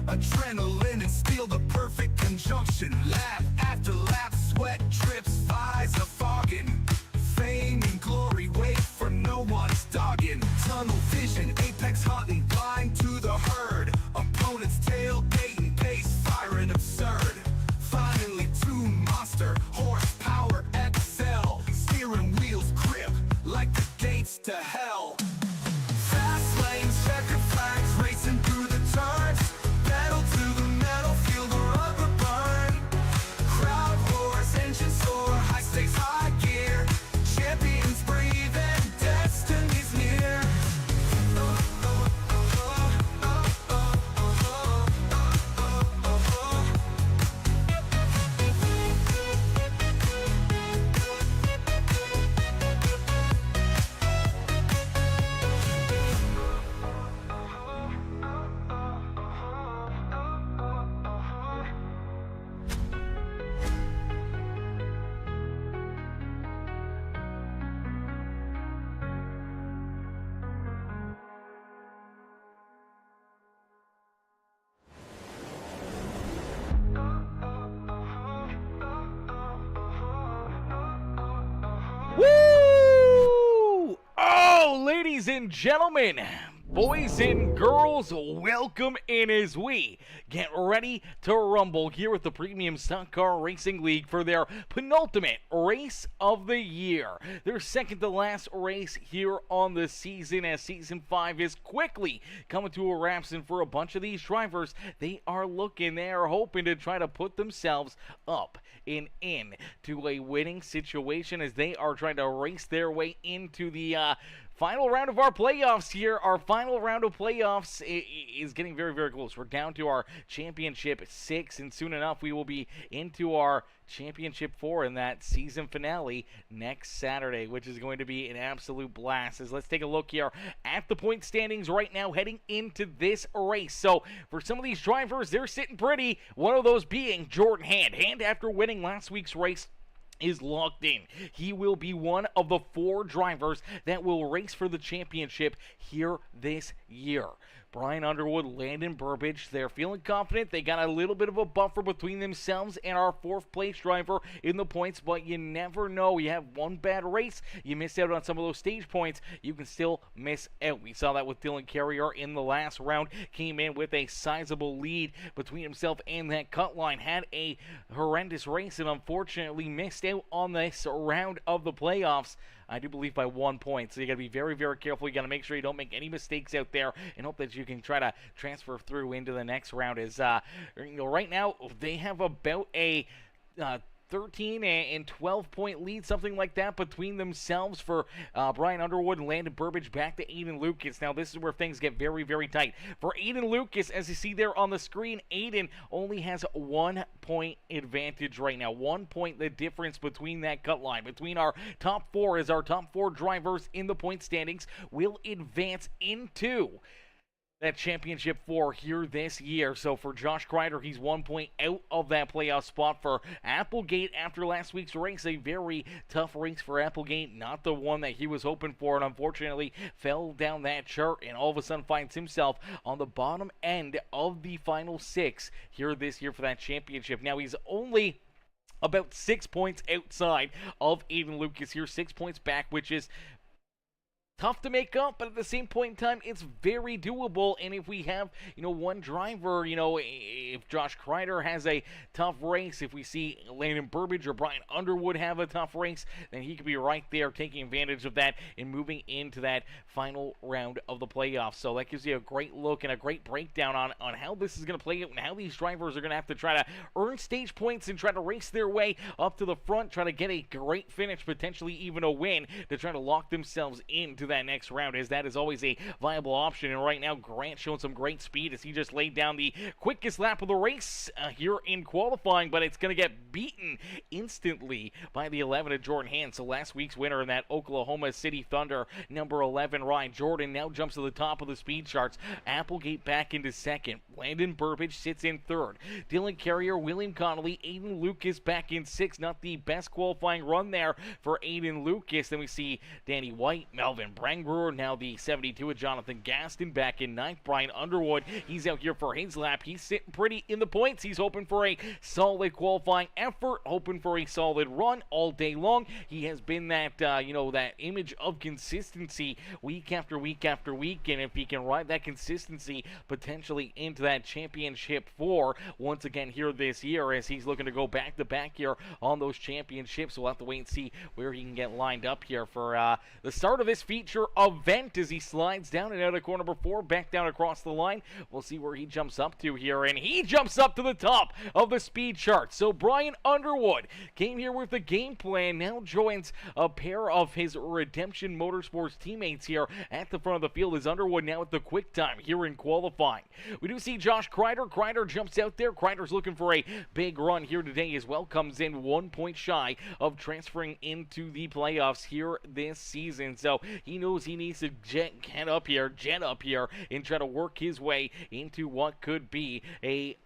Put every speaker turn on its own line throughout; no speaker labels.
Adrenaline and steel, the perfect conjunction. Lap after lap, sweat drips, eyes are fogging. Fame and glory wait for no one's dogging. Tunnel vision, apex hunting, blind to the herd. Opponent's tailgating, pace firing absurd. Finally tuned monster, horsepower excel. Steering wheels grip like the gates to hell. Fast lanes, checkered flags, racing through the turns. Pedal to the metal, feel the rubber burn. Crowd roars, engine soar, high stakes, high gear. Champions breathe and destiny's near.
Woo! Oh, ladies and gentlemen, boys and girls, welcome in as we get ready to rumble here with the Premium Stock Car Racing League for their penultimate race of the year. Their second to last race here on the season, as Season 5 is quickly coming to a wrap. And for a bunch of these drivers, they are hoping to try to put themselves up and in to a winning situation as they are trying to race their way into the final round of our playoffs here. Our final round of playoffs is getting very, very close. We're down to our Championship 6, and soon enough we will be into our Championship 4 in that season finale next Saturday, which is going to be an absolute blast. As let's take a look here at the point standings right now heading into this race. So for some of these drivers, they're sitting pretty. One of those being Jordan Hand. Hand, after winning last week's race, is locked in. He will be one of the 4 drivers that will race for the championship here this year. Brian Underwood, Landon Burbidge, they're feeling confident. They got a little bit of a buffer between themselves and our 4th place driver in the points, but you never know. You have one bad race, you miss out on some of those stage points, you can still miss out. We saw that with Dylan Carrier in the last round. Came in with a sizable lead between himself and that cut line. Had a horrendous race and unfortunately missed out on this round of the playoffs. I do believe by 1 point. So you got to be very, very careful. You got to make sure you don't make any mistakes out there and hope that you can try to transfer through into the next round. As right now they have about a 13 and 12 point lead, something like that, between themselves for Brian Underwood and Landon Burbidge. Back to Aiden Lucas. Now this is where things get very, very tight. For Aiden Lucas, as you see there on the screen, Aiden only has 1 point advantage right now. 1 point the difference between that cut line. Between our top 4, as our top 4 drivers in the point standings will advance into that Championship 4 here this year. So for Josh Kreider, he's 1 point out of that playoff spot. For Applegate, after last week's race, a very tough race for Applegate, not the one that he was hoping for, and unfortunately fell down that chart and all of a sudden finds himself on the bottom end of the final 6 here this year for that championship. Now he's only about 6 points outside of Aiden Lucas here, 6 points back, which is tough to make up, but at the same point in time, it's very doable. And if we have, one driver, if Josh Kreider has a tough race, if we see Landon Burbidge or Brian Underwood have a tough race, then he could be right there taking advantage of that and moving into that final round of the playoffs. So that gives you a great look and a great breakdown on how this is going to play out and how these drivers are going to have to try to earn stage points and try to race their way up to the front, try to get a great finish, potentially even a win, to try to lock themselves into that next round, as that is always a viable option. And right now, Grant showing some great speed as he just laid down the quickest lap of the race here in qualifying, but it's going to get beaten instantly by the 11 of Jordan Hand. So last week's winner in that Oklahoma City Thunder number 11 ride, Jordan now jumps to the top of the speed charts. Applegate back into second. Landon Burbidge sits in third. Dylan Carrier, William Connolly, Aiden Lucas back in sixth. Not the best qualifying run there for Aiden Lucas. Then we see Danny White, Melvin Brewer, now the 72 with Jonathan Gaston back in ninth. Brian Underwood, he's out here for his lap. He's sitting pretty in the points. He's hoping for a solid qualifying effort, hoping for a solid run all day long. He has been that, that image of consistency week after week after week, and if he can ride that consistency potentially into that championship 4 once again here this year, as he's looking to go back-to-back here on those championships. We'll have to wait and see where he can get lined up here for the start of this feature event as he slides down and out of corner number 4, back down across the line. We'll see where he jumps up to here, and he jumps up to the top of the speed chart. So Brian Underwood came here with a game plan, now joins a pair of his Redemption Motorsports teammates here at the front of the field as Underwood now at the quick time here in qualifying. We do see Josh Kreider. Kreider jumps out there. Kreider's looking for a big run here today as well. Comes in 1 point shy of transferring into the playoffs here this season. So he knows he needs to jet up here, and try to work his way into what could be a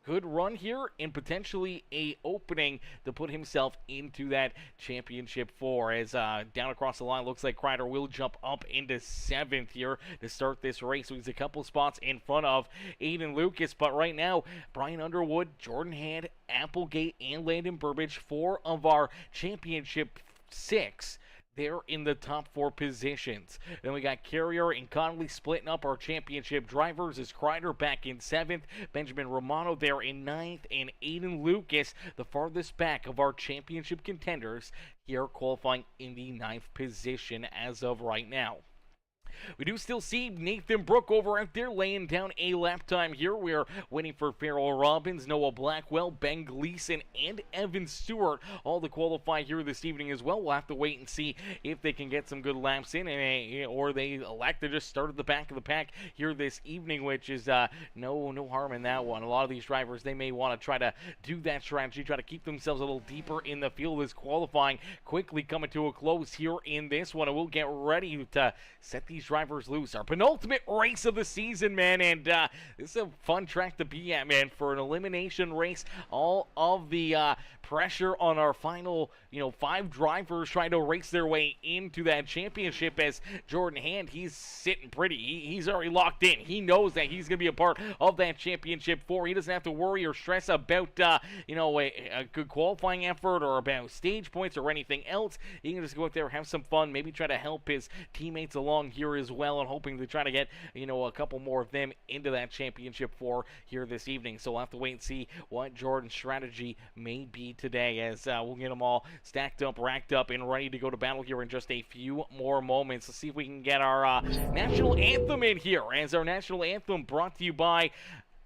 good run here and potentially a opening to put himself into that championship 4. As down across the line, looks like Kreider will jump up into 7th here to start this race. So he's a couple spots in front of Aiden Lucas, but right now Brian Underwood, Jordan Hand, Applegate, and Landon Burbage, 4 of our championship 6, they're in the top 4 positions. Then we got Carrier and Connolly splitting up our championship drivers as Kreider back in 7th, Benjamin Romano there in 9th, and Aiden Lucas, the farthest back of our championship contenders, here qualifying in the 9th position as of right now. We do still see Nathan Brookover out there laying down a lap time here. We're waiting for Farrell Robbins, Noah Blackwell, Ben Gleason, and Evan Stewart all to qualify here this evening as well. We'll have to wait and see if they can get some good laps in, or they elect to just start at the back of the pack here this evening, which is no harm in that one. A lot of these drivers, they may want to try to do that strategy, try to keep themselves a little deeper in the field as qualifying quickly coming to a close here in this one. And we'll get ready to set these drivers loose. Our penultimate race of the season, man, and this is a fun track to be at, man, for an elimination race. All of the pressure on our final, 5 drivers trying to race their way into that championship, as Jordan Hand, he's sitting pretty. He's already locked in. He knows that he's going to be a part of that championship 4. He doesn't have to worry or stress about, a good qualifying effort or about stage points or anything else. He can just go out there, have some fun, maybe try to help his teammates along here as well, and hoping to try to get, a couple more of them into that championship 4 here this evening. So we'll have to wait and see what Jordan's strategy may be today, as we'll get them all stacked up, racked up, and ready to go to battle here in just a few more moments. Let's see if we can get our national anthem in here, as our national anthem brought to you by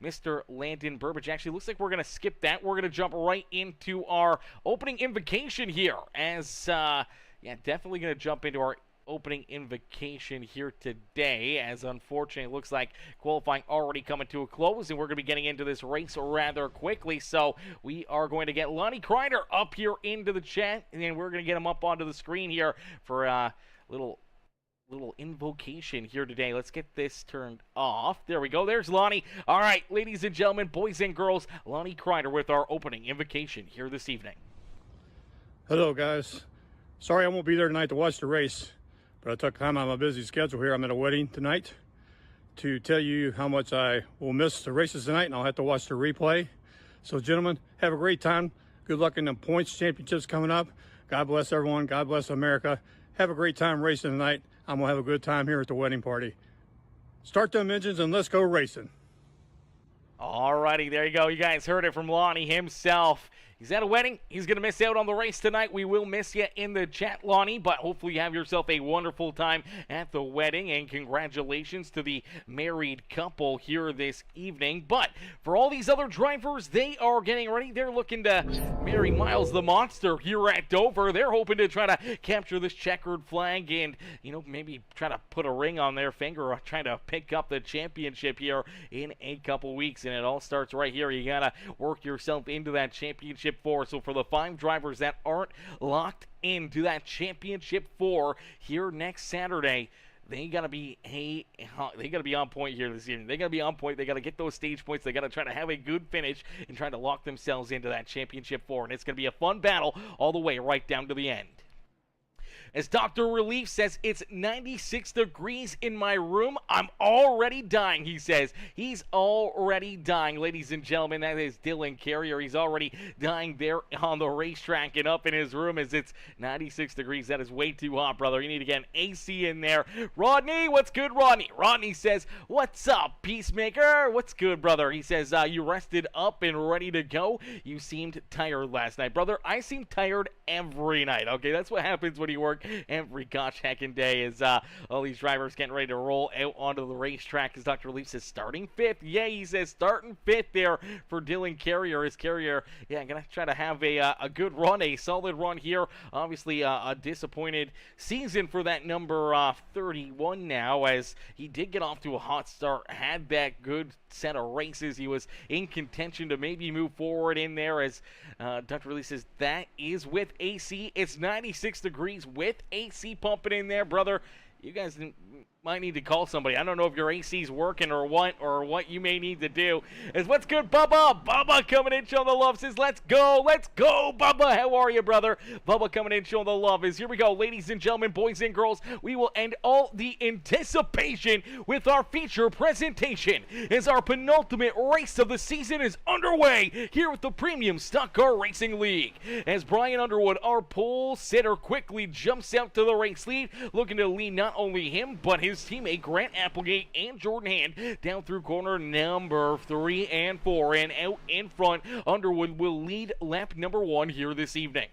Mr. Landon Burbage. Actually, looks like we're going to skip that. We're going to jump right into our opening invocation here, as, definitely going to jump into our opening invocation here today, as unfortunately it looks like qualifying already coming to a close, and we're going to be getting into this race rather quickly. So we are going to get Lonnie Kreider up here into the chat, and then we're going to get him up onto the screen here for a little invocation here today. Let's get this turned off. There we go. There's Lonnie. All right, ladies and gentlemen, boys and girls, Lonnie Kreider with our opening invocation here this evening.
Hello, guys. Sorry I won't be there tonight to watch the race, but I took time out of my busy schedule here. I'm at a wedding tonight to tell you how much I will miss the races tonight, and I'll have to watch the replay. So, gentlemen, have a great time. Good luck in the points championships coming up. God bless everyone. God bless America. Have a great time racing tonight. I'm going to have a good time here at the wedding party. Start them engines and let's go racing.
Alrighty, there you go. You guys heard it from Lonnie himself. He's at a wedding. He's going to miss out on the race tonight. We will miss you in the chat, Lonnie, but hopefully you have yourself a wonderful time at the wedding, and congratulations to the married couple here this evening. But for all these other drivers, they are getting ready. They're looking to marry Miles the Monster here at Dover. They're hoping to try to capture this checkered flag and, maybe try to put a ring on their finger or try to pick up the championship here in a couple weeks. And it all starts right here. You got to work yourself into that championship 4. So for the 5 drivers that aren't locked into that championship 4 here next Saturday, they gotta be on point here this evening. They gotta be on point. They gotta get those stage points. They gotta try to have a good finish and try to lock themselves into that championship 4. And it's gonna be a fun battle all the way right down to the end. As Dr. Relief says, it's 96 degrees in my room. I'm already dying, he says. He's already dying, ladies and gentlemen. That is Dylan Carrier. He's already dying there on the racetrack and up in his room as it's 96 degrees. That is way too hot, brother. You need to get an AC in there. Rodney, what's good, Rodney? Rodney says, what's up, Peacemaker? What's good, brother? He says, you rested up and ready to go. You seemed tired last night. Brother, I seem tired every night, okay? That's what happens when you work every gosh heckin' day is all these drivers getting ready to roll out onto the racetrack. As Dr. Leaf says, starting fifth. Yeah, he says starting fifth there for Dylan Carrier. His Carrier, yeah, going to try to have a good run, a solid run here. Obviously, a disappointed season for that number 31 now, as he did get off to a hot start, had that good set of races. He was in contention to maybe move forward in there, as Dr. Lee says that is with AC. It's 96 degrees with AC pumping in there, brother. You guys might need to call somebody. I don't know if your AC's working or what you may need to do. Is what's good, Bubba? Bubba coming in showing the love says, let's go, Bubba. How are you, brother? Bubba coming in showing the love is, here we go, ladies and gentlemen, boys and girls. We will end all the anticipation with our feature presentation as our penultimate race of the season is underway here with the Premium Stock Car Racing League. As Brian Underwood, our pole sitter, quickly jumps out to the race lead, looking to lead not only him, but his teammate Grant Applegate and Jordan Hand down through corner number 3 and 4, and out in front, Underwood will lead lap number 1 here this evening.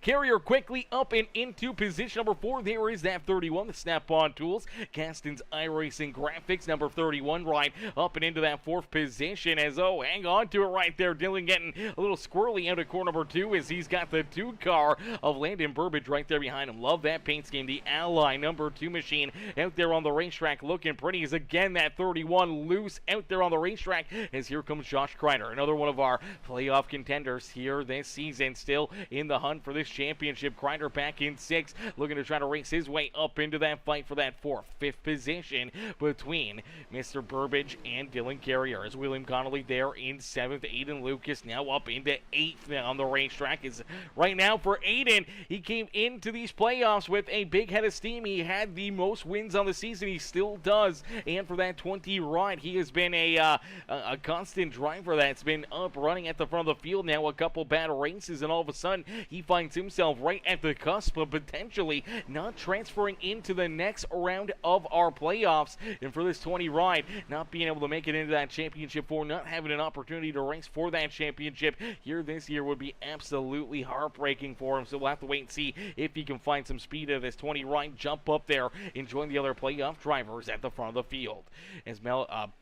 Carrier quickly up and into position number 4. There is that 31, the Snap-on Tools. Gaston's iRacing Graphics, number 31, right up and into that 4th position as, oh, hang on to it right there. Dylan getting a little squirrely out of corner number 2 as he's got the 2 car of Landon Burbage right there behind him. Love that paint scheme. The Ally number 2 machine out there on the racetrack looking pretty as, again, that 31 loose out there on the racetrack as here comes Josh Kreider, another one of our playoff contenders here this season, still in the hunt for this championship. Kreider back in 6th, looking to try to race his way up into that fight for that 4th, 5th position between Mr. Burbage and Dylan Carrier. As William Connolly there in 7th, Aiden Lucas now up into 8th on the racetrack. Is right now for Aiden. He came into these playoffs with a big head of steam. He had the most wins on the season. He still does. And for that 20 ride, he has been a constant driver that's been up running at the front of the field now. A couple bad races, and all of a sudden he finds himself right at the cusp of potentially not transferring into the next round of our playoffs. And for this 20 ride, not being able to make it into that championship 4, not having an opportunity to race for that championship here this year would be absolutely heartbreaking for him. So we'll have to wait and see if he can find some speed at this 20 ride, jump up there and join the other playoff drivers at the front of the field. As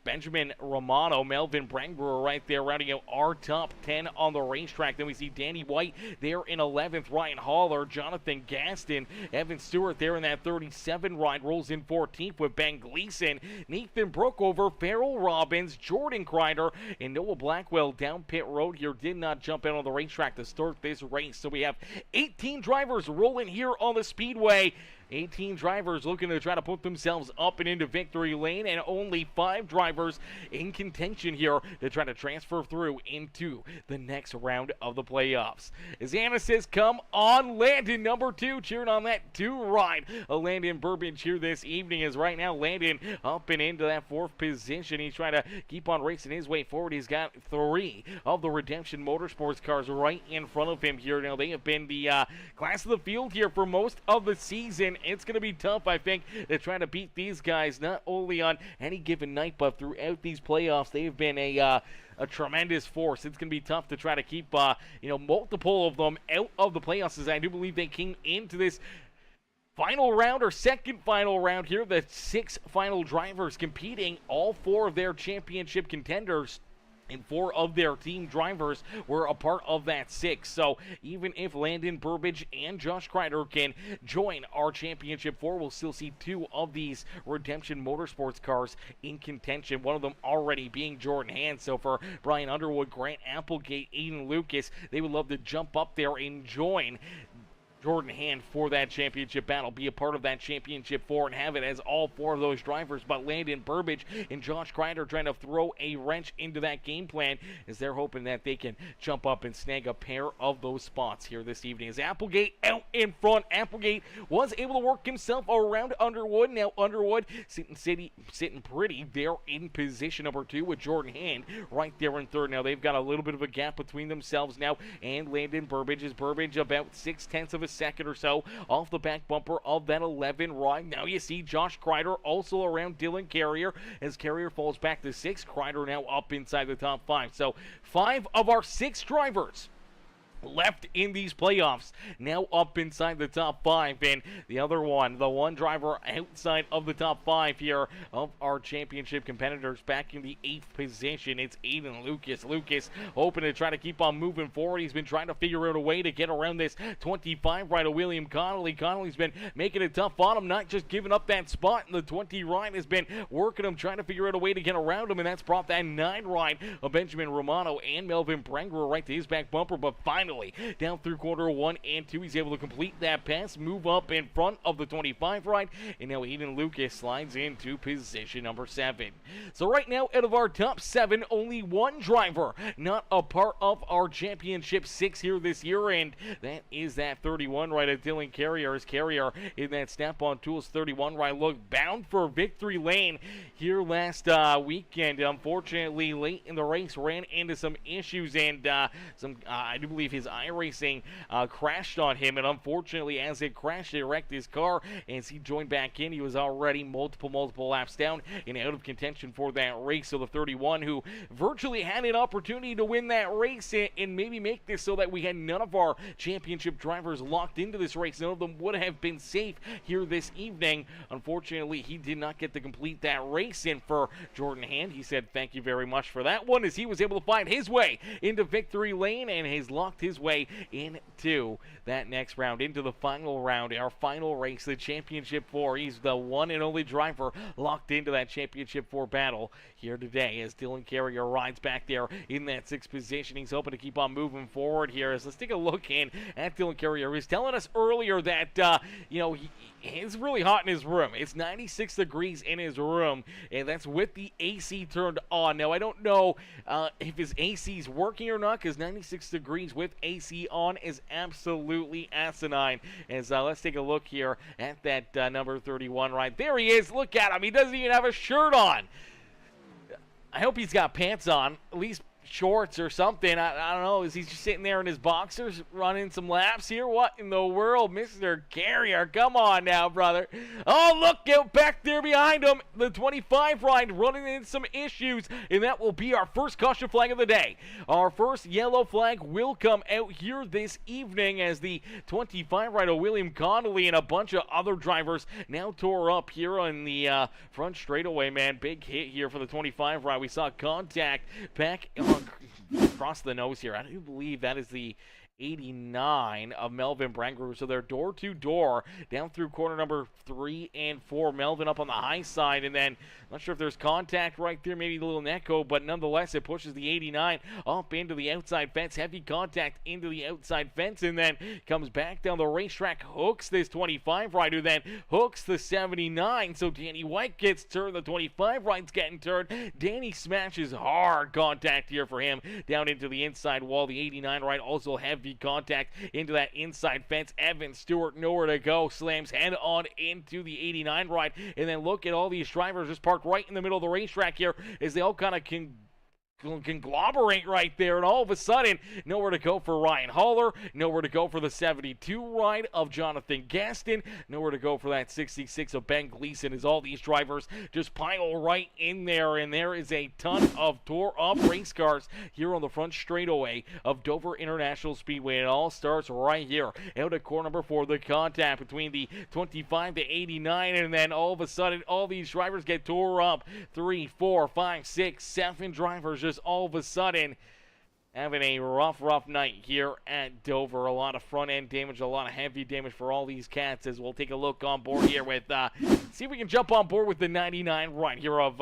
Benjamin Romano, Melvin Brangruer right there rounding out our top 10 on the racetrack. Then we see Danny White there in 11th, Ryan Haller, Jonathan Gaston, Evan Stewart there in that 37 ride, rolls in 14th with Ben Gleason, Nathan Brookover, Farrell Robbins, Jordan Kreider, and Noah Blackwell down pit road here. Did not jump out on the racetrack to start this race. So we have 18 drivers rolling here on the speedway. 18 drivers looking to try to put themselves up and into victory lane, and only 5 drivers in contention here to try to transfer through into the next round of the playoffs. As Anna says, come on, Landon, number 2, cheering on that 2 ride. Landon Burbage here this evening is right now Landon up and into that 4th position. He's trying to keep on racing his way forward. He's got 3 of the Redemption Motorsports cars right in front of him here. Now, they have been the class of the field here for most of the season. It's going to be tough, I think, to try to beat these guys, not only on any given night, but throughout these playoffs. They've been a tremendous force. It's going to be tough to try to keep, multiple of them out of the playoffs, as I do believe they came into this final round or second final round here. The 6 final drivers competing, all 4 of their championship contenders and 4 of their team drivers were a part of that 6. So even if Landon Burbage and Josh Kreider can join our championship 4, we'll still see 2 of these Redemption Motorsports cars in contention, one of them already being Jordan Hand. So for Brian Underwood, Grant Applegate, Aiden Lucas, they would love to jump up there and join Jordan Hand for that championship battle, be a part of that championship four, and have it as all four of those drivers. But Landon Burbage and Josh Kreider trying to throw a wrench into that game plan as they're hoping that they can jump up and snag a pair of those spots here this evening. As Applegate out in front, Applegate was able to work himself around Underwood. Now Underwood sitting pretty there in position number 2 with Jordan Hand right there in third. Now they've got a little bit of a gap between themselves now and Landon Burbage. Is Burbage about 0.6 of a second or so off the back bumper of that 11 ride. Now you see Josh Kreider also around Dylan Carrier as Carrier falls back to 6. Kreider now up inside the top 5. So 5 of our 6 drivers left in these playoffs now up inside the top 5, and the one driver outside of the top 5 here of our championship competitors back in the 8th position. It's Aiden Lucas hoping to try to keep on moving forward. He's been trying to figure out a way to get around this 25 ride of William Connolly's been making it tough on him, not just giving up that spot, and the 20 ride has been working him, trying to figure out a way to get around him, and that's brought that 9 ride of Benjamin Romano and Melvin Brenger right to his back bumper. But finally, down through quarter 1 and 2, he's able to complete that pass, move up in front of the 25 ride, and now Aiden Lucas slides into position number 7. So right now, out of our top 7, only one driver not a part of our championship 6 here this year, and that is that 31 ride of Dylan Carrier. As Carrier in that Snap-on Tools 31 ride look bound for victory lane here last weekend. Unfortunately, late in the race, ran into some issues, and I do believe his iRacing crashed on him, and unfortunately as it crashed, it wrecked his car. As he joined back in, he was already multiple laps down and out of contention for that race. So the 31, who virtually had an opportunity to win that race and maybe make this so that we had none of our championship drivers locked into this race, none of them would have been safe here this evening. Unfortunately, he did not get to complete that race, and for Jordan Hand, he said thank you very much for that one, as he was able to find his way into victory lane and has locked his way into that next round, into the final round, our final race, the championship 4. He's the one and only driver locked into that championship 4 battle here today, as Dylan Carrier rides back there in that 6th position. He's hoping to keep on moving forward here. As let's take a look in at Dylan Carrier. He was telling us earlier that it's really hot in his room. It's 96 degrees in his room, and that's with the AC turned on. Now I don't know if his AC is working or not, because 96 degrees with AC on is absolutely asinine. As let's take a look here at that number 31 right there. He is. Look at him. He doesn't even have a shirt on. I hope he's got pants on, at least shorts or something. I don't know. Is he just sitting there in his boxers running some laps here? What in the world, Mr. Carrier? Come on now, brother. Oh, look out back there behind him. The 25 ride running into some issues, and that will be our first caution flag of the day. Our first yellow flag will come out here this evening, as the 25 ride of William Connolly and a bunch of other drivers now tore up here on the front straightaway, man. Big hit here for the 25 ride. We saw contact back across the nose here. I do believe that is the 89 of Melvin Brenger. So they're door to door down through corner number 3 and 4. Melvin up on the high side, and then not sure if there's contact right there, maybe the little Neko, but nonetheless it pushes the 89 up into the outside fence. Heavy contact into the outside fence, and then comes back down the racetrack, hooks this 25 rider, then hooks the 79. So Danny White gets turned, the 25 ride's getting turned. Danny smashes hard contact here for him down into the inside wall. The 89 ride also heavy contact into that inside fence. Evan Stewart nowhere to go, slams head on into the 89 ride, and then look at all these drivers just parked right in the middle of the racetrack here as they all kind of conglomerate right there, and all of a sudden nowhere to go for Ryan Haller, nowhere to go for the 72 ride of Jonathan Gaston, nowhere to go for that 66 of Ben Gleason, as all these drivers just pile right in there. And there is a ton of tore up race cars here on the front straightaway of Dover International Speedway. It all starts right here out at corner number 4, the contact between the 25 to 89, and then all of a sudden all these drivers get tore up. 3, 4, 5, 6, 7 drivers just all of a sudden having a rough night here at Dover. A lot of front-end damage, a lot of heavy damage for all these cats as we'll take a look on board here with, see if we can jump on board with the 99 run here of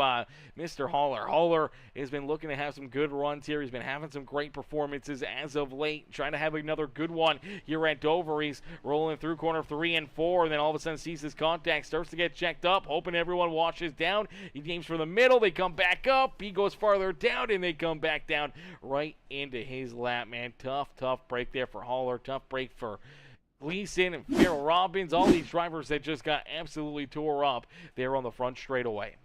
Mr. Haller. Haller has been looking to have some good runs here. He's been having some great performances as of late, trying to have another good one here at Dover. He's rolling through corner 3 and 4, and then all of a sudden sees his contact, starts to get checked up, hoping everyone watches down. He aims for the middle, they come back up, he goes farther down, and they come back down right into his lap, man. Tough break there for Haller. Tough break for Gleason and Farrell Robbins. All these drivers that just got absolutely tore up there on the front straightaway.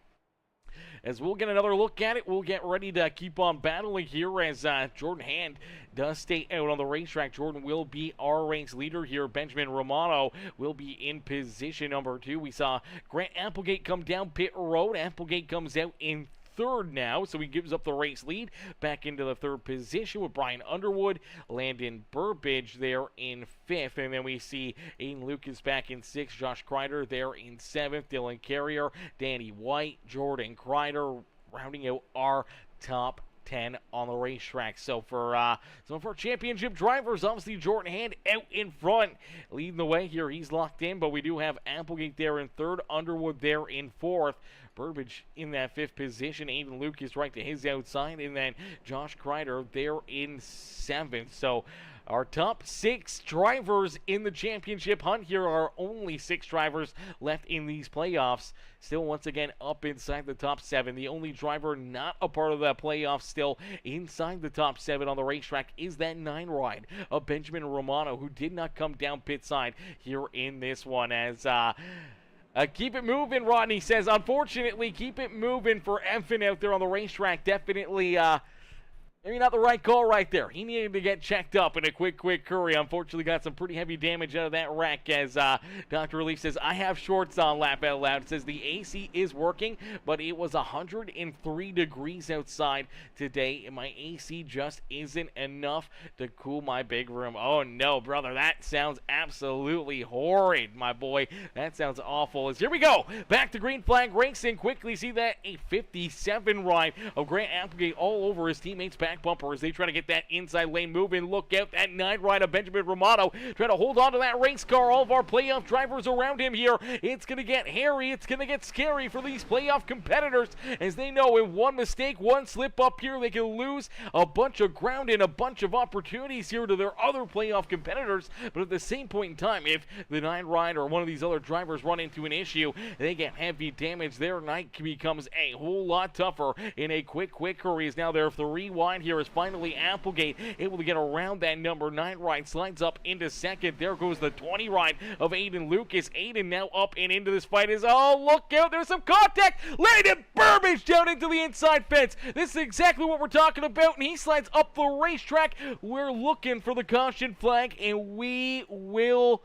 As we'll get another look at it, we'll get ready to keep on battling here as Jordan Hand does stay out on the racetrack. Jordan will be our race leader here. Benjamin Romano will be in position number 2. We saw Grant Applegate come down pit road. Applegate comes out in third now, so he gives up the race lead back into the third position with Brian Underwood, Landon Burbidge there in 5th, and then we see Aiden Lucas back in 6th, Josh Kreider there in 7th, Dylan Carrier, Danny White, Jordan Kreider rounding out our top 10 on the racetrack. So for some of our championship drivers, obviously Jordan Hand out in front, leading the way here. He's locked in, but we do have Applegate there in 3rd, Underwood there in 4th, Burbidge in that 5th position, Aiden Lucas right to his outside, and then Josh Kreider there in 7th. So our top 6 drivers in the championship hunt here are only 6 drivers left in these playoffs. Still, once again, up inside the top 7. The only driver not a part of that playoff still inside the top 7 on the racetrack is that 9 ride of Benjamin Romano, who did not come down pit side here in this one. As keep it moving, Rodney says. Unfortunately, keep it moving for Effin out there on the racetrack. Definitely, maybe not the right call right there. He needed to get checked up in a quick hurry. Unfortunately, got some pretty heavy damage out of that wreck as Dr. Relief says, I have shorts on, laugh out loud. Says the AC is working, but it was 103 degrees outside today, and my AC just isn't enough to cool my big room. Oh, no, brother. That sounds absolutely horrid, my boy. That sounds awful. As here we go. Back to green flag racing. Quickly see that a 57 ride of Grant Applegate all over his teammates' back bumper as they try to get that inside lane moving. Look out, that 9 ride of Benjamin Romano trying to hold on to that race car. All of our playoff drivers around him here. It's going to get hairy. It's going to get scary for these playoff competitors as they know in one mistake, one slip up here, they can lose a bunch of ground and a bunch of opportunities here to their other playoff competitors. But at the same point in time, if the 9 ride or one of these other drivers run into an issue, they get heavy damage. Their night becomes a whole lot tougher in a quick hurry. As now they're 3 wide here is finally Applegate able to get around that number 9 ride, slides up into 2nd. There goes the 20 ride of Aiden Lucas. Aiden now up and into this fight is, oh, look out, there's some contact. Landon Burbidge down into the inside fence. This is exactly what we're talking about, and he slides up the racetrack. We're looking for the caution flag, and we will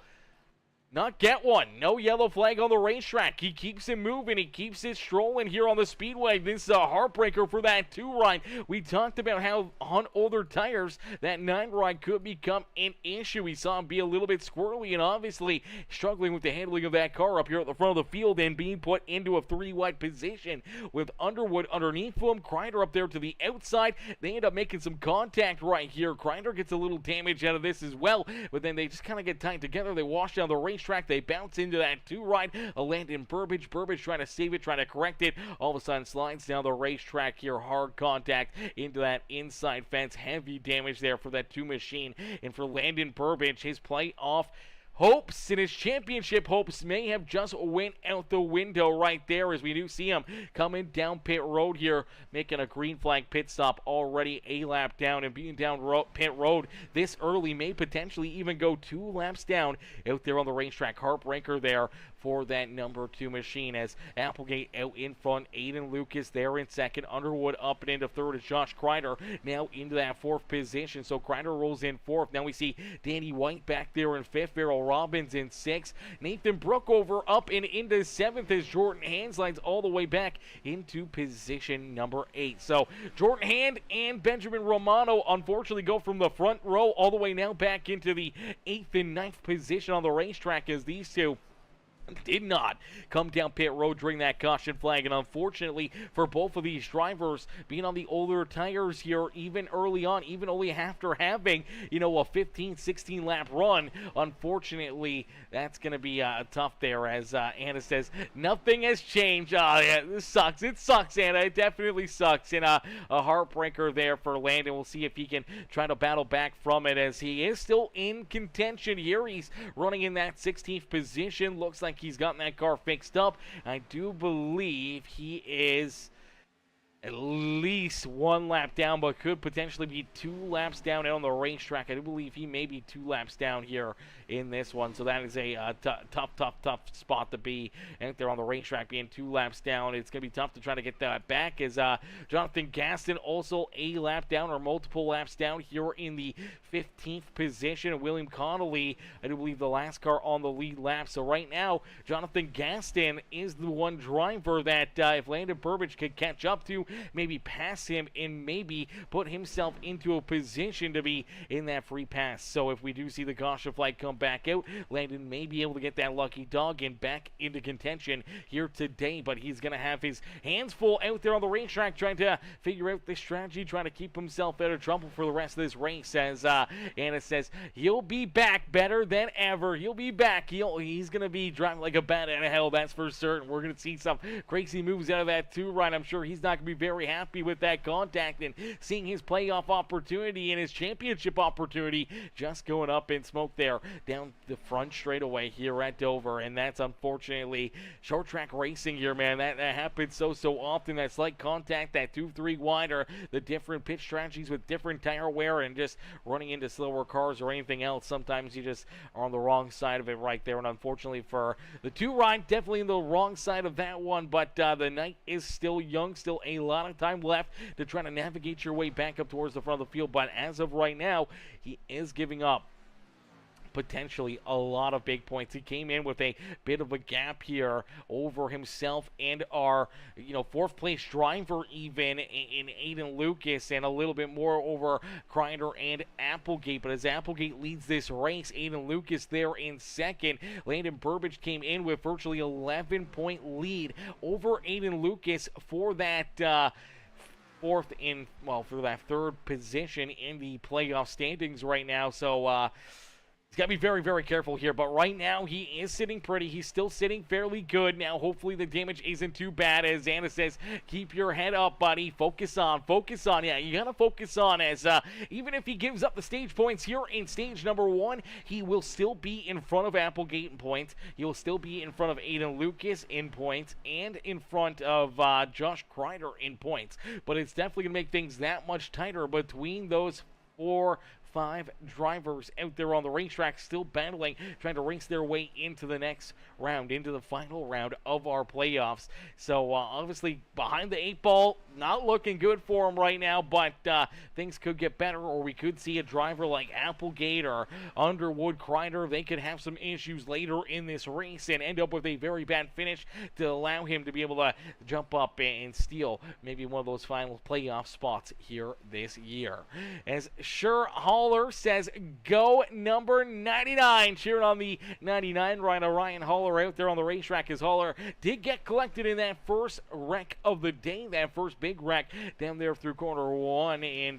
not get one. No yellow flag on the racetrack. He keeps it moving. He keeps it strolling here on the speedway. This is a heartbreaker for that 2 ride. We talked about how on older tires, that 9 ride could become an issue. We saw him be a little bit squirrely and obviously struggling with the handling of that car up here at the front of the field and being put into a 3 wide position with Underwood underneath him. Kreider up there to the outside. They end up making some contact right here. Kreider gets a little damage out of this as well, but then they just kind of get tied together. They wash down the racetrack. They bounce into that 2 ride. A Landon Burbidge. Burbidge trying to save it, trying to correct it. All of a sudden slides down the racetrack here. Hard contact into that inside fence. Heavy damage there for that 2 machine. And for Landon Burbidge, his playoff hopes and his championship hopes may have just went out the window right there as we do see him coming down pit road here, making a green flag pit stop already a lap down, and being down pit road this early may potentially even go 2 laps down out there on the racetrack. Heartbreaker there for that number 2 machine as Applegate out in front. Aiden Lucas there in 2nd. Underwood up and into 3rd as Josh Kreider now into that 4th position. So Kreider rolls in 4th. Now we see Danny White back there in 5th. Farrell Robbins in 6th. Nathan Brookover up and into 7th as Jordan Hand slides all the way back into position number 8. So Jordan Hand and Benjamin Romano unfortunately go from the front row all the way now back into the 8th and 9th position on the racetrack as these two did not come down pit road during that caution flag, and unfortunately for both of these drivers, being on the older tires here even early on, even only after having a 15 16 lap run, unfortunately that's going to be tough there. As Anna says, nothing has changed. Yeah, this sucks. It sucks, Anna. It definitely sucks, and a heartbreaker there for Landon. We'll see if he can try to battle back from it, as he is still in contention here. He's running in that 16th position. Looks like he's gotten that car fixed up. I do believe he is at least one lap down, but could potentially be 2 laps down on the racetrack. I do believe he may be 2 laps down here in this one, so that is a tough spot to be out there on the racetrack, being 2 laps down. It's going to be tough to try to get that back, as Jonathan Gaston also a lap down, or multiple laps down here in the 15th position. William Connolly, I do believe, the last car on the lead lap. So right now, Jonathan Gaston is the one driver that if Landon Burbage could catch up to, maybe pass him, and maybe put himself into a position to be in that free pass. So if we do see the caution flag come back out, Landon may be able to get that lucky dog and back into contention here today, but he's going to have his hands full out there on the racetrack trying to figure out this strategy, trying to keep himself out of trouble for the rest of this race. As Anna says, he'll be back better than ever. He'll be back. He's going to be driving like a bat out of hell, that's for certain. We're going to see some crazy moves out of that too, right? I'm sure he's not going to be very happy with that contact and seeing his playoff opportunity and his championship opportunity just going up in smoke there down the front straightaway here at Dover. And that's unfortunately short track racing here, man. That happens so often. That slight contact, that 2-3 wide, or the different pitch strategies with different tire wear and just running into slower cars or anything else. Sometimes you just are on the wrong side of it right there, and unfortunately for the 2 ride, definitely in the wrong side of that one. But the night is still young, still a lot of time left to try to navigate your way back up towards the front of the field. But as of right now, he is giving up potentially a lot of big points. He came in with a bit of a gap here over himself and our 4th place driver even in Aiden Lucas, and a little bit more over Kreider and Applegate. But as Applegate leads this race, Aiden Lucas there in second. Landon Burbage came in with virtually 11-point lead over Aiden Lucas for that for that 3rd position in the playoff standings right now. So he's got to be very, very careful here, but right now he is sitting pretty. He's still sitting fairly good. Now, hopefully the damage isn't too bad. As Anna says, keep your head up, buddy. Focus on. Yeah, you got to focus on, as even if he gives up the stage points here in stage number 1, he will still be in front of Applegate in points. He will still be in front of Aiden Lucas in points, and in front of Josh Kreider in points. But it's definitely going to make things that much tighter between those 4-5 drivers out there on the racetrack, still battling, trying to race their way into the next round, into the final round of our playoffs. So obviously behind the 8 ball, not looking good for him right now, but things could get better, or we could see a driver like Applegate or Underwood, Kreider. They could have some issues later in this race and end up with a very bad finish to allow him to be able to jump up and steal maybe one of those final playoff spots here this year. As Haller says, go number 99, cheering on the 99 rider Ryan Haller out there on the racetrack, as Haller did get collected in that first wreck of the day, that first big wreck down there through corner 1 and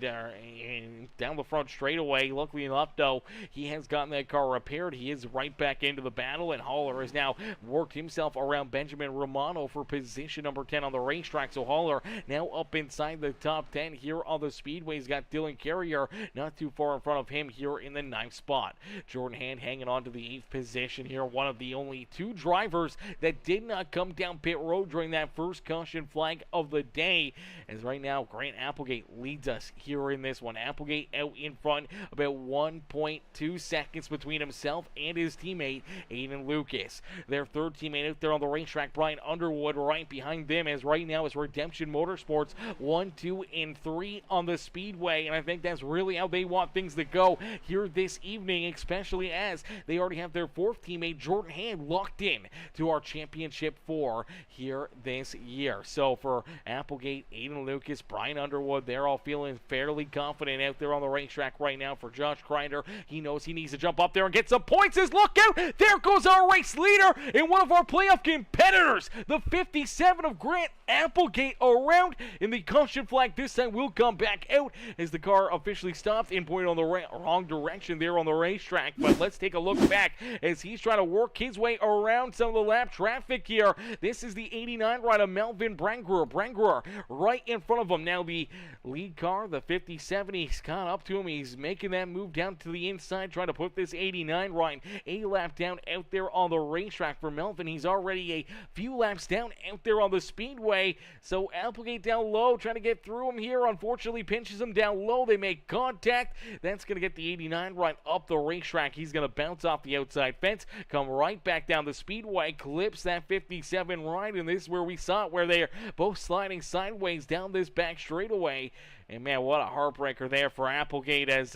down the front straightaway. Luckily enough, though, he has gotten that car repaired. He is right back into the battle, and Haller has now worked himself around Benjamin Romano for position number 10 on the racetrack. So Haller now up inside the top 10 here on the speedway. He's got Dylan Carrier not too far in front of him here in the 9th spot. Jordan Hand hanging on to the 8th position here, one of the only 2 drivers that did not come down pit road during that first caution flag of the day, as right now Grant Applegate leads us here in this one. Applegate out in front, about 1.2 seconds between himself and his teammate Aiden Lucas. Their 3rd teammate out there on the racetrack, Brian Underwood, right behind them, as right now is Redemption Motorsports 1, 2, and 3 on the speedway, and I think that's really how they want things that go here this evening, especially as they already have their fourth teammate, Jordan Hand, locked in to our Championship 4 here this year. So for Applegate, Aiden Lucas, Brian Underwood, they're all feeling fairly confident out there on the racetrack right now. For Josh Kreider, he knows he needs to jump up there and get some points. Look out! There goes our race leader and one of our playoff competitors, the 57 of Grant Applegate, around in the caution flag. This time will come back out as the car officially stops and pointed on the wrong direction there on the racetrack. But let's take a look back as he's trying to work his way around some of the lap traffic here. This is the 89 rider, Melvin Brangruer. Brangruer right in front of him. Now the lead car, the 57, he's caught up to him. He's making that move down to the inside, trying to put this 89 right a lap down out there on the racetrack. For Melvin, he's already a few laps down out there on the speedway. So Applegate down low, trying to get through him here. Unfortunately, pinches him down low. They make contact. That's going to get the 89 right up the racetrack. He's going to bounce off the outside fence, come right back down the speedway, clips that 57 right, and this is where we saw it, where they're both sliding sideways down this back straightaway. And man, what a heartbreaker there for Applegate as,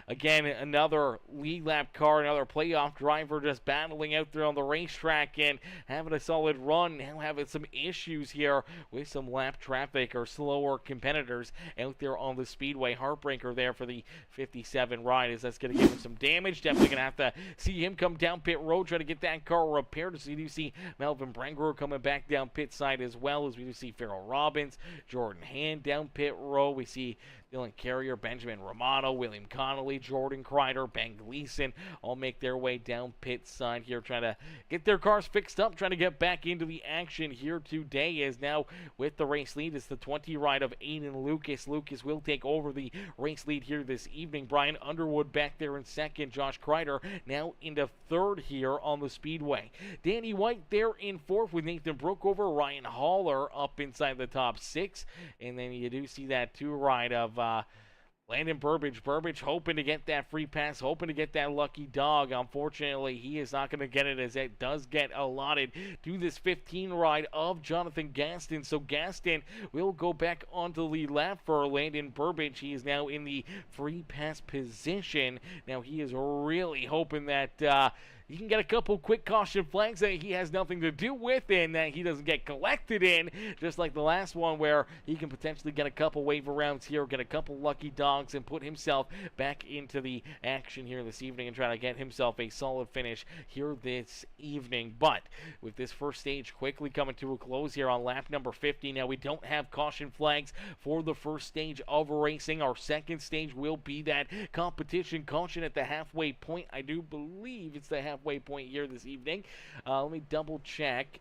again, another lead lap car, another playoff driver just battling out there on the racetrack and having a solid run. Now having some issues here with some lap traffic or slower competitors out there on the speedway. Heartbreaker there for the 57 ride, as that's going to give him some damage. Definitely going to have to see him come down pit road, try to get that car repaired. So you do see Melvin Brangruer coming back down pit side, as well as we do see Farrell Robbins, Jordan Hand down pit row. We see Dylan Carrier, Benjamin Romano, William Connolly, Jordan Kreider, Ben Gleason all make their way down pit side here, trying to get their cars fixed up, trying to get back into the action here today. As now with the race lead, it's the 20 ride of Aiden Lucas. Lucas will take over the race lead here this evening. Brian Underwood back there in second. Josh Kreider now into third here on the speedway. Danny White there in fourth with Nathan Brookover. Ryan Haller up inside the top six. And then you do see that two ride of Landon Burbage. Burbage hoping to get that free pass, hoping to get that lucky dog. Unfortunately, he is not going to get it, as it does get allotted to this 15 ride of Jonathan Gaston. So Gaston will go back onto the lead lap for Landon Burbage. He is now in the free pass position. Now he is really hoping that he can get a couple quick caution flags that he has nothing to do with and that he doesn't get collected in, just like the last one where he can potentially get a couple waiver rounds here, get a couple lucky dogs, and put himself back into the action here this evening and try to get himself a solid finish here this evening. But with this first stage quickly coming to a close here on lap number 50, now we don't have caution flags for the first stage of racing. Our second stage will be that competition caution at the halfway point. I do believe it's the halfway point here this evening. Let me double check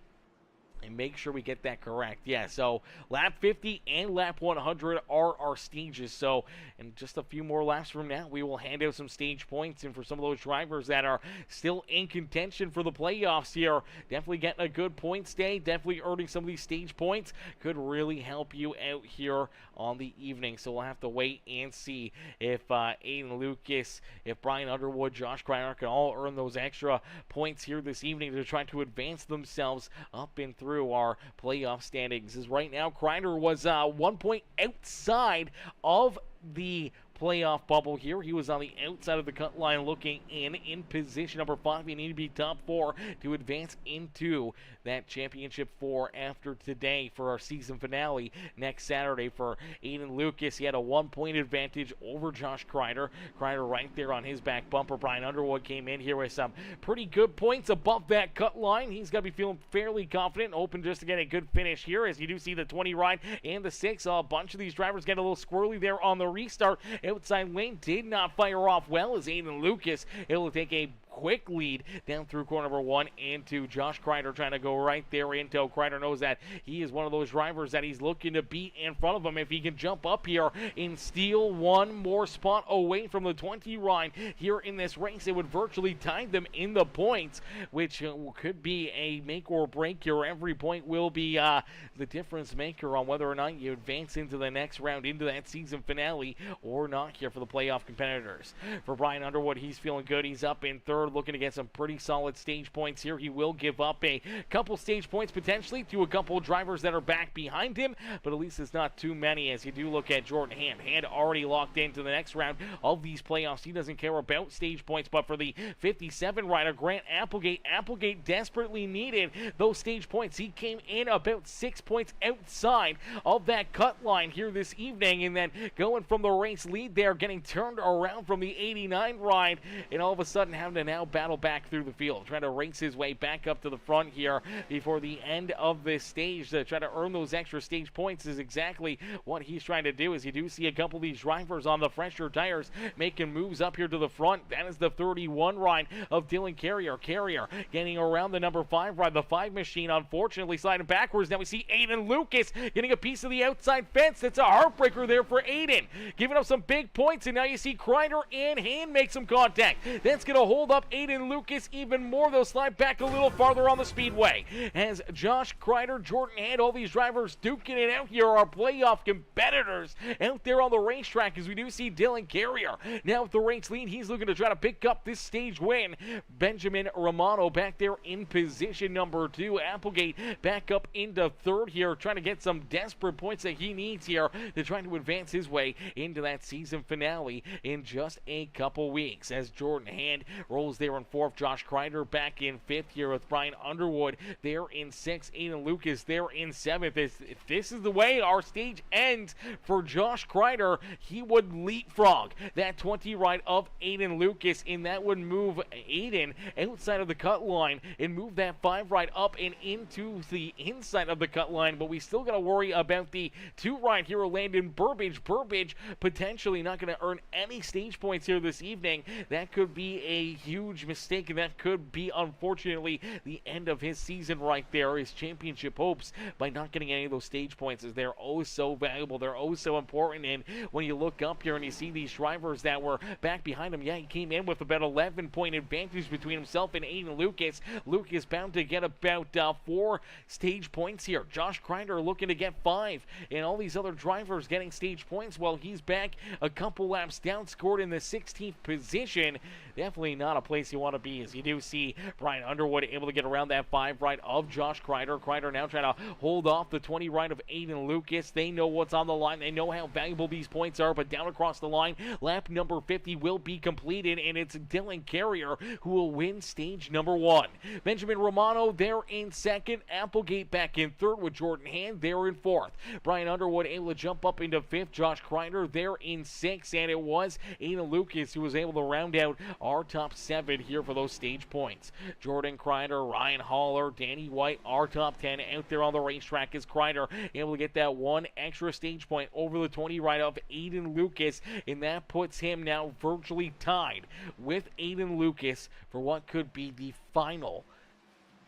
and make sure we get that correct. Yeah, so lap 50 and lap 100 are our stages. So in just a few more laps from now, we will hand out some stage points. And for some of those drivers that are still in contention for the playoffs here, definitely getting a good points day, definitely earning some of these stage points could really help you out here on the evening. So we'll have to wait and see if Aiden Lucas, if Brian Underwood, Josh Kreider can all earn those extra points here this evening to try to advance themselves up and through our playoff standings. As right now, Kreider was 1 point outside of the playoff bubble here. He was on the outside of the cut line looking in position number 5. You need to be top 4 to advance into that championship 4 after today for our season finale next Saturday. For Aiden Lucas, he had a 1 point advantage over Josh Kreider. Kreider right there on his back bumper. Brian Underwood came in here with some pretty good points above that cut line. He's got to be feeling fairly confident, hoping just to get a good finish here, as you do see the 20 ride and the 6. A bunch of these drivers get a little squirrely there on the restart. Outside lane did not fire off well, as Aiden Lucas able to take a quick lead down through corner number 1 into Josh Kreider, trying to go right there into. Kreider knows that he is one of those drivers that he's looking to beat in front of him. If he can jump up here and steal one more spot away from the 20 ride here in this race, it would virtually tie them in the points, which could be a make or break here. Every point will be the difference maker on whether or not you advance into the next round, into that season finale or not here for the playoff competitors. For Brian Underwood, he's feeling good. He's up in third. Kreider looking to get some pretty solid stage points here. He will give up a couple stage points potentially to a couple of drivers that are back behind him, but at least it's not too many as you do look at Jordan Hand. Hand already locked into the next round of these playoffs. He doesn't care about stage points, but for the 57 rider, Grant Applegate desperately needed those stage points. He came in about 6 points outside of that cut line here this evening, and then going from the race lead there, getting turned around from the 89 ride, and all of a sudden having to now battle back through the field, trying to race his way back up to the front here before the end of this stage to try to earn those extra stage points is exactly what he's trying to do. As you do see a couple of these drivers on the fresher tires making moves up here to the front. That is the 31 ride of Dylan Carrier. Carrier getting around the number 5 ride. The 5 machine unfortunately sliding backwards. Now we see Aiden Lucas getting a piece of the outside fence. That's a heartbreaker there for Aiden, giving up some big points, and now you see Kreider and Hand make some contact. That's going to hold up Aiden Lucas even more. They'll slide back a little farther on the speedway as Josh Kreider, Jordan Hand, all these drivers duking it out here are playoff competitors out there on the racetrack, as we do see Dylan Carrier now with the race lead. He's looking to try to pick up this stage win. Benjamin Romano back there in position number 2. Applegate back up into 3rd here, trying to get some desperate points that he needs here to try to advance his way into that season finale in just a couple weeks. As Jordan Hand rolls there in 4th, Josh Kreider back in 5th here with Brian Underwood there in 6th, Aiden Lucas there in 7th. If this is the way our stage ends for Josh Kreider, he would leapfrog that 20 ride of Aiden Lucas, and that would move Aiden outside of the cut line and move that 5 ride up and into the inside of the cut line. But we still got to worry about the 2 ride here, Landon Burbage. Burbage potentially not going to earn any stage points here this evening. That could be a huge mistake, and that could be, unfortunately, the end of his season right there, his championship hopes, by not getting any of those stage points, as they're oh so valuable, they're oh so important. And when you look up here and you see these drivers that were back behind him, yeah, he came in with about 11-point advantage between himself and Aiden Lucas. Lucas bound to get about 4 stage points here. Josh Kreider looking to get 5, and all these other drivers getting stage points while he's back a couple laps down, scored in the 16th position. Definitely not a place you want to be, as you do see Brian Underwood able to get around that 5 ride of Josh Kreider. Kreider now trying to hold off the 20 ride of Aiden Lucas. They know what's on the line. They know how valuable these points are, but down across the line, lap number 50 will be completed, and it's Dylan Carrier who will win stage number 1. Benjamin Romano there in 2nd. Applegate back in 3rd with Jordan Hand there in 4th. Brian Underwood able to jump up into 5th. Josh Kreider there in 6th, and it was Aiden Lucas who was able to round out our top 7 here for those stage points. Jordan Kreider, Ryan Haller, Danny White, our top 10 out there on the racetrack, as Kreider able to get that 1 extra stage point over the 20 ride of Aiden Lucas, and that puts him now virtually tied with Aiden Lucas for what could be the final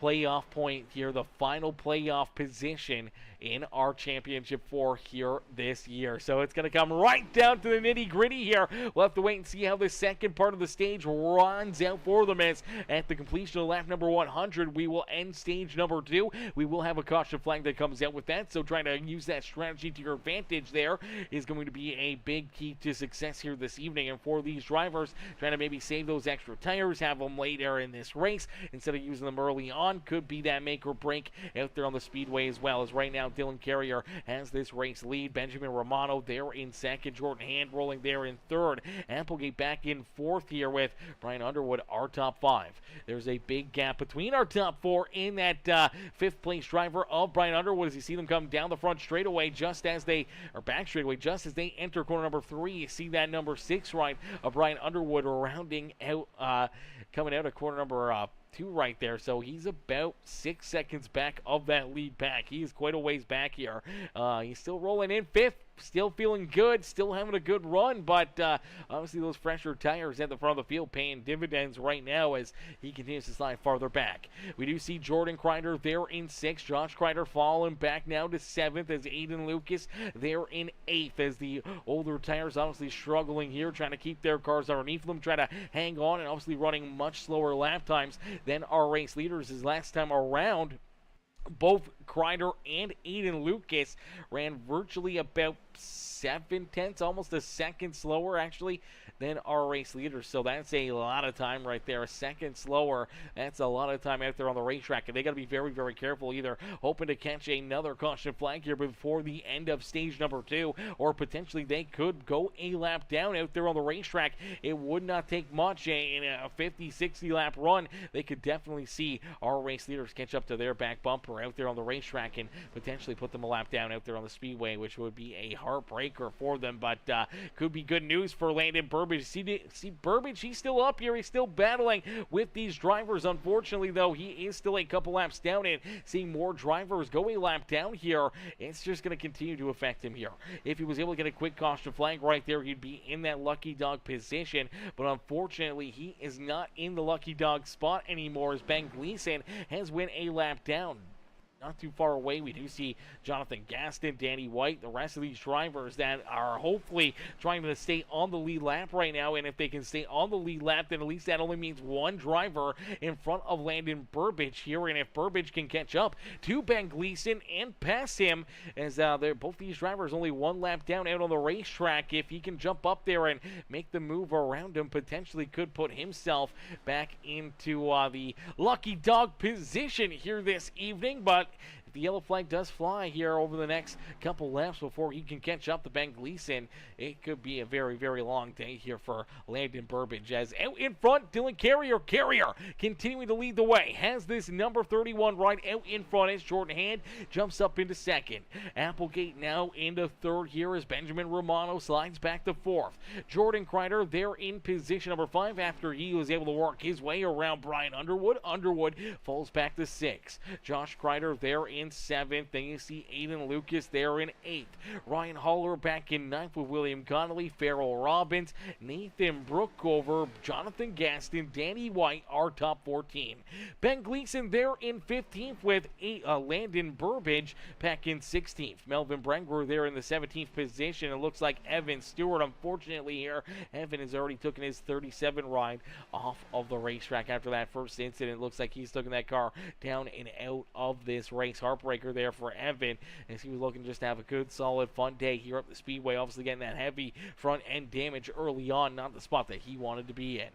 playoff point here, the final playoff position in our championship 4 here this year. So it's going to come right down to the nitty-gritty here. We'll have to wait and see how the second part of the stage runs out for them, as at the completion of lap number 100, we will end stage number 2. We will have a caution flag that comes out with that, so trying to use that strategy to your advantage there is going to be a big key to success here this evening. And for these drivers, trying to maybe save those extra tires, have them later in this race instead of using them early on, could be that make or break out there on the speedway, as well as right now Dylan Carrier has this race lead. Benjamin Romano there in 2nd. Jordan Hand rolling there in 3rd. Applegate back in 4th here with Brian Underwood, our top 5. There's a big gap between our top 4 in that 5th place driver of Brian Underwood, as you see them come down the front straightaway just as they, or back straightaway, just as they enter corner number 3. You see that number 6 ride of Brian Underwood rounding out, coming out of corner number 2 right there, so he's about 6 seconds back of that lead pack. He is quite a ways back here. He's still rolling in 5th, still feeling good, still having a good run, but obviously those fresher tires at the front of the field paying dividends right now as he continues to slide farther back. We do see Jordan Kreider there in 6th. Josh Kreider falling back now to 7th, as Aiden Lucas there in 8th, as the older tires obviously struggling here, trying to keep their cars underneath them, trying to hang on, and obviously running much slower lap times than our race leaders. As last time around, both Kreider and Aiden Lucas ran virtually about 7/10, almost a second slower actually than our race leaders. So that's a lot of time right there. A second slower. That's a lot of time out there on the racetrack. And they got to be very, very careful, either hoping to catch another caution flag here before the end of stage number 2, or potentially they could go a lap down out there on the racetrack. It would not take much in a 50-60 lap run. They could definitely see our race leaders catch up to their back bumper out there on the racetrack and potentially put them a lap down out there on the speedway, which would be a heartbreaker for them, but could be good news for Landon Burbage. See Burbage, he's still up here. He's still battling with these drivers. Unfortunately, though, he is still a couple laps down, and seeing more drivers go a lap down here, it's just going to continue to affect him here. If he was able to get a quick caution flag right there, he'd be in that lucky dog position, but unfortunately, he is not in the lucky dog spot anymore, as Ben Gleason has went a lap down. Not too far away, we do see Jonathan Gaston, Danny White, the rest of these drivers that are hopefully trying to stay on the lead lap right now. And if they can stay on the lead lap, then at least that only means one driver in front of Landon Burbage here. And if Burbage can catch up to Ben Gleason and pass him, as they're both these drivers only one lap down out on the racetrack, if he can jump up there and make the move around him, potentially could put himself back into the lucky dog position here this evening. But if the yellow flag does fly here over the next couple laps before he can catch up to Ben Gleason, it could be a very, very long day here for Landon Burbage. As out in front, Dylan Carrier continuing to lead the way. Has this number 31 right out in front as Jordan Hand jumps up into second. Applegate now into third here as Benjamin Romano slides back to fourth. Jordan Kreider there in position number 5 after he was able to work his way around Brian Underwood. Underwood falls back to 6. Josh Kreider there in 7th. Then you see Aiden Lucas there in 8th. Ryan Haller back in 9th with William Connolly, Farrell Robbins, Nathan Brookover, Jonathan Gaston, Danny White, our top 14. Ben Gleason there in 15th with Landon Burbage back in 16th. Melvin Brengwer there in the 17th position. It looks like Evan Stewart, unfortunately here, Evan has already taken his 37 ride off of the racetrack after that first incident. Looks like he's taking that car down and out of this race. Heartbreaker there for Evan, as he was looking just to have a good, solid, fun day here at the Speedway. Obviously getting that heavy front end damage early on, not the spot that he wanted to be in.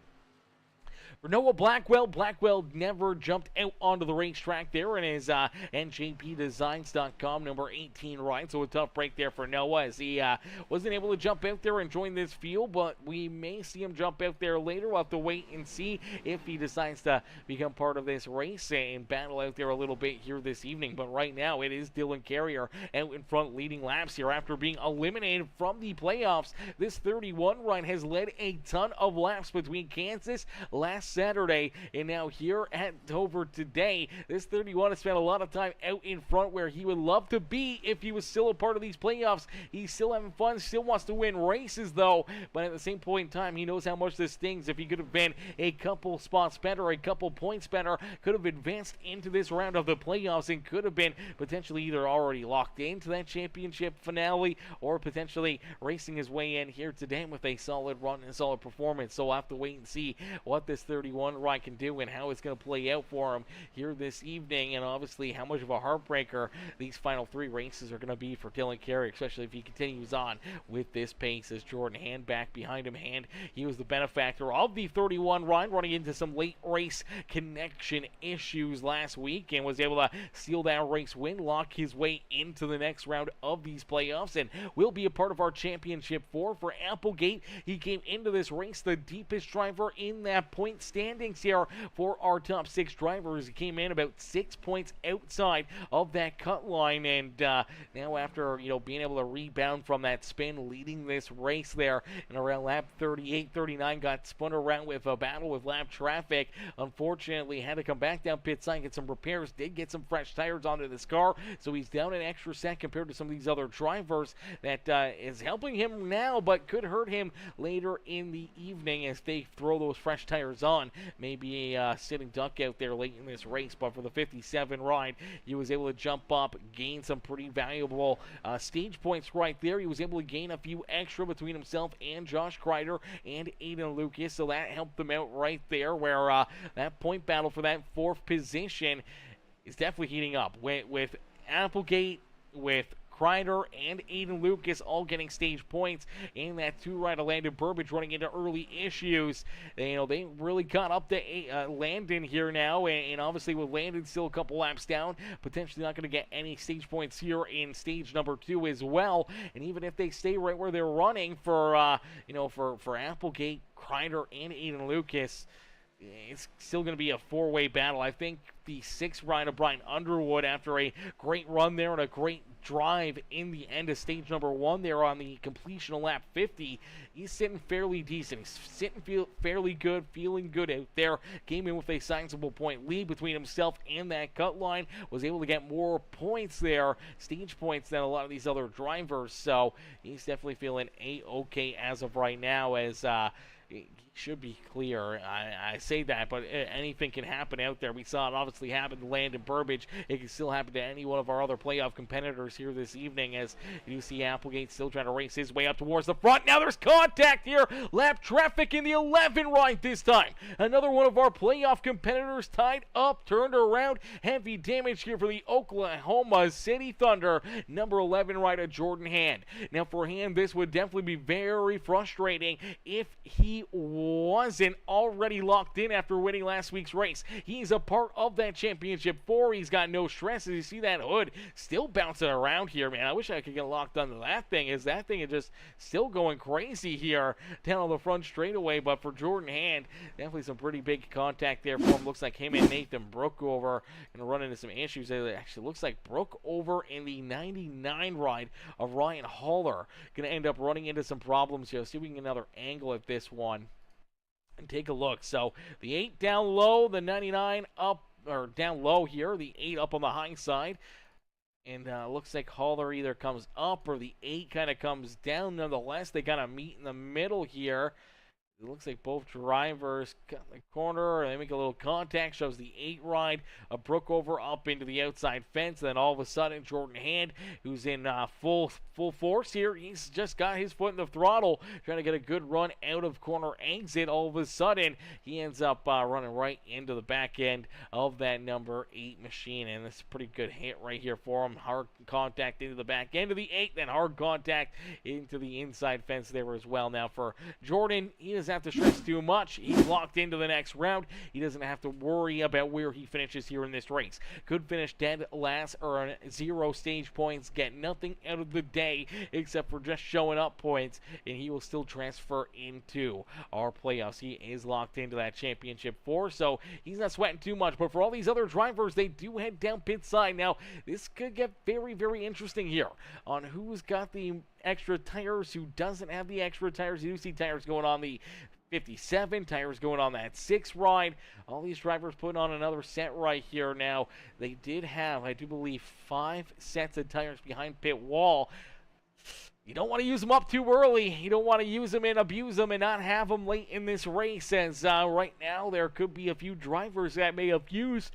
For Noah Blackwell never jumped out onto the racetrack there in his NJPDesigns.com number 18 ride, so a tough break there for Noah as he wasn't able to jump out there and join this field, but we may see him jump out there later. We'll have to wait and see if he decides to become part of this race and battle out there a little bit here this evening. But right now it is Dylan Carrier out in front leading laps here after being eliminated from the playoffs. This 31 run has led a ton of laps between Kansas last Saturday and now here at Dover today. This 31 has spent a lot of time out in front where he would love to be if he was still a part of these playoffs. He's still having fun, still wants to win races though, but at the same point in time, he knows how much this stings. If he could have been a couple spots better, a couple points better, could have advanced into this round of the playoffs and could have been potentially either already locked into that championship finale or potentially racing his way in here today with a solid run and a solid performance. So we'll have to wait and see what this 31 ride can do and how it's going to play out for him here this evening, and obviously how much of a heartbreaker these final 3 races are going to be for Dylan Carey, especially if he continues on with this pace. As Jordan Hand back behind him. Hand, he was the benefactor of the 31 ride, running into some late race connection issues last week and was able to steal that race win, lock his way into the next round of these playoffs, and will be a part of our championship 4 for Applegate. He came into this race the deepest driver in that point standings here for our top 6 drivers. He came in about 6 points outside of that cut line, and now after being able to rebound from that spin, leading this race there and around lap 38, 39, got spun around with a battle with lap traffic. Unfortunately, had to come back down pit side, get some repairs, did get some fresh tires onto this car, so he's down an extra set compared to some of these other drivers. That is helping him now, but could hurt him later in the evening as they throw those fresh tires on. Maybe a sitting duck out there late in this race, but for the 57 ride, he was able to jump up, gain some pretty valuable stage points right there. He was able to gain a few extra between himself and Josh Kreider and Aiden Lucas, so that helped them out right there, where that point battle for that 4th position is definitely heating up with Applegate with Kreider and Aiden Lucas all getting stage points, and that 2 rider Landon Burbage running into early issues. They really got up to Landon here now, and obviously with Landon still a couple laps down, potentially not going to get any stage points here in stage number 2 as well. And even if they stay right where they're running for Applegate, Kreider, and Aiden Lucas, it's still going to be a 4-way battle. I think the 6th-rider, Brian Underwood, after a great run there and a great drive in the end of stage number 1 there on the completion of lap 50, he's sitting fairly decent. He's sitting fairly good, feeling good out there. Came in with a sizable point lead between himself and that cut line. Was able to get more points there, stage points, than a lot of these other drivers. So he's definitely feeling A-okay as of right now, as he should be clear. I say that, but anything can happen out there. We saw it obviously happen to Landon Burbage. It can still happen to any one of our other playoff competitors here this evening, as you see Applegate still trying to race his way up towards the front. Now there's contact here. Lap traffic in the 11 right this time. Another one of our playoff competitors tied up, turned around. Heavy damage here for the Oklahoma City Thunder. Number 11 rider Jordan Hand. Now for Hand, this would definitely be very frustrating if he wasn't already locked in after winning last week's race. He's a part of that championship 4. He's got no stress. As you see that hood still bouncing around here, man. I wish I could get locked onto that thing, as that thing is just still going crazy here down on the front straightaway. But for Jordan Hand, definitely some pretty big contact there for him. Looks like him and Nathan Brookover going to run into some issues. It actually looks like Brookover in the 99 ride of Ryan Haller going to end up running into some problems here. See if we can get another angle at this one and take a look. So the 8 down low, the 99 up, or down low here, the 8 up on the high side. And looks like Haller either comes up or the 8 kind of comes down. Nonetheless, they kind of meet in the middle here. It looks like both drivers cut the corner. They make a little contact. Shows the 8 ride. A Brookover up into the outside fence. Then all of a sudden, Jordan Hand, who's in full force here, he's just got his foot in the throttle, trying to get a good run out of corner exit. All of a sudden, he ends up running right into the back end of that number 8 machine. And it's a pretty good hit right here for him. Hard contact into the back end of the 8. Then hard contact into the inside fence there as well. Now for Jordan, he doesn't have to stress too much. He's locked into the next round. He doesn't have to worry about where he finishes here in this race. Could finish dead last or on 0 stage points, get nothing out of the day except for just showing up points, and he will still transfer into our playoffs. He is locked into that championship 4, so he's not sweating too much. But for all these other drivers, they do head down pit side. Now, this could get very, very interesting here on who's got the extra tires, who doesn't have the extra tires. You do see tires going on the 57, tires going on that 6 ride. All these drivers putting on another set right here. Now, they did have, I do believe, 5 sets of tires behind pit wall. You don't want to use them up too early. You don't want to use them and abuse them and not have them late in this race, as right now there could be a few drivers that may abuse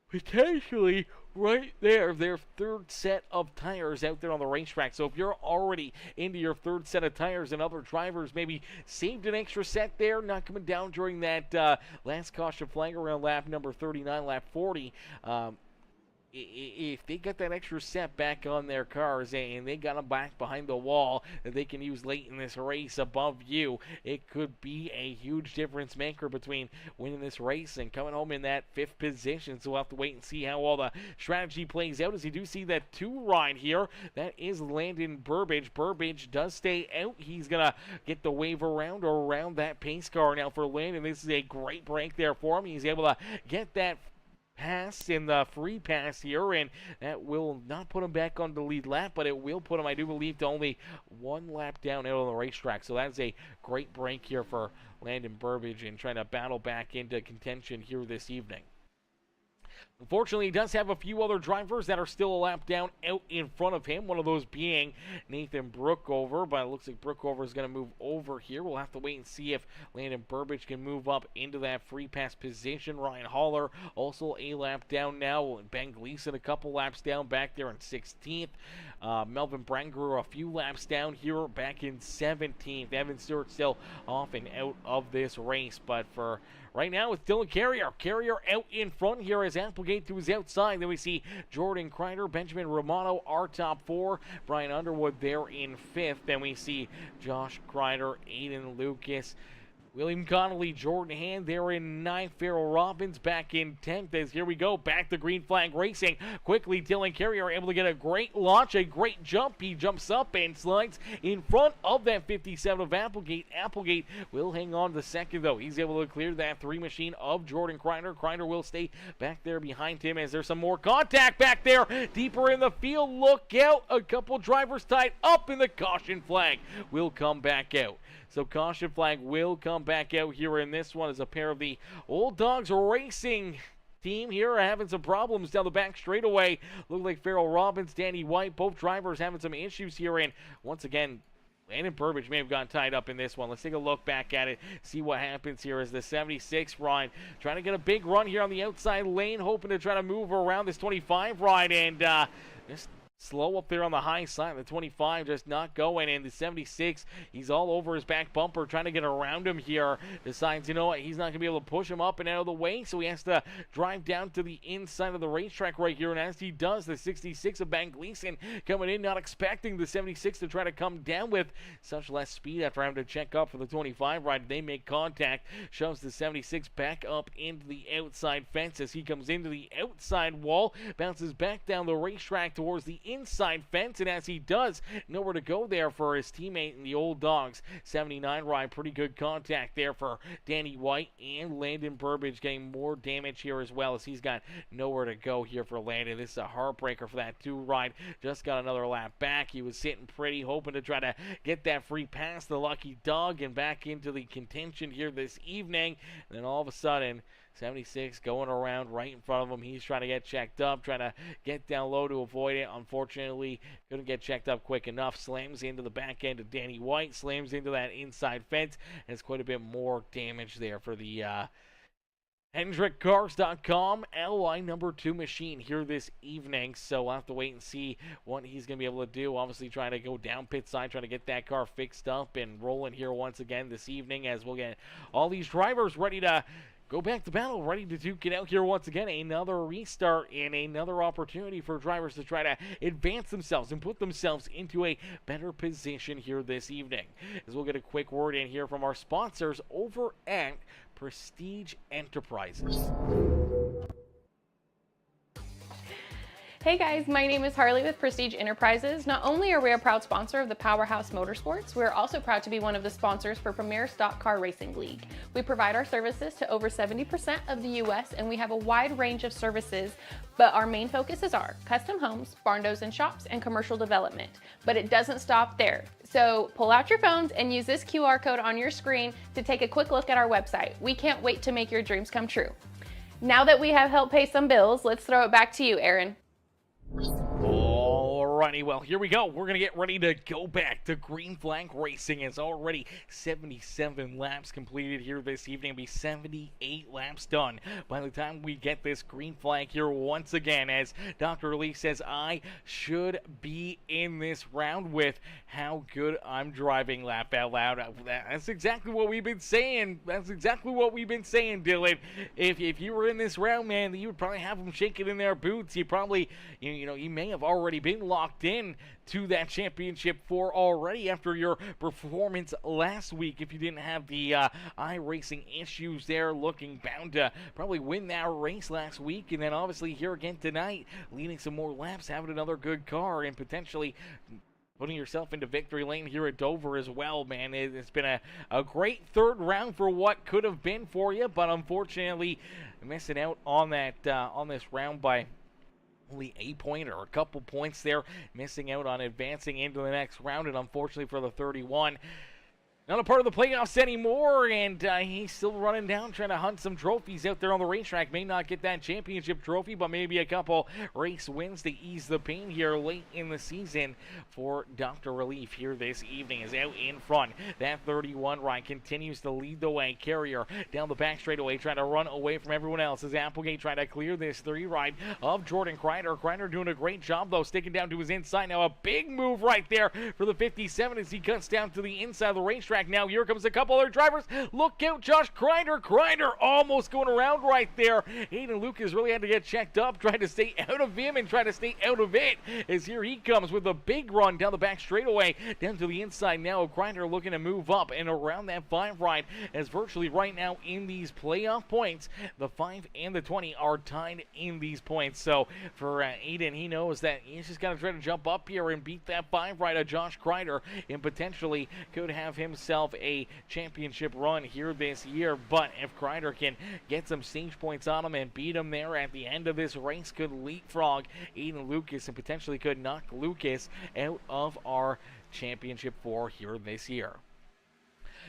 potentially right there their 3rd set of tires out there on the racetrack. So if you're already into your 3rd set of tires and other drivers maybe saved an extra set there, not coming down during that last caution flag around lap number 39, lap 40, if they got that extra set back on their cars and they got them back behind the wall that they can use late in this race above you, it could be a huge difference maker between winning this race and coming home in that 5th position. So we'll have to wait and see how all the strategy plays out. As you do see that 2 ride here, that is Landon Burbage. Burbage does stay out. He's going to get the wave around or around that pace car. Now for Landon, this is a great break there for him. He's able to get that pass in the free pass here, and that will not put him back on the lead lap, but it will put him, I do believe, to only 1 lap down out on the racetrack. So that's a great break here for Landon Burbage and trying to battle back into contention here this evening. Unfortunately, he does have a few other drivers that are still a lap down out in front of him, one of those being Nathan Brookover, but it looks like Brookover is going to move over here. We'll have to wait and see if Landon Burbage can move up into that free pass position. Ryan Haller also a lap down now. Ben Gleason a couple laps down back there in 16th. Melvin Branger a few laps down here back in 17th. Evan Stewart still off and out of this race, but for right now, it's Dylan Carrier. Carrier out in front here as Applegate Applegate to his outside. Then we see Jordan Kreider, Benjamin Romano, our top 4. Brian Underwood there in 5th. Then we see Josh Kreider, Aiden Lucas, William Connolly, Jordan Hand there in 9th. Farrell Robbins back in 10th. As here we go, back to Green Flag Racing. Quickly, Dylan Carrier able to get a great launch, a great jump. He jumps up and slides in front of that 57 of Applegate. Applegate will hang on to second, though. He's able to clear that 3 machine of Jordan Kreider. Kreider will stay back there behind him as there's some more contact back there. Deeper in the field, look out. A couple drivers tied up, in the caution flag will come back out. So caution flag will come back out here in this one as a pair of the Old Dogs Racing team here are having some problems down the back straightaway. Look like Farrell Robbins, Danny White, both drivers having some issues here. And once again, Landon Burbage may have gotten tied up in this one. Let's take a look back at it, see what happens here as the 76 ride trying to get a big run here on the outside lane, hoping to try to move around this 25 ride, and just slow up there on the high side. The 25 just not going, and the 76, he's all over his back bumper trying to get around him here. Decides, you know what, he's not going to be able to push him up and out of the way, so he has to drive down to the inside of the racetrack right here. And as he does, the 66 of Ben Gleason coming in, not expecting the 76 to try to come down with such less speed after having to check up for the 25 ride. They make contact, shoves the 76 back up into the outside fence as he comes into the outside wall, bounces back down the racetrack towards the inside fence, and as he does, nowhere to go there for his teammate in the Old Dogs 79 ride. Pretty good contact there for Danny White, and Landon Burbage getting more damage here as well, as he's got nowhere to go here for Landon. This is a heartbreaker for that 2 ride. Just got another lap back. He was sitting pretty, hoping to try to get that free pass, the lucky dog, and back into the contention here this evening. And then all of a sudden, 76 going around right in front of him. He's trying to get checked up, trying to get down low to avoid it. Unfortunately, couldn't get checked up quick enough. Slams into the back end of Danny White, slams into that inside fence, and it's quite a bit more damage there for the HendrickCars.com LY number 2 machine here this evening. So we'll have to wait and see what he's going to be able to do. Obviously trying to go down pit side, trying to get that car fixed up and rolling here once again this evening, as we'll get all these drivers ready to go back to battle, ready to duke it out here once again. Another restart and another opportunity for drivers to try to advance themselves and put themselves into a better position here this evening. As we'll get a quick word in here from our sponsors over at Prestige Enterprises.
Hey guys, my name is Harley with Prestige Enterprises. Not only are we a proud sponsor of the Powerhouse Motorsports, we're also proud to be one of the sponsors for Premier Stock Car Racing League. We provide our services to over 70% of the US, and we have a wide range of services, but our main focuses are custom homes, barn doors and shops, and commercial development. But it doesn't stop there. So pull out your phones and use this QR code on your screen to take a quick look at our website. We can't wait to make your dreams come true. Now that we have helped pay some bills, let's throw it back to you, Aaron.
Alrighty, well, here we go. We're going to get ready to go back to Green Flag Racing. It's already 77 laps completed here this evening. It'll be 78 laps done by the time we get this green flag here once again, as Dr. Lee says I should be in this round with how good I'm driving. Laugh out loud. That's exactly what we've been saying. That's exactly what we've been saying, Dylan. If you were in this round, man, you would probably have them shaking in their boots. You probably, you may have already been locked in to that championship 4 already after your performance last week. If you didn't have the iRacing issues there, looking bound to probably win that race last week, and then obviously here again tonight, leading some more laps, having another good car, and potentially putting yourself into victory lane here at Dover as well, man. It's been a great third round for what could have been for you, but unfortunately missing out on that on this round by only a point or a couple points there, missing out on advancing into the next round, and unfortunately for the 31, not a part of the playoffs anymore, and he's still running down, trying to hunt some trophies out there on the racetrack. May not get that championship trophy, but maybe a couple race wins to ease the pain here late in the season for Dr. Relief here this evening. Is out in front. That 31 ride continues to lead the way. Carrier down the back straightaway, trying to run away from everyone else. As Applegate trying to clear this 3 ride of Jordan Kreider. Kreider doing a great job, though, sticking down to his inside. Now a big move right there for the 57 as he cuts down to the inside of the racetrack. racetrack now. Here comes a couple other drivers. Look out, Josh Kreider. Kreider almost going around right there. Aiden Lucas really had to get checked up, trying to stay out of him and try to stay out of it. As here he comes with a big run down the back straightaway, down to the inside now. Kreider looking to move up and around that 5 ride, as virtually right now in these playoff points, the 5 and the 20 are tied in these points. So for Aiden, he knows that he's just got to try to jump up here and beat that 5 ride of Josh Kreider, and potentially could have himself a championship run here this year. But if Kreider can get some stage points on him and beat him there at the end of this race, could leapfrog Aiden Lucas and potentially could knock Lucas out of our championship for here this year.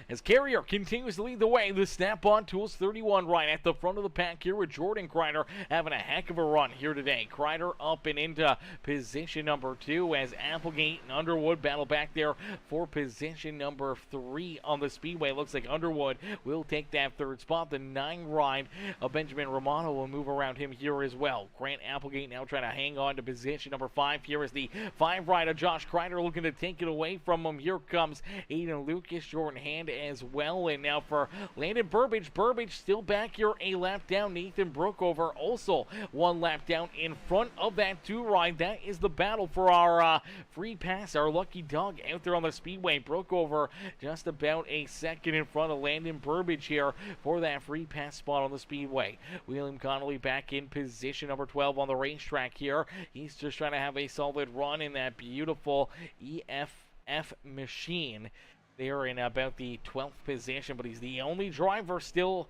As Carrier continues to lead the way, the Snap-on Tools 31 ride at the front of the pack here with Jordan Kreider having a heck of a run here today. Kreider up and into position number 2 as Applegate and Underwood battle back there for position number 3 on the speedway. Looks like Underwood will take that 3rd spot. The 9 ride of Benjamin Romano will move around him here as well. Grant Applegate now trying to hang on to position number 5. Here is the 5 ride of Josh Kreider looking to take it away from him. Here comes Aiden Lucas, Jordan Hand as well. And now for Landon Burbage. Burbage still back here, a lap down. Nathan Brookover also 1 lap down in front of that 2 ride. That is the battle for our free pass, our lucky dog out there on the speedway. Brookover just about a second in front of Landon Burbage here for that free pass spot on the speedway. William Connolly back in position number 12 on the racetrack here. He's just trying to have a solid run in that beautiful EFF machine. They're in about the 12th position, but he's the only driver still,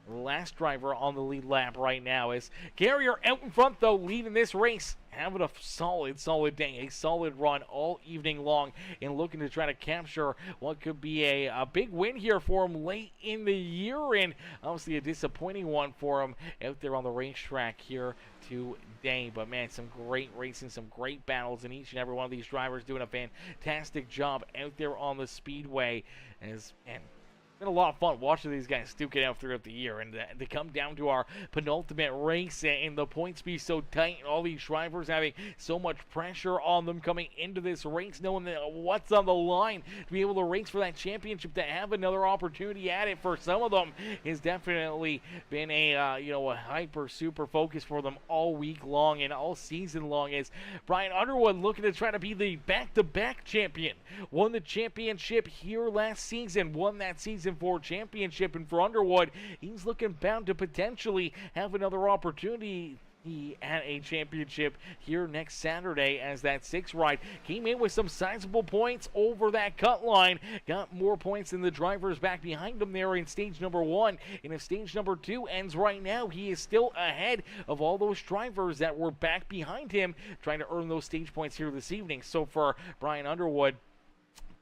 last driver on the lead lap right now. As Carrier out in front, though, leading this race, having a solid day, a solid run all evening long, and looking to try to capture what could be a big win here for him late in the year, and obviously a disappointing one for him out there on the racetrack here today. But man, some great racing, some great battles, and each and every one of these drivers doing a fantastic job out there on the speedway. As man, it's been a lot of fun watching these guys duke it out throughout the year, and to come down to our penultimate race and the points be so tight, and all these drivers having so much pressure on them coming into this race, knowing that what's on the line to be able to race for that championship, to have another opportunity at it for some of them has definitely been a a hyper super focus for them all week long and all season long. As Brian Underwood looking to try to be the back-to-back champion, won the championship here last season, won that season for championship, and for Underwood, he's looking bound to potentially have another opportunity at a championship here next Saturday, as that 6 ride came in with some sizable points over that cut line, got more points than the drivers back behind him there in stage number 1, and if stage number 2 ends right now, he is still ahead of all those drivers that were back behind him trying to earn those stage points here this evening. So for Brian Underwood,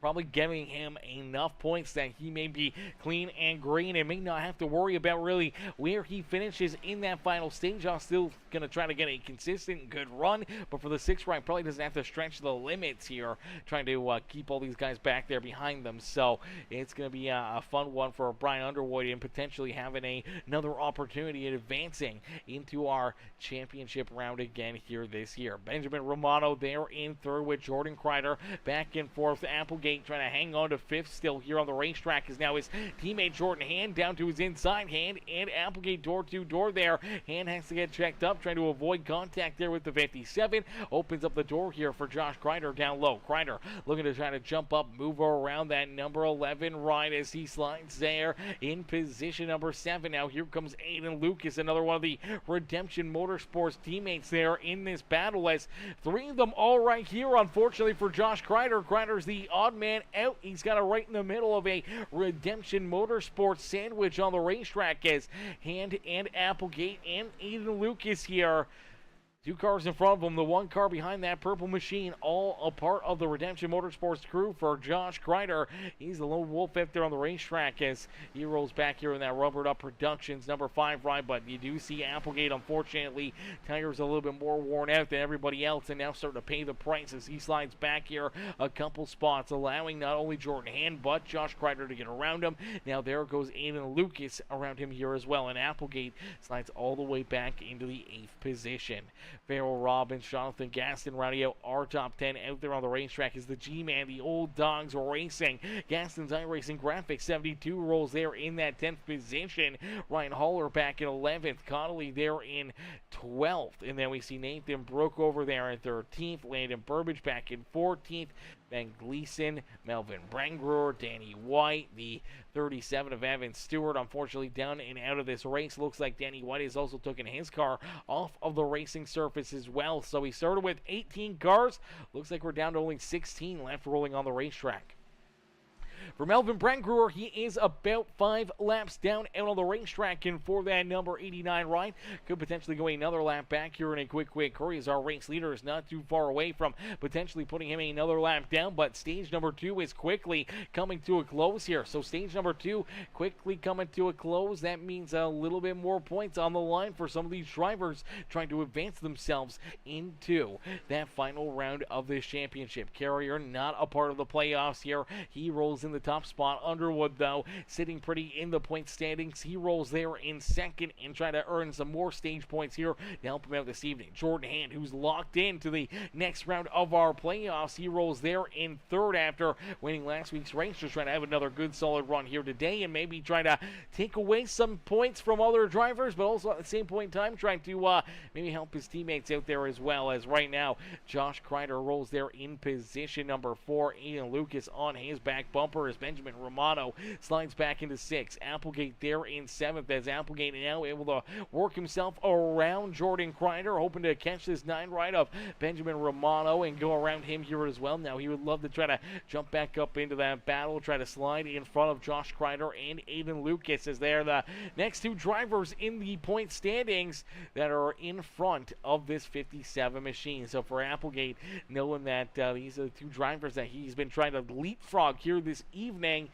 probably giving him enough points that he may be clean and green and may not have to worry about really where he finishes in that final stage. I'm still going to try to get a consistent good run, but for the 6th ride, probably doesn't have to stretch the limits here, trying to keep all these guys back there behind them. So it's going to be a fun one for Brian Underwood, and potentially having another opportunity at advancing into our championship round again here this year. Benjamin Romano there in 3rd with Jordan Kreider back and forth. Applegate trying to hang on to 5th still here on the racetrack, is now his teammate Jordan Hand down to his inside. Hand and Applegate door to door there. Hand has to get checked up, trying to avoid contact there with the 57. Opens up the door here for Josh Kreider down low. Kreider looking to try to jump up, move around that number 11 ride as he slides there in position number 7. Now here comes Aiden Lucas, another one of the Redemption Motorsports teammates there in this battle, as 3 of them all right here, unfortunately for Josh Kreider. Kreider's the odd man out. He's got it right in the middle of a Redemption Motorsports sandwich on the racetrack, as Hand and Applegate and Aiden Lucas here. 2 cars in front of him, the 1 car behind that purple machine, all a part of the Redemption Motorsports crew for Josh Kreider. He's the lone wolf out there on the racetrack as he rolls back here in that Rubbered Up Productions number 5 ride. But you do see Applegate, unfortunately, tires a little bit more worn out than everybody else, and now starting to pay the price as he slides back here a couple spots, allowing not only Jordan Hand but Josh Kreider to get around him. Now there goes Aiden Lucas around him here as well, and Applegate slides all the way back into the 8th position. Farrell Robbins, Jonathan Gaston rounding out our top 10 out there on the racetrack is the G-Man, the Old Dogs Racing. Gaston's iRacing Graphics 72 rolls there in that 10th position. Ryan Haller back in 11th. Connolly there in 12th. And then we see Nathan Brook over there in 13th. Landon Burbage back in 14th. Ben Gleason, Melvin Brangruer, Danny White, the 37 of Evan Stewart, unfortunately down and out of this race. Looks like Danny White has also taken his car off of the racing surface as well. So we started with 18 cars. Looks like we're down to only 16 left rolling on the racetrack. For Melvin Brangruer, he is about 5 laps down out on the racetrack, and for that number 89 ride, could potentially go another lap back here in a quick hurry, as our race leader is not too far away from potentially putting him another lap down. But stage number 2 is quickly coming to a close here. So stage number 2 quickly coming to a close. That means a little bit more points on the line for some of these drivers trying to advance themselves into that final round of this championship. Carrier not a part of the playoffs here. He rolls in the top spot. Underwood, though, sitting pretty in the point standings. He rolls there in second and trying to earn some more stage points here to help him out this evening. Jordan Hand, who's locked into the next round of our playoffs, he rolls there in third after winning last week's race. Just trying to have another good solid run here today and maybe trying to take away some points from other drivers, but also at the same point in time trying to maybe help his teammates out there as well. As right now Josh Kreider rolls there in position number 4. Ian Lucas on his back bumper as Benjamin Romano slides back into 6th. Applegate there in 7th, as Applegate now able to work himself around Jordan Kreider, hoping to catch this 9 ride of Benjamin Romano and go around him here as well. Now he would love to try to jump back up into that battle, try to slide in front of Josh Kreider and Aiden Lucas, as they're the next 2 drivers in the point standings that are in front of this 57 machine. So for Applegate, knowing that these are the 2 drivers that he's been trying to leapfrog here this evening,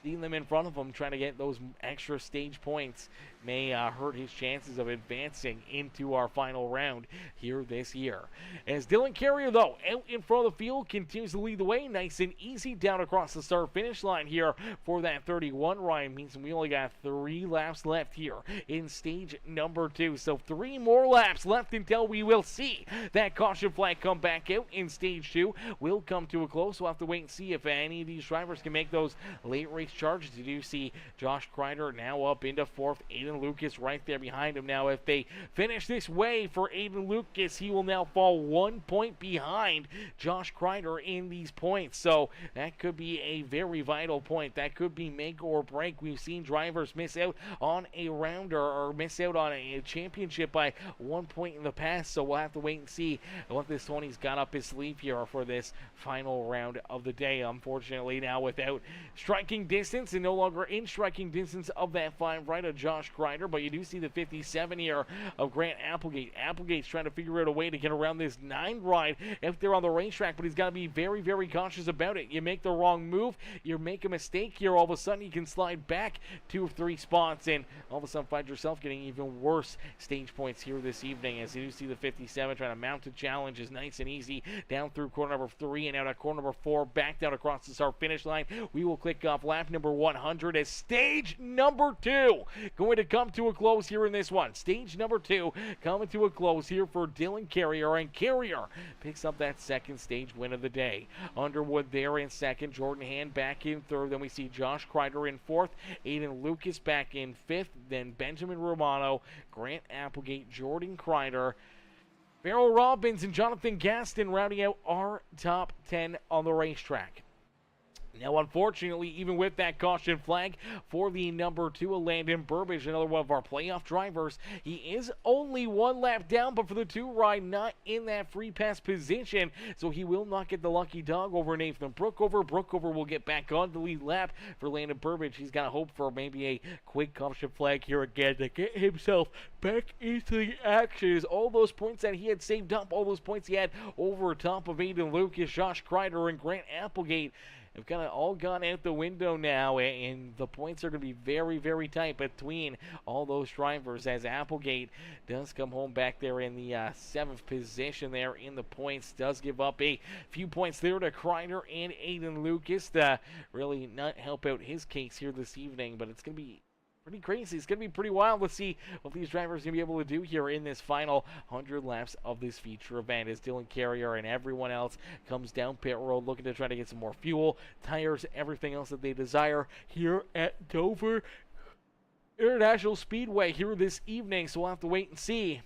seeing them in front of him, trying to get those extra stage points may hurt his chances of advancing into our final round here this year. As Dylan Carrier, though, out in front of the field, continues to lead the way nice and easy down across the start-finish line here for that 31 ride. Means we only got 3 laps left here in stage number 2. So 3 more laps left until we will see that caution flag come back out in stage 2. Will come to a close. We'll have to wait and see if any of these drivers can make those late race charges. You do see Josh Kreider now up into 4th. Aiden Lucas right there behind him. Now if they finish this way for Aiden Lucas, he will now fall 1 point behind Josh Kreider in these points. So that could be a very vital point. That could be make or break. We've seen drivers miss out on a rounder or miss out on a championship by 1 point in the past. So we'll have to wait and see what this Tony's got up his sleeve here for this final round of the day. Unfortunately, now without striking distance and no longer in striking distance of that 5 right of Josh Kreider, but you do see the 57 here of Grant Applegate. Applegate's trying to figure out a way to get around this 9 ride if they're on the racetrack, but he's got to be very, very cautious about it. You make the wrong move, you make a mistake here, all of a sudden you can slide back 2 or 3 spots and all of a sudden find yourself getting even worse stage points here this evening. As you do see the 57 trying to mount a challenge is nice and easy down through corner number 3 and out at corner number 4, back down across the start finish line. We will click off lap number 100 as stage number 2 going to come to a close here in this one. Stage number 2 coming to a close here for Dylan Carrier, and Carrier picks up that 2nd stage win of the day. Underwood there in 2nd, Jordan Hand back in 3rd, then we see Josh Kreider in 4th, Aiden Lucas back in 5th, then Benjamin Romano, Grant Applegate, Jordan Kreider, Farrell Robbins, and Jonathan Gaston rounding out our top 10 on the racetrack. Now, unfortunately, even with that caution flag for the number 2, Landon Burbage, another one of our playoff drivers, he is only 1 lap down, but for the 2 ride, not in that free pass position, so he will not get the lucky dog over Nathan Brookover. Brookover will get back on the lead lap for Landon Burbage. He's got to hope for maybe a quick caution flag here again to get himself back into the action. As all those points that he had saved up, all those points he had over top of Aiden Lucas, Josh Kreider, and Grant Applegate have kind of all gone out the window now, and the points are going to be very, very tight between all those drivers, as Applegate does come home back there in the 7th position there in the points. Does give up a few points there to Kreider and Aiden Lucas to really not help out his case here this evening, but it's going to be pretty crazy. It's going to be pretty wild. Let's see what these drivers are going to be able to do here in this final 100 laps of this feature event as Dylan Carrier and everyone else comes down pit road looking to try to get some more fuel, tires, everything else that they desire here at Dover International Speedway here this evening. So we'll have to wait and see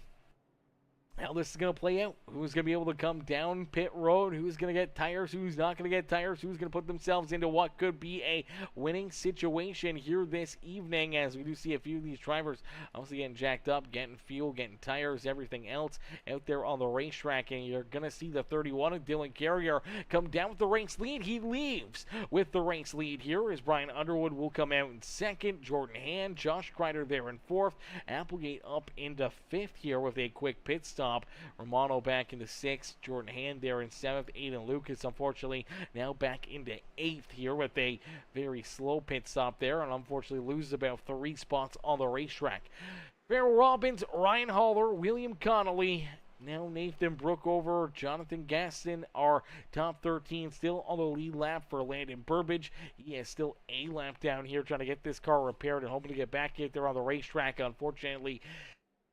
how this is going to play out. Who's going to be able to come down pit road? Who's going to get tires? Who's not going to get tires? Who's going to put themselves into what could be a winning situation here this evening, as we do see a few of these drivers obviously getting jacked up, getting fuel, getting tires, everything else out there on the racetrack. And you're going to see the 31 of Dylan Carrier come down with the race lead. He leaves with the race lead here as Brian Underwood will come out in second. Jordan Hand, Josh Kreider there in fourth. Applegate up into fifth here with a quick pit stop. Romano back into sixth. Jordan Hand there in seventh. Aiden Lucas, unfortunately, now back into eighth here with a very slow pit stop there, and unfortunately loses about 3 spots on the racetrack. Farrell Robbins, Ryan Haller, William Connolly, now Nathan Brookover, Jonathan Gaston are top 13, still on the lead lap for Landon Burbage. He has still a lap down here trying to get this car repaired and hoping to get back in there on the racetrack. Unfortunately,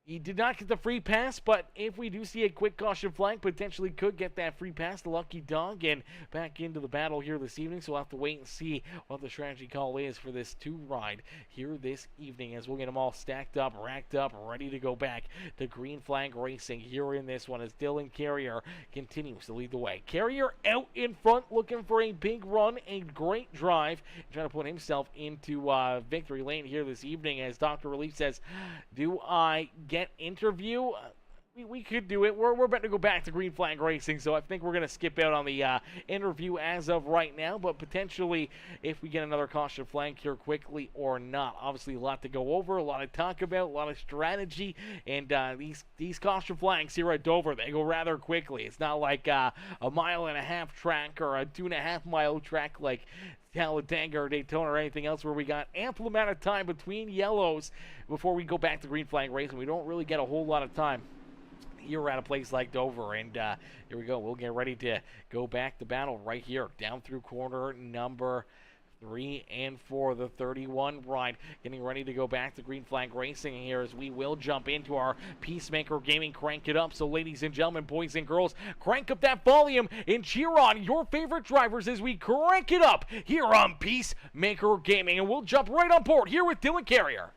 he did not get the free pass, but if we do see a quick caution flag, potentially could get that free pass, the lucky dog, and back into the battle here this evening. So we'll have to wait and see what the strategy call is for this 2-ride here this evening, as we'll get them all stacked up, racked up, ready to go back to green flag racing here in this one, as Dylan Carrier continues to lead the way. Carrier out in front, looking for a big run, a great drive, trying to put himself into victory lane here this evening, as Dr. Relief says, do I get interview? We could do it. We're about to go back to green flag racing, so I think we're going to skip out on the interview as of right now, but potentially if we get another caution flag here quickly or not. Obviously a lot to go over, a lot to talk about, a lot of strategy, and these caution flags here at Dover, they go rather quickly. It's not like a 1.5 mile track or a 2.5 mile track like Talladega or Daytona or anything else, where we got ample amount of time between yellows before we go back to green flag racing. We don't really get a whole lot of time here at a place like Dover, and here we go. We'll get ready to go back to battle right here down through corner number 3 and 4, the 31 ride, getting ready to go back to green flag racing here, as we will jump into our Peacemaker Gaming Crank It Up. So ladies and gentlemen, boys and girls, crank up that volume and cheer on your favorite drivers as we crank it up here on Peacemaker Gaming, and we'll jump right on board here with Dylan Carrier.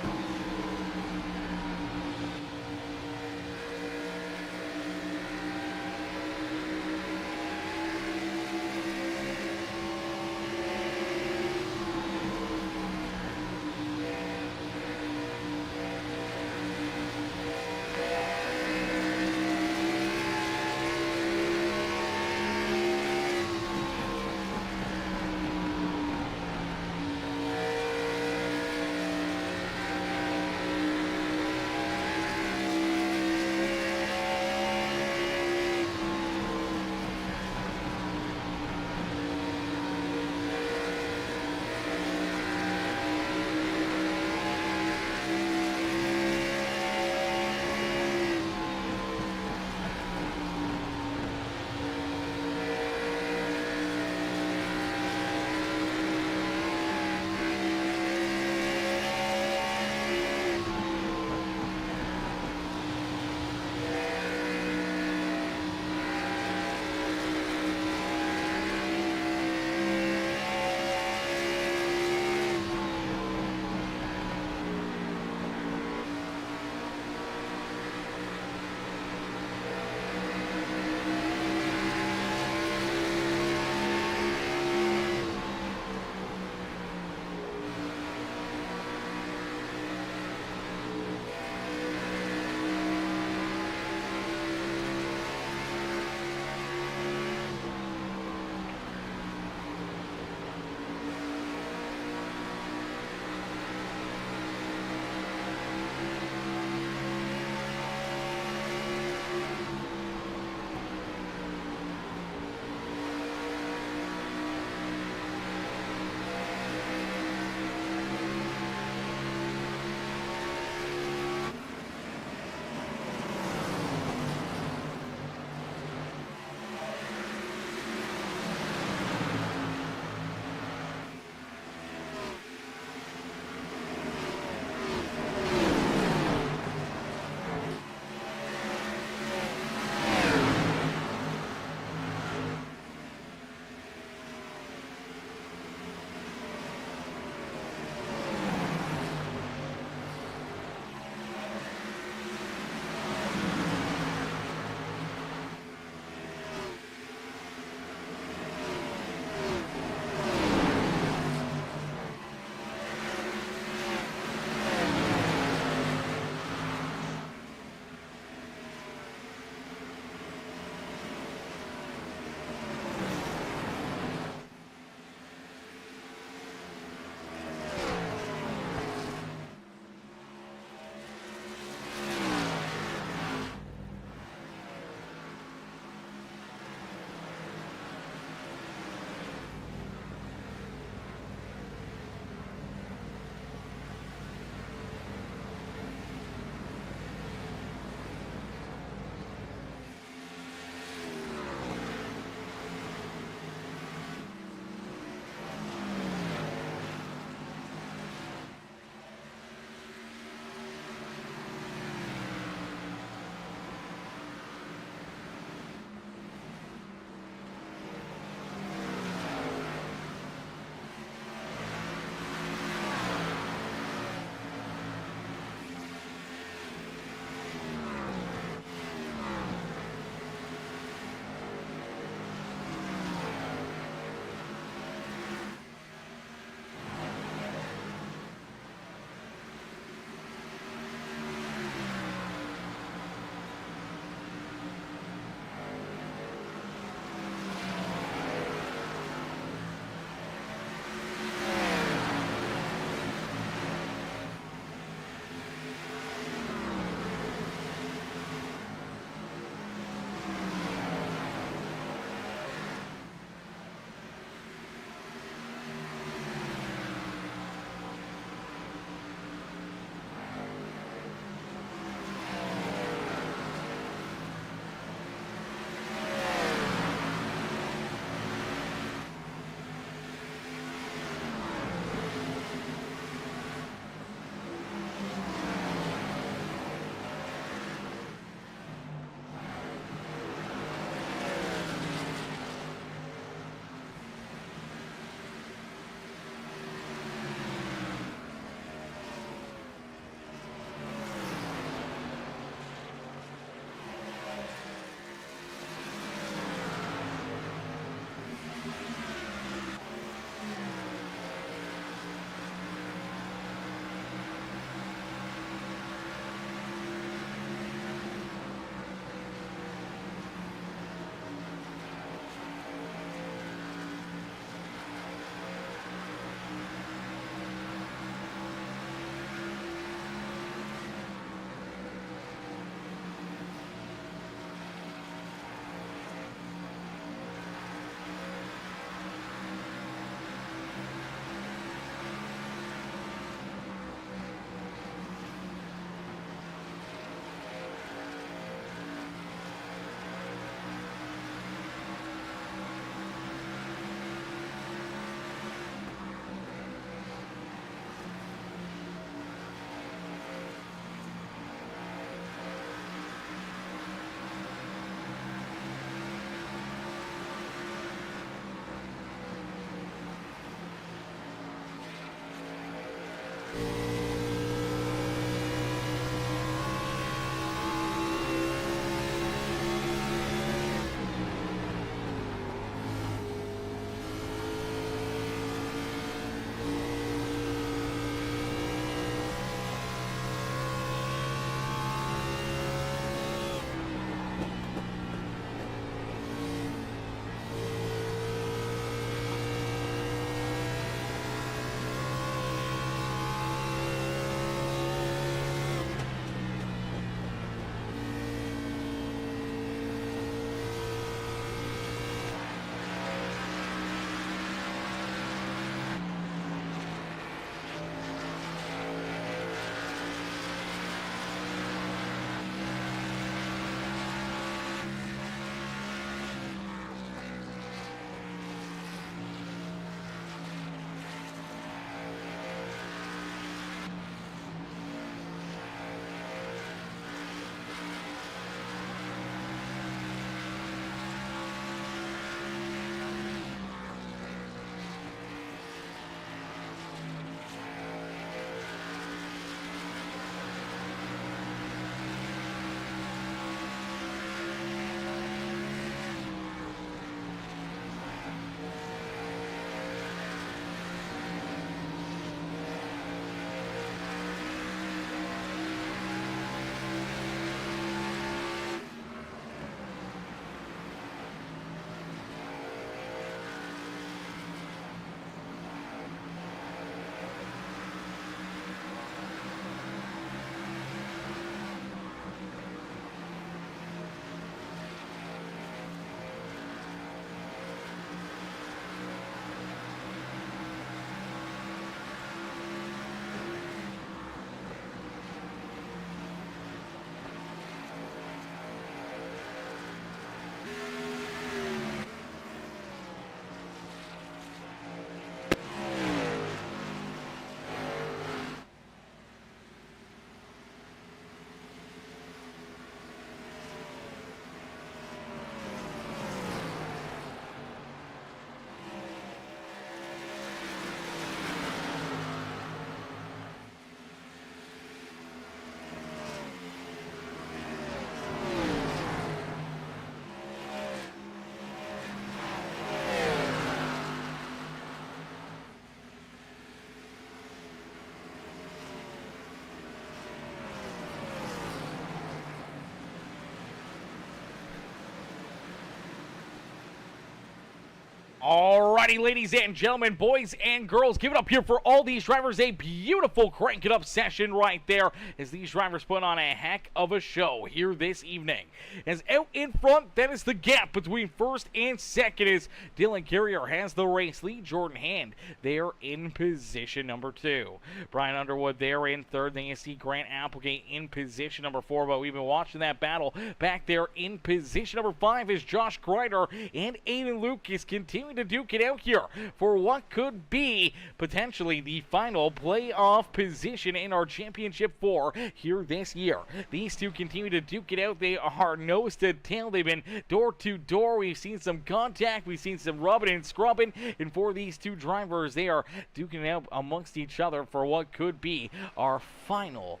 Alrighty, ladies and gentlemen, boys and girls, give it up here for all these drivers. A beautiful crank it up session right there as these drivers put on a heck of a show here this evening. As out in front, that is the gap between first and second as Dylan Carrier has the race lead. Jordan Hand there in position number 2. Brian Underwood there in third. Then you see Grant Applegate in position number 4. But we've been watching that battle back there in position number 5 as Josh Kreider and Aiden Lucas continue to duke it out here for what could be potentially the final playoff position in our Championship 4 here this year. These two continue to duke it out. They are nose to tail. They've been door to door. We've seen some contact. We've seen some rubbing and scrubbing. And for these two drivers, they are duking it out amongst each other for what could be our final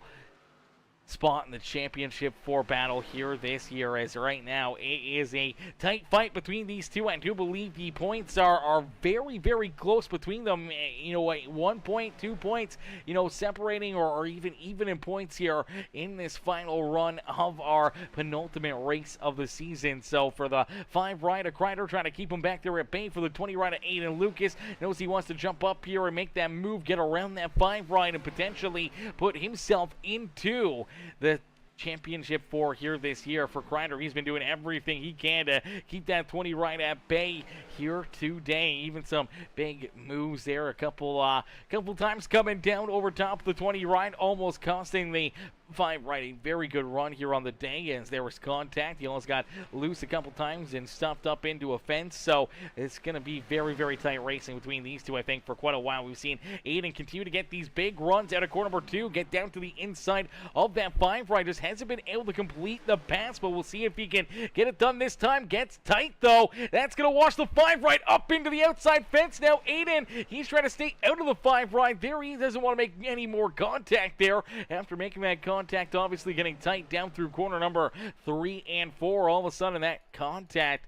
spot in the Championship 4 battle here this year, as right now it is a tight fight between these two. I do believe the points are very, very close between them. 1 point, 2 points, separating or even in points here in this final run of our penultimate race of the season. So for the 5 rider, Kreider trying to keep him back there at bay. For the 20 rider, Aiden Lucas knows he wants to jump up here and make that move, get around that 5 ride, and potentially put himself into the Championship 4 here this year. For Kreider, he's been doing everything he can to keep that 20 right at bay here today. Even some big moves there, a couple times coming down over top of the 20 right, almost costing the 5 right a very good run here on the day as there was contact. He almost got loose a couple times and stuffed up into a fence. So it's going to be very, very tight racing between these two, I think, for quite a while. We've seen Aiden continue to get these big runs out of corner number 2, get down to the inside of that 5 right. Just hasn't been able to complete the pass, but we'll see if he can get it done this time. Gets tight, though. That's going to wash the 5 right up into the outside fence. Now Aiden, he's trying to stay out of the 5 right there. He doesn't want to make any more contact there after making that contact, obviously getting tight down through corner number 3 and 4. All of a sudden, that contact,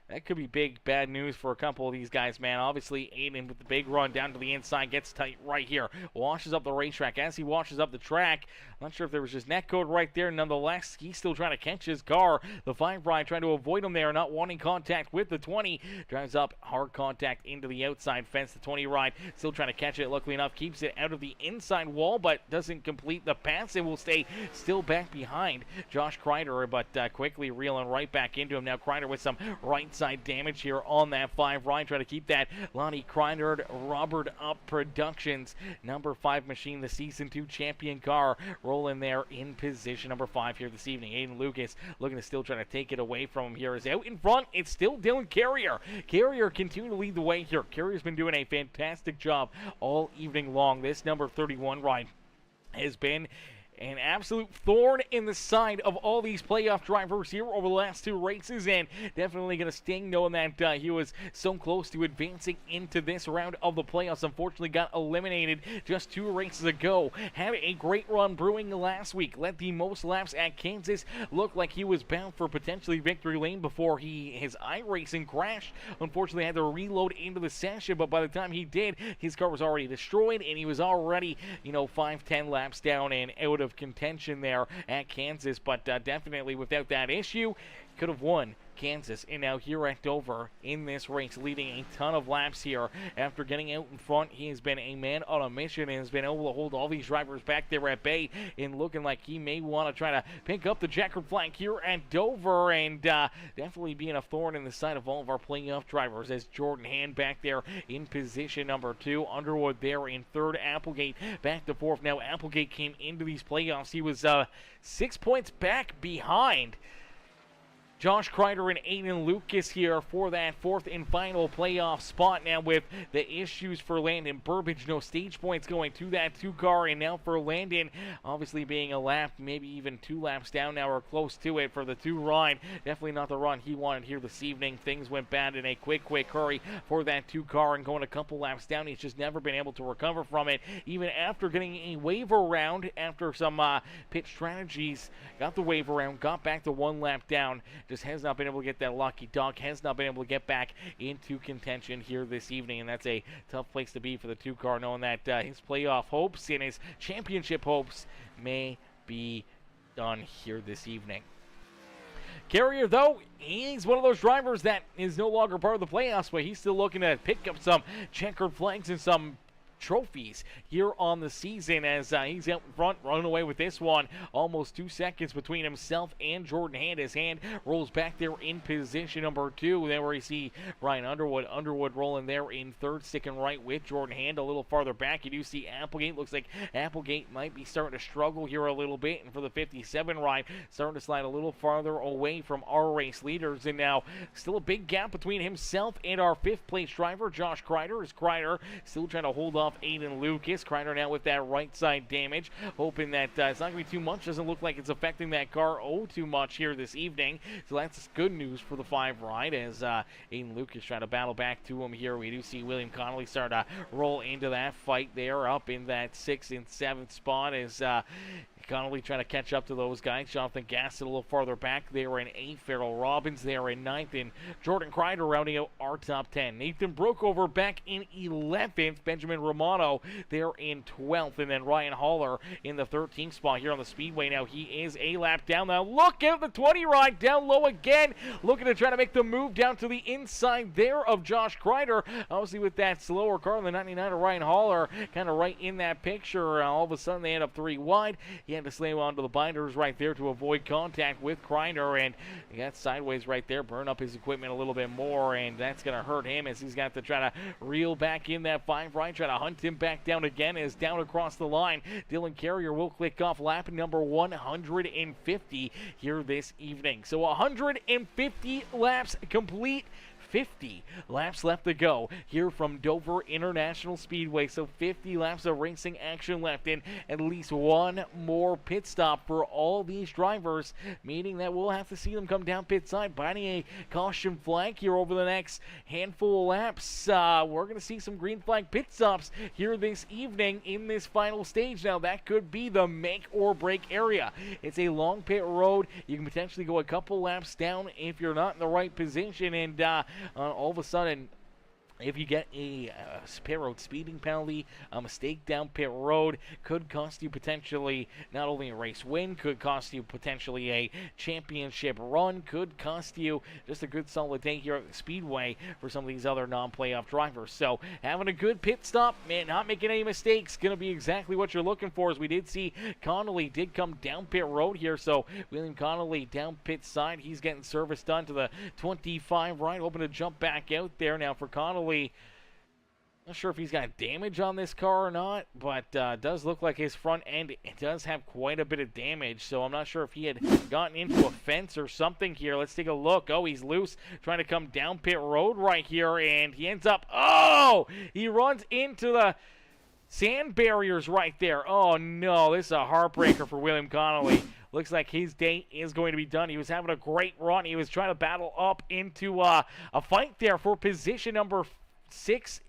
that could be big, bad news for a couple of these guys, man. Obviously, Aiden with the big run down to the inside, gets tight right here. Washes up the racetrack. As he washes up the track, not sure if there was just net code right there. Nonetheless, he's still trying to catch his car. The 5 ride trying to avoid him there, not wanting contact with the 20. Drives up, hard contact into the outside fence. The 20 ride still trying to catch it. Luckily enough, keeps it out of the inside wall, but doesn't complete the pass. It will stay still back behind Josh Kreider, but quickly reeling right back into him. Now Kreider with some right side damage here on that 5 ride. Try to keep that Lonnie Kreider Robert Up Productions number 5 machine, the Season 2 champion car, rolling there in position number 5 here this evening. Aiden Lucas looking to still try to take it away from him here. Is out in front. It's still Dylan Carrier. Carrier continuing to lead the way here. Carrier's been doing a fantastic job all evening long. This number 31 ride has been an absolute thorn in the side of all these playoff drivers here over the last 2 races, and definitely going to sting knowing that he was so close to advancing into this round of the playoffs. Unfortunately got eliminated just 2 races ago. Had a great run brewing last week. Led the most laps at Kansas. Looked like he was bound for potentially victory lane before his iRacing crashed. Unfortunately had to reload into the session, but by the time he did, his car was already destroyed, and he was already 5-10 laps down and out of contention there at Kansas. But definitely without that issue, could have won Kansas, and now here at Dover in this race, leading a ton of laps here. After getting out in front, he has been a man on a mission and has been able to hold all these drivers back there at bay, and looking like he may want to try to pick up the checkered flag here at Dover, and definitely being a thorn in the side of all of our playoff drivers as Jordan Hand back there in position number 2. Underwood there in 3rd. Applegate back to 4th. Now Applegate came into these playoffs. He was 6 points back behind Josh Kreider and Aiden Lucas here for that 4th and final playoff spot. Now with the issues for Landon Burbage, no stage points going to that 2 car, and now for Landon, obviously being a lap, maybe even 2 laps down now or close to it for the 2 ride. Definitely not the run he wanted here this evening. Things went bad in a quick hurry for that 2 car, and going a couple laps down, he's just never been able to recover from it. Even after getting a waiver round, after some pit strategies, got the waiver round, got back to 1 lap down. Just has not been able to get that lucky dog, has not been able to get back into contention here this evening, and that's a tough place to be for the 2 car, knowing that his playoff hopes and his championship hopes may be done here this evening. Carrier, though, he's one of those drivers that is no longer part of the playoffs, but he's still looking to pick up some checkered flags and some trophies here on the season as he's out front running away with this one. Almost 2 seconds between himself and Jordan Hand. His Hand rolls back there in position number 2. Then where you see Ryan Underwood rolling there in third, sticking right with Jordan Hand. A little farther back you do see Applegate. Looks like Applegate might be starting to struggle here a little bit, and for the 57 ride starting to slide a little farther away from our race leaders. And now still a big gap between himself and our 5th place driver Josh Kreider, as Kreider still trying to hold off Aiden Lucas. Kreider now with that right side damage, hoping that it's not going to be too much. Doesn't look like it's affecting that car too much here this evening, so that's good news for the 5 ride as Aiden Lucas trying to battle back to him here. We do see William Connolly start to roll into that fight there, up in that 6th and 7th spot as Connolly trying to catch up to those guys. Jonathan Gassett a little farther back. They were in 8th. Farrell Robbins there in 9th. And Jordan Kreider rounding out our top 10. Nathan Brookover back in 11th. Benjamin Romano there in 12th. And then Ryan Haller in the 13th spot here on the Speedway. Now he is a lap down. Now look at the 20 ride down low again. Looking to try to make the move down to the inside there of Josh Kreider. Obviously with that slower car, the 99 of Ryan Haller kind of right in that picture. All of a sudden they end up 3 wide. He had to slam onto the binders right there to avoid contact with Kreider, and he got sideways right there, burn up his equipment a little bit more, and that's going to hurt him as he's got to try to reel back in that 5 right, try to hunt him back down again as down across the line. Dylan Carrier will click off lap number 150 here this evening. So 150 laps complete. 50 laps left to go here from Dover International Speedway. So 50 laps of racing action left in at least one more pit stop for all these drivers, meaning that we'll have to see them come down pit side, biting a caution flag here over the next handful of laps. We're going to see some green flag pit stops here this evening in this final stage. Now that could be the make or break area. It's a long pit road. You can potentially go a couple laps down if you're not in the right position, and all of a sudden, if you get a pit road speeding penalty, a mistake down pit road, could cost you potentially not only a race win, could cost you potentially a championship run, could cost you just a good solid day here at the Speedway for some of these other non-playoff drivers. So having a good pit stop, man, not making any mistakes, going to be exactly what you're looking for. As we did see, Connolly did come down pit road here, so William Connolly down pit side. He's getting service done to the 25 right, hoping to jump back out there now for Connolly. Not sure if he's got damage on this car or not, but does look like his front end does have quite a bit of damage, so I'm not sure if he had gotten into a fence or something here. Let's take a look. Oh, he's loose, trying to come down pit road right here, and he ends up, oh, he runs into the sand barriers right there. Oh, no, this is a heartbreaker for William Connolly. Looks like his day is going to be done. He was having a great run. He was trying to battle up into a fight there for position number 5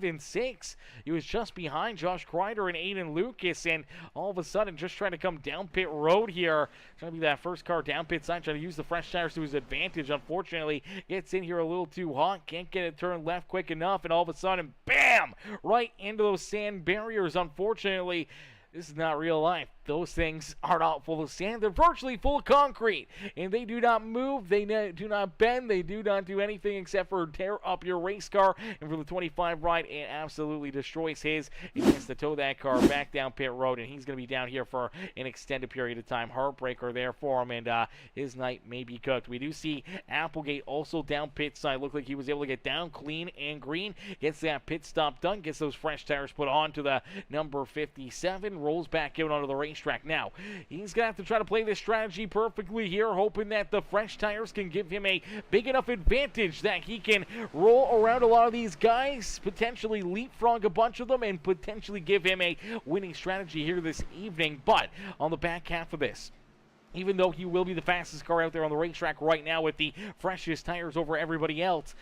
and 6. He was just behind Josh Kreider and Aiden Lucas, and all of a sudden just trying to come down pit road here, trying to be that first car down pit side, trying to use the fresh tires to his advantage. Unfortunately, gets in here a little too hot, can't get it turned left quick enough, and all of a sudden, bam, right into those sand barriers. Unfortunately, this is not real life. Those things are not full of sand. They're virtually full of concrete, and they do not move. They do not bend. They do not do anything except for tear up your race car. And for the 25 ride, it absolutely destroys his. He has to tow that car back down pit road, and he's going to be down here for an extended period of time. Heartbreaker there for him, and his night may be cooked. We do see Applegate also down pit side. Looked like he was able to get down clean and green. Gets that pit stop done. Gets those fresh tires put on to the number 57. Rolls back out onto the racetrack. Now, he's going to have to try to play this strategy perfectly here, hoping that the fresh tires can give him a big enough advantage that he can roll around a lot of these guys, potentially leapfrog a bunch of them, and potentially give him a winning strategy here this evening. But on the back half of this, even though he will be the fastest car out there on the racetrack right now with the freshest tires over everybody else,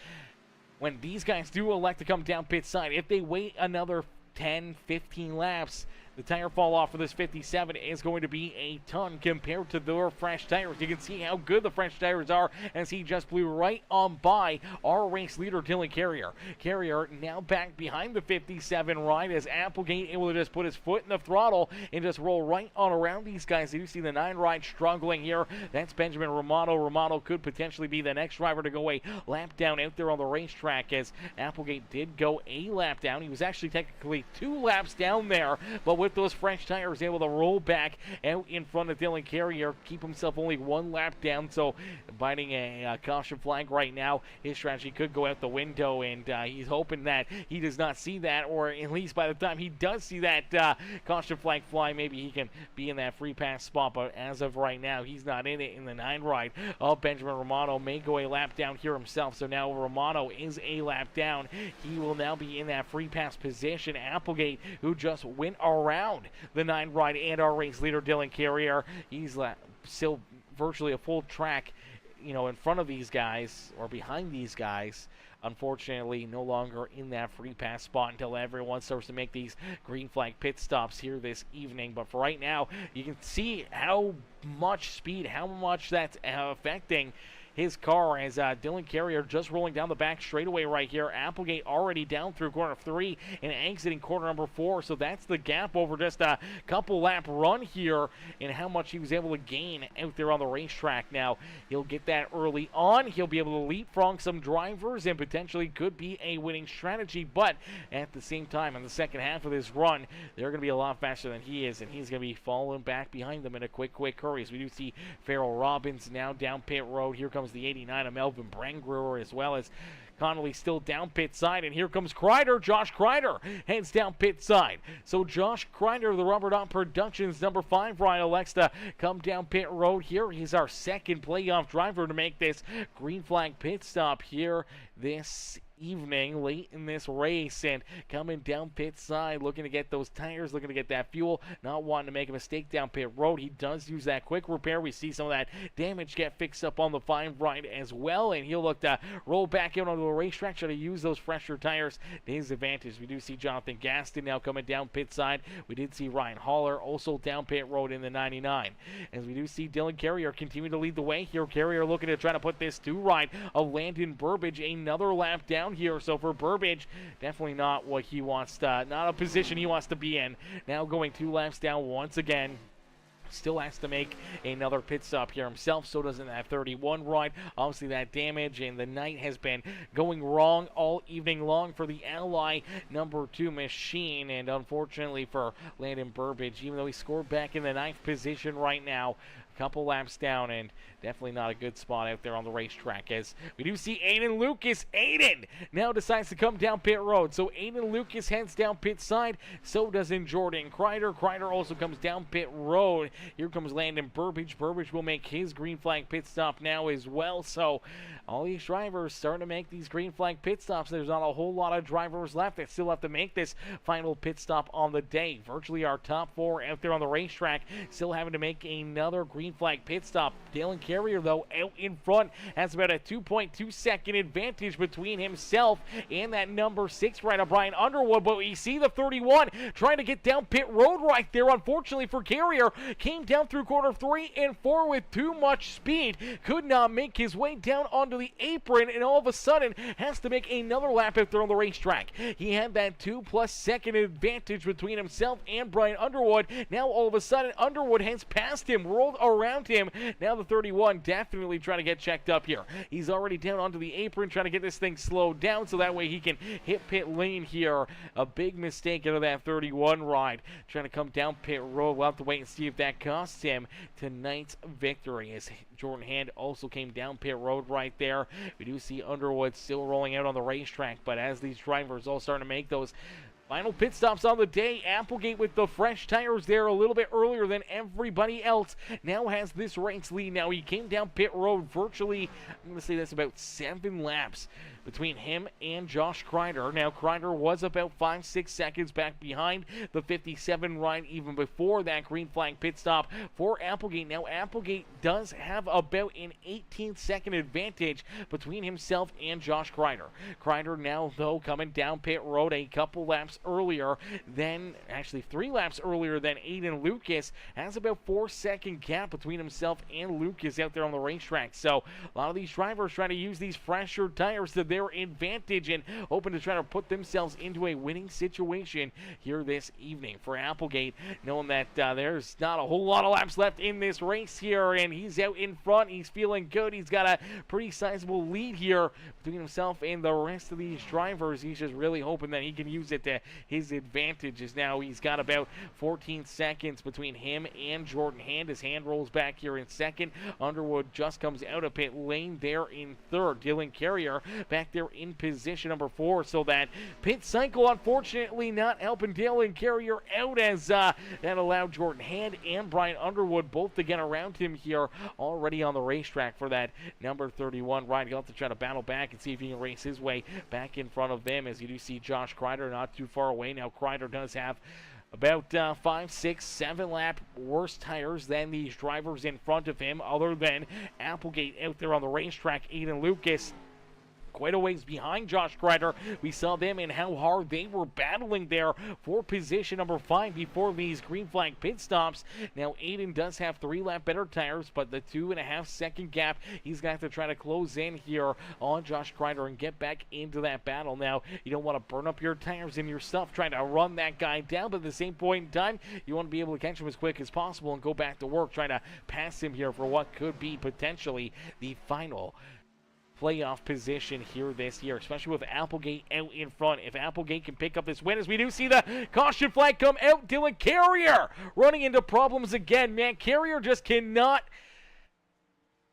when these guys do elect to come down pit side, if they wait another 10, 15 laps, the tire fall off for this 57 is going to be a ton compared to their fresh tires. You can see how good the fresh tires are as he just blew right on by our race leader, Dylan Carrier. Carrier now back behind the 57 ride as Applegate able to just put his foot in the throttle and just roll right on around these guys. You see the 9 ride struggling here. That's Benjamin Romano. Romano could potentially be the next driver to go a lap down out there on the racetrack as Applegate did go a lap down. He was actually technically 2 laps down there, but with those fresh tires, able to roll back out in front of Dylan Carrier, keep himself only 1 lap down. So biting a caution flag right now. His strategy could go out the window, and he's hoping that he does not see that, or at least by the time he does see that caution flag fly, maybe he can be in that free pass spot. But as of right now, he's not in it in the 9 ride. Benjamin Romano may go a lap down here himself. So now Romano is a lap down. He will now be in that free pass position. Applegate, who just went around the 9 ride and our race leader Dylan Carrier, he's still virtually a full track, in front of these guys or behind these guys. Unfortunately, no longer in that free pass spot until everyone starts to make these green flag pit stops here this evening. But for right now, you can see how much speed, how much that's affecting his car as Dylan Carrier just rolling down the back straightaway right here. Applegate already down through corner 3 and exiting corner number 4. So that's the gap over just a couple lap run here and how much he was able to gain out there on the racetrack. Now, he'll get that early on. He'll be able to leapfrog some drivers and potentially could be a winning strategy. But at the same time, in the second half of this run, they're going to be a lot faster than he is, and he's going to be following back behind them in a quick hurry. As we do see Farrell Robbins now down pit road. Here comes the 89 of Melvin Brangruer, as well as Connolly still down pit side, and here comes Kreider. Josh Kreider heads down pit side. So Josh Kreider, the Rubber Dot Productions number 5 ride, elects to come down pit road here. He's our second playoff driver to make this green flag pit stop here this evening, late in this race, and coming down pit side, looking to get those tires, looking to get that fuel, not wanting to make a mistake down pit road. He does use that quick repair. We see some of that damage get fixed up on the 5 ride as well, and he'll look to roll back out onto the racetrack, try to use those fresher tires to his advantage. We do see Jonathan Gaston now coming down pit side. We did see Ryan Haller also down pit road in the 99. As we do see Dylan Carrier continue to lead the way here. Carrier looking to try to put this 2 ride of Landon Burbage another lap down here. So for Burbage, definitely not what he wants to, not a position he wants to be in. Now going 2 laps down once again. Still has to make another pit stop here himself. So doesn't that 31 ride. Obviously that damage, and the night has been going wrong all evening long for the Ally number 2 machine. And unfortunately for Landon Burbage, even though he scored back in the 9th position right now, a couple laps down, and definitely not a good spot out there on the racetrack. As we do see Aiden Lucas. Aiden now decides to come down pit road. So Aiden Lucas heads down pit side. So does Jordan Kreider. Kreider also comes down pit road. Here comes Landon Burbage. Burbage will make his green flag pit stop now as well. So all these drivers starting to make these green flag pit stops. There's not a whole lot of drivers left that still have to make this final pit stop on the day. Virtually our top 4 out there on the racetrack still having to make another green flag pit stop. Dylan Carrier, though, out in front, has about a 2.2 second advantage between himself and that number 6 rider, Brian Underwood. But we see the 31 trying to get down pit road right there. Unfortunately for Carrier, came down through corner 3 and 4 with too much speed. Could not make his way down onto the apron, and all of a sudden has to make another lap out there on the racetrack. He had that 2+ second advantage between himself and Brian Underwood. Now all of a sudden Underwood has passed him, rolled around him. Now the 31 definitely trying to get checked up here. He's already down onto the apron, trying to get this thing slowed down so that way he can hit pit lane here. A big mistake out of that 31 ride, trying to come down pit road. We'll have to wait and see if that costs him tonight's victory, as Jordan Hand also came down pit road right there. We do see Underwood still rolling out on the racetrack, but as these drivers all starting to make those final pit stops on the day, Applegate with the fresh tires there a little bit earlier than everybody else now has this race lead. Now he came down pit road virtually, I'm going to say that's about 7 laps between him and Josh Kreider. Now, Kreider was about 5-6 seconds back behind the 57 ride even before that green flag pit stop for Applegate. Now, Applegate does have about an 18-second advantage between himself and Josh Kreider. Kreider now, though, coming down pit road a couple laps earlier than, actually 3 laps earlier than Aiden Lucas, has about 4-second gap between himself and Lucas out there on the racetrack. So a lot of these drivers trying to use these fresher tires to their advantage and hoping to try to put themselves into a winning situation here this evening for Applegate, knowing that there's not a whole lot of laps left in this race here, and he's out in front. He's feeling good. He's got a pretty sizable lead here between himself and the rest of these drivers. He's just really hoping that he can use it to his advantage, as now he's got about 14 seconds between him and Jordan Hand. His Hand rolls back here in second. Underwood just comes out of pit lane there in third. Dylan Carrier back there in position number 4. So that pit cycle, unfortunately, not helping Dylan Carrier out, as that allowed Jordan Hand and Brian Underwood both to get around him here already on the racetrack for that number 31 ride. He'll have to try to battle back and see if he can race his way back in front of them, as you do see Josh Kreider not too far away. Now, Kreider does have about 5, 6, 7 lap worse tires than these drivers in front of him, other than Applegate out there on the racetrack. Aiden Lucas quite a ways behind Josh Kreider. We saw them and how hard they were battling there for position number 5 before these green flag pit stops. Now, Aiden does have 3 lap better tires, but the 2.5 second gap, he's going to have to try to close in here on Josh Kreider and get back into that battle. Now, you don't want to burn up your tires and your stuff trying to run that guy down, but at the same point in time, you want to be able to catch him as quick as possible and go back to work trying to pass him here for what could be potentially the final playoff position here this year, especially with Applegate out in front. If Applegate can pick up this win, as we do see the caution flag come out, Dylan Carrier running into problems again. Man, Carrier just cannot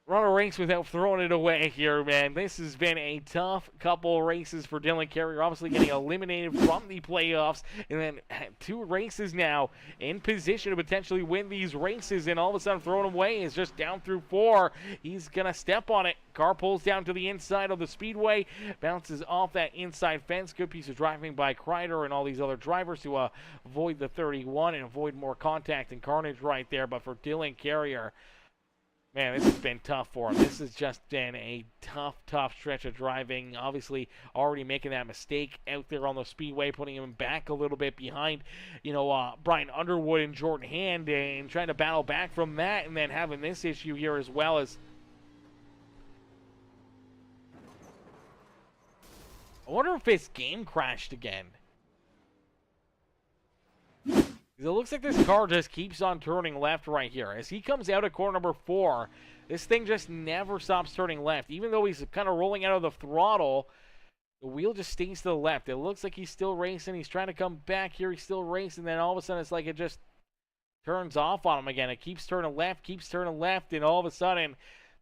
run a race without throwing it away here, man. This has been a tough couple races for Dylan Carrier, obviously getting eliminated from the playoffs, and then 2 races now in position to potentially win these races, and all of a sudden throwing them away is just down through 4. He's going to step on it. Car pulls down to the inside of the speedway, bounces off that inside fence. Good piece of driving by Kreider and all these other drivers to avoid the 31 and avoid more contact and carnage right there. But for Dylan Carrier, man, this has been tough for him. This has just been a tough stretch of driving. Obviously, already making that mistake out there on the speedway, putting him back a little bit behind, Brian Underwood and Jordan Hand, and trying to battle back from that, and then having this issue here as well as I wonder if his game crashed again. It looks like this car just keeps on turning left right here. As he comes out of corner number 4, this thing just never stops turning left. Even though he's kind of rolling out of the throttle, the wheel just stays to the left. It looks like he's still racing. He's trying to come back here. He's still racing. Then all of a sudden, it's like it just turns off on him again. It keeps turning left, and all of a sudden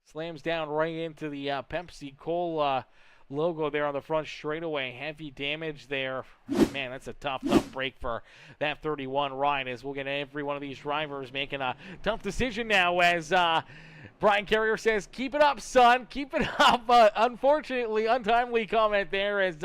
slams down right into the Pepsi Cola logo there on the front straightaway. Heavy damage there. Man, that's a tough break for that 31 ride, as we'll get every one of these drivers making a tough decision now, as Brian Carrier says, keep it up, son. Keep it up. Unfortunately, untimely comment there, as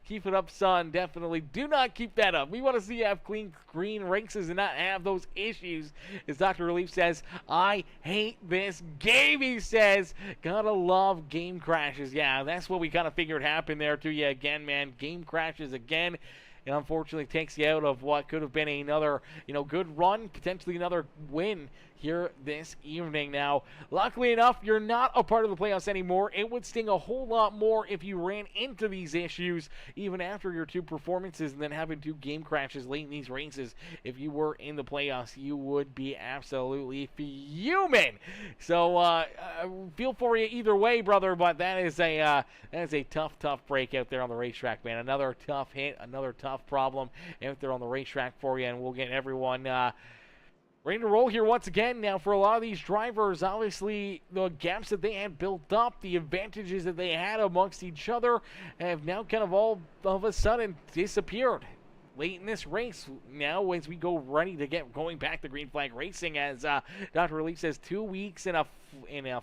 keep it up, son. Definitely do not keep that up. We want to see you have clean green races and not have those issues. As Dr. Relief says, I hate this game, he says. Gotta love game crashes. Yeah, that's what we kind of figured happened there to you again, man. Game crashes again. It unfortunately takes you out of what could have been another, good run, potentially another win here this evening. Now, luckily enough, you're not a part of the playoffs anymore. It would sting a whole lot more if you ran into these issues even after your 2 performances and then having 2 game crashes late in these races. If you were in the playoffs, you would be absolutely fuming. So, feel for you either way, brother, but that is a tough break out there on the racetrack, man. Another tough hit, another tough problem out there on the racetrack for you, and we'll get everyone ready to roll here once again. Now, for a lot of these drivers, obviously, the gaps that they had built up, the advantages that they had amongst each other, have now kind of all of a sudden disappeared late in this race. Now, as we go ready to get going back to green flag racing, as Dr. Relief says, 2 weeks and a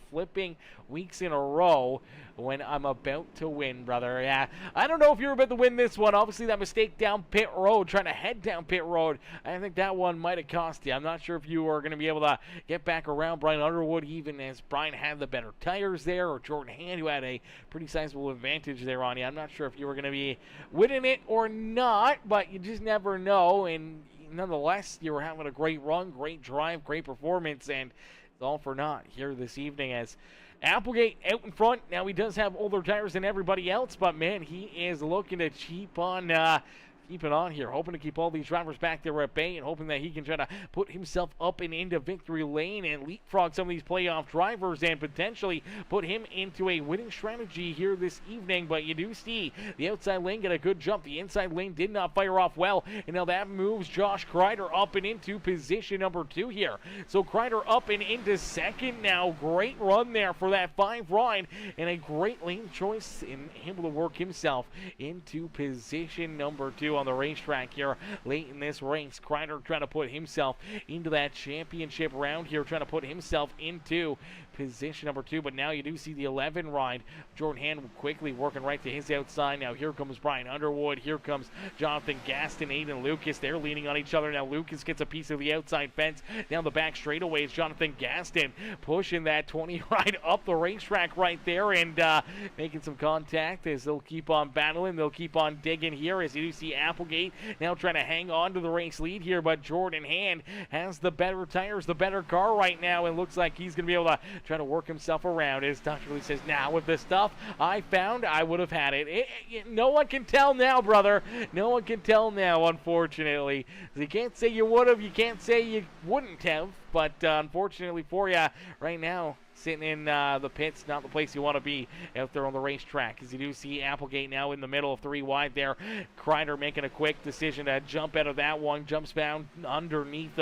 flipping weeks in a row when I'm about to win, brother. Yeah, I don't know if you're about to win this one. Obviously, that mistake down pit road, trying to head down pit road, I think that one might have cost you. I'm not sure if you are going to be able to get back around Brian Underwood, even as Brian had the better tires there, or Jordan Hand, who had a pretty sizable advantage there on you. I'm not sure if you were going to be winning it or not, but you just never know. And nonetheless, you were having a great run, great drive, great performance, and it's all for naught here this evening as Applegate out in front. Now, he does have older tires than everybody else, but, man, he is looking to keep on keeping on here, hoping to keep all these drivers back there at bay and hoping that he can try to put himself up and into victory lane and leapfrog some of these playoff drivers and potentially put him into a winning strategy here this evening. But you do see the outside lane get a good jump. The inside lane did not fire off well, and now that moves Josh Kreider up and into position number 2 here. So Kreider up and into second now. Great run there for that 5 ride and a great lane choice and able to work himself into position number 2 on the racetrack here late in this race. Kreider trying to put himself into that championship round here, trying to put himself into position number 2, but now you do see the 11 ride. Jordan Hand quickly working right to his outside. Now here comes Brian Underwood. Here comes Jonathan Gaston, Aiden Lucas. They're leaning on each other. Now Lucas gets a piece of the outside fence. Down the back straightaways, Jonathan Gaston pushing that 20 ride up the racetrack right there and making some contact as they'll keep on battling. They'll keep on digging here as you do see Applegate now trying to hang on to the race lead here, but Jordan Hand has the better tires, the better car right now, and looks like he's going to be able to try to work himself around. As Dr. Lee says, now with the stuff I found, I would have had it. No one can tell now, brother. No one can tell now, unfortunately. You can't say you would have, you can't say you wouldn't have, but unfortunately for you right now, sitting in the pits, not the place you want to be out there on the racetrack. As you do see Applegate now in the middle of 3 wide there. Kreider making a quick decision to jump out of that one. Jumps down underneath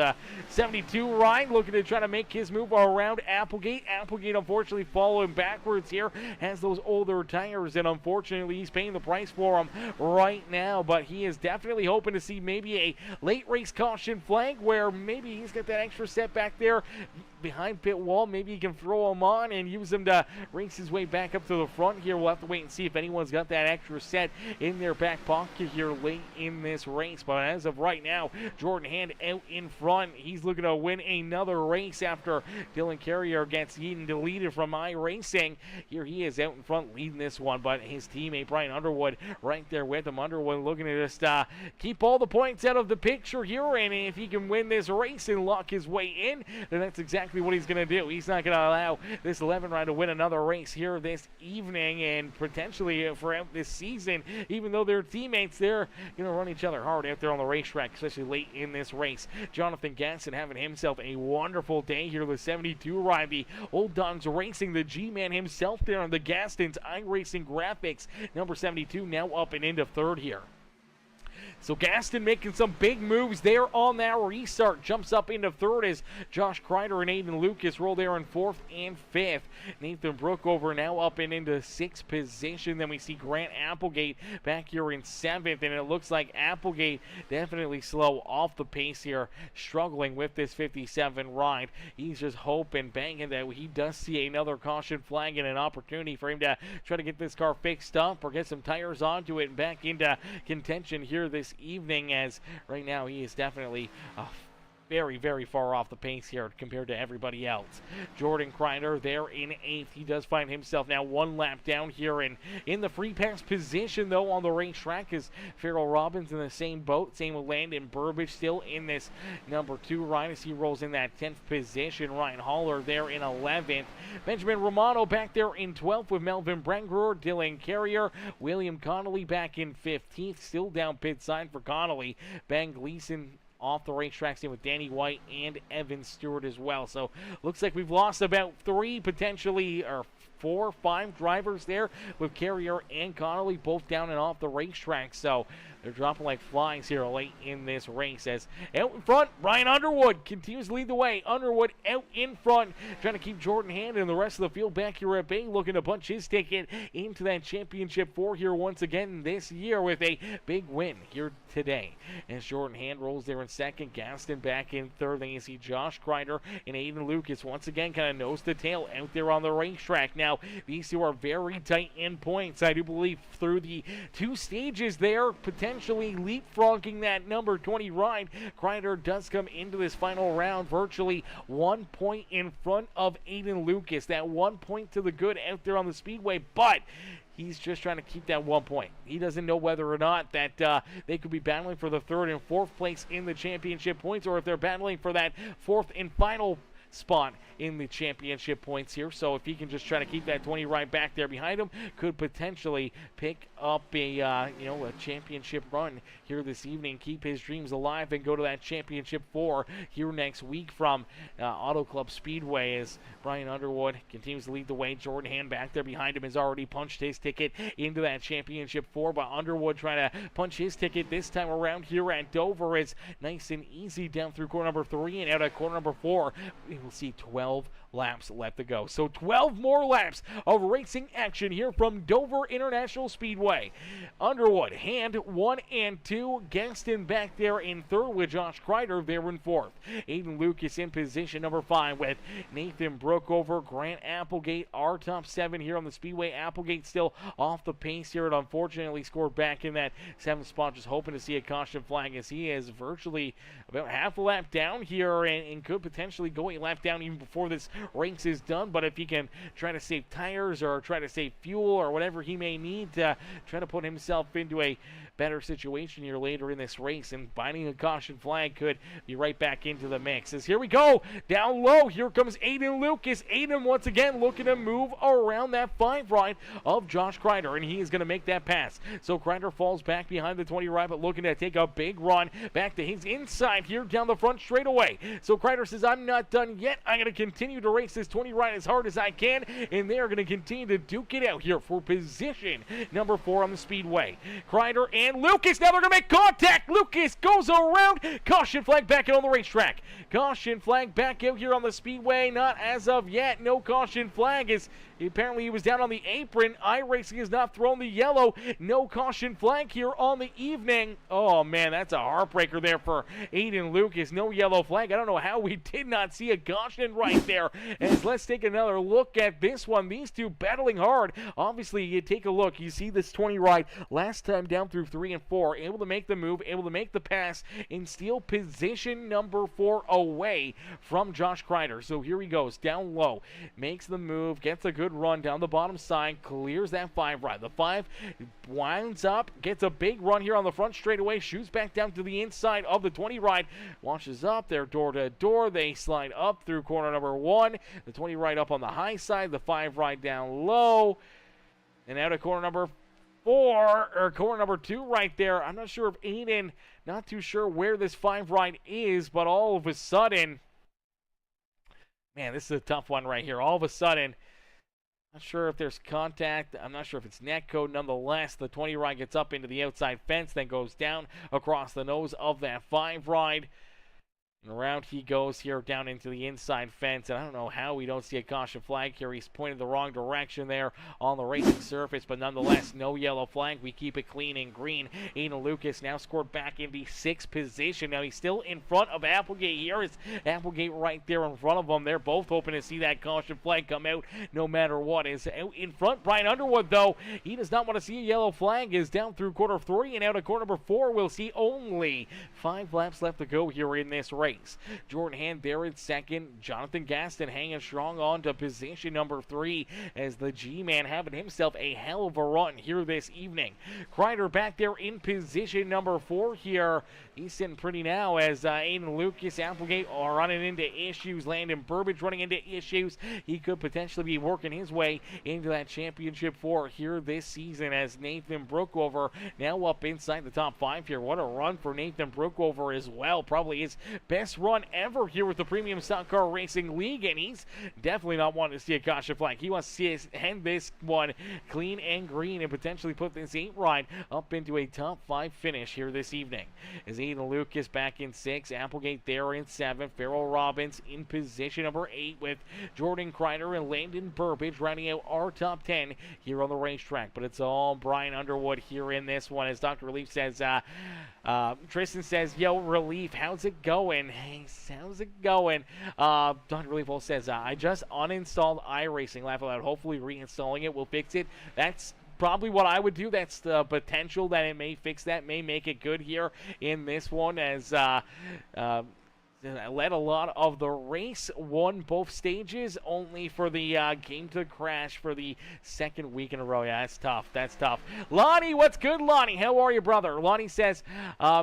72 ride, looking to try to make his move around Applegate. Applegate unfortunately following backwards here. Has those older tires, and unfortunately he's paying the price for them right now. But he is definitely hoping to see maybe a late race caution flag where maybe he's got that extra set back there behind pit wall. Maybe he can throw him on and use him to race his way back up to the front here. We'll have to wait and see if anyone's got that extra set in their back pocket here late in this race. But as of right now, Jordan Hand out in front. He's looking to win another race after Dylan Carrier gets eaten deleted from iRacing. Here he is out in front leading this one, but his teammate Brian Underwood right there with him. Underwood looking to just keep all the points out of the picture here, and if he can win this race and lock his way in, then that's exactly what he's going to do. He's not going to allow this 11 ride to win another race here this evening and potentially throughout this season. Even though they're teammates, they're going to run each other hard out there on the racetrack, especially late in this race. Jonathan Gaston having himself a wonderful day here. The 72 ride, the Old Dogs Racing, the G-Man himself there on the Gaston's iRacing graphics. Number 72 now up and into 3rd here. So Gaston making some big moves there on that restart. Jumps up into 3rd as Josh Kreider and Aiden Lucas roll there in 4th and 5th. Nathan Brookover now up and into 6th position. Then we see Grant Applegate back here in 7th. And it looks like Applegate definitely slow off the pace here, struggling with this 57 ride. He's just hoping, banging that he does see another caution flag and an opportunity for him to try to get this car fixed up or get some tires onto it and back into contention here this evening, as right now he is definitely very, very far off the pace here compared to everybody else. Jordan Kreider there in 8th. He does find himself now 1 lap down here and in the free pass position though on the racetrack is Farrell Robbins in the same boat. Same with Landon Burbage still in this number 2 ride as he rolls in that 10th position. Ryan Haller there in 11th. Benjamin Romano back there in 12th with Melvin Brengruer, Dylan Carrier, William Connolly back in 15th. Still down pit side for Connolly. Ben Gleason off the racetrack, same with Danny White and Evan Stewart as well. So looks like we've lost about 3, potentially, or 4, 5 drivers there with Carrier and Connolly both down and off the racetrack. So They're dropping like flies here late in this race. As out in front, Brian Underwood continues to lead the way. Underwood out in front, trying to keep Jordan Hand and the rest of the field back here at bay, looking to punch his ticket into that championship 4 here once again this year with a big win here today. As Jordan Hand rolls there in second, Gaston back in third. Then you see Josh Kreider and Aiden Lucas once again kind of nose to tail out there on the racetrack. Now, these two are very tight in points. I do believe through the 2 stages there, potentially leapfrogging that number 20 ride. Kreider does come into this final round virtually 1 point in front of Aiden Lucas. That 1 point to the good out there on the speedway, but he's just trying to keep that 1 point. He doesn't know whether or not that they could be battling for the 3rd and 4th place in the championship points, or if they're battling for that 4th and final spot in the championship points here. So if he can just try to keep that 20 right back there behind him, could potentially pick up a championship run here this evening, keep his dreams alive, and go to that championship 4 here next week from Auto Club Speedway. As Brian Underwood continues to lead the way, Jordan Hand back there behind him has already punched his ticket into that championship 4, but Underwood trying to punch his ticket this time around here at Dover is nice and easy down through corner number 3 and out at corner number 4. We will see 12 laps left to go. So 12 more laps of racing action here from Dover International Speedway. Underwood, Hand 1 and 2. Gaston back there in 3rd with Josh Kreider there in 4th. Aiden Lucas in position number 5 with Nathan Brookover. Grant Applegate, our top 7 here on the Speedway. Applegate still off the pace here and unfortunately scored back in that 7th spot, just hoping to see a caution flag as he is virtually about half a lap down here and could potentially go a lap down even before this race is done. But if he can try to save tires or try to save fuel or whatever he may need to try to put himself into a better situation here later in this race, and binding a caution flag could be right back into the mix. As here we go, down low, here comes Aiden Lucas. Aiden once again looking to move around that 5 ride of Josh Kreider, and he is going to make that pass. So Kreider falls back behind the 20 ride, but looking to take a big run back to his inside here down the front straightaway. So Kreider says, I'm not done yet. I'm going to continue to race this 20 ride as hard as I can, and they are going to continue to duke it out here for position number 4 on the speedway. Kreider and Lucas, now they're going to make contact. Lucas goes around. Caution flag back out on the racetrack. Caution flag back out here on the speedway. Not as of yet. No caution flag, as apparently he was down on the apron. iRacing has not thrown the yellow. No caution flag here on the evening. Oh man, that's a heartbreaker there for Aiden Lucas. No yellow flag. I don't know how we did not see a caution right there. As let's take another look at this one. These two battling hard. Obviously, you take a look. You see this 20 ride last time down through 3 and 4. Able to make the move, able to make the pass, and steal position number 4 away from Josh Kreider. So here he goes, down low. Makes the move, gets a good run down the bottom side, clears that 5 ride. The 5 winds up, gets a big run here on the front straightaway, shoots back down to the inside of the 20 ride, launches up there door to door. They slide up through corner number 1. The 20 ride up on the high side, the 5 ride down low, and out of corner number 4, or corner number 2 right there. I'm not sure if Aiden, not too sure where this 5 ride is, but all of a sudden, man, this is a tough one right here. All of a sudden, not sure if there's contact. I'm not sure if it's net code. Nonetheless, the 20 ride gets up into the outside fence, then goes down across the nose of that 5 ride. And around he goes here down into the inside fence. And I don't know how we don't see a caution flag here. He's pointed the wrong direction there on the racing surface. But nonetheless, no yellow flag. We keep it clean and green. Aiden Lucas now scored back in the 6th position. Now he's still in front of Applegate. Here is Applegate right there in front of him. They're both hoping to see that caution flag come out no matter what. Is out in front. Brian Underwood, though, he does not want to see a yellow flag. Is down through corner 3 and out of corner number 4. We'll see only 5 laps left to go here in this race. Jordan Hand there in second. Jonathan Gaston hanging strong on to position number 3 as the G-Man having himself a hell of a run here this evening. Kreider back there in position number 4 here. He's sitting pretty now as Aiden Lucas, Applegate are running into issues. Landon Burbage running into issues. He could potentially be working his way into that championship 4 here this season as Nathan Brookover now up inside the top 5 here. What a run for Nathan Brookover as well. Probably his best best run ever here with the Premium Stock Car Racing League, and he's definitely not wanting to see a caution flag. He wants to see us end this one clean and green and potentially put this 8 ride up into a top 5 finish here this evening. As Aiden Lucas back in 6, Applegate there in 7, Farrell Robbins in position number 8 with Jordan Kreider and Landon Burbage rounding out our top 10 here on the racetrack. But it's all Brian Underwood here in this one, as Dr. Relief says, Tristan says, yo, Relief, how's it going? Hey, how's it going? Dr. Relief also says, I just uninstalled iRacing. Laugh out loud. Hopefully reinstalling it will fix it. That's probably what I would do. That's the potential that it may fix that, may make it good here in this one, as led a lot of the race, won both stages, only for the game to crash for the second week in a row. Yeah, that's tough. That's tough. Lonnie, what's good, Lonnie? How are you, brother? Lonnie says,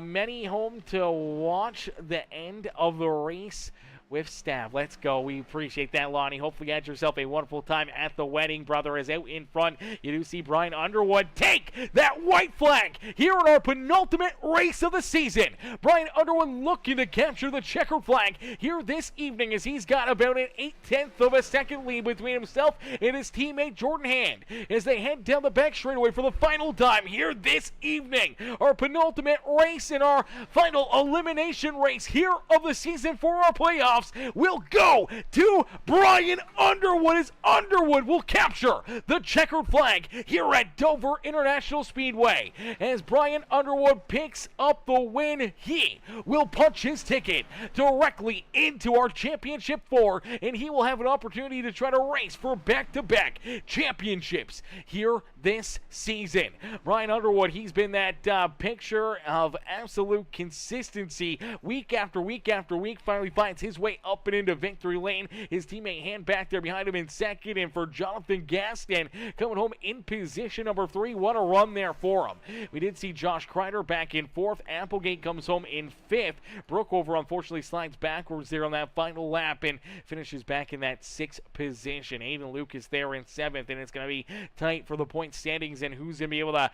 many home to watch the end of the race with staff. Let's go. We appreciate that, Lonnie. Hopefully you had yourself a wonderful time at the wedding. Brother is out in front. You do see Brian Underwood take that white flag here in our penultimate race of the season. Brian Underwood looking to capture the checkered flag here this evening, as he's got about an 8/10 of a second lead between himself and his teammate Jordan Hand as they head down the back straightaway for the final time here this evening. Our penultimate race in our final elimination race here of the season for our playoffs will go to Brian Underwood, as Underwood will capture the checkered flag here at Dover International Speedway. As Brian Underwood picks up the win, he will punch his ticket directly into our Championship 4, and he will have an opportunity to try to race for back-to-back championships here this season. Brian Underwood, he's been that picture of absolute consistency week after week after week, finally finds his way up and into victory lane. His teammate Hand back there behind him in second, and for Jonathan Gaston coming home in position number 3. What a run there for him. We did see Josh Kreider back in 4th. Applegate comes home in 5th. Brookover unfortunately slides backwards there on that final lap and finishes back in that 6th position. Aiden Lucas there in 7th, and it's going to be tight for the point standings and who's going to be able to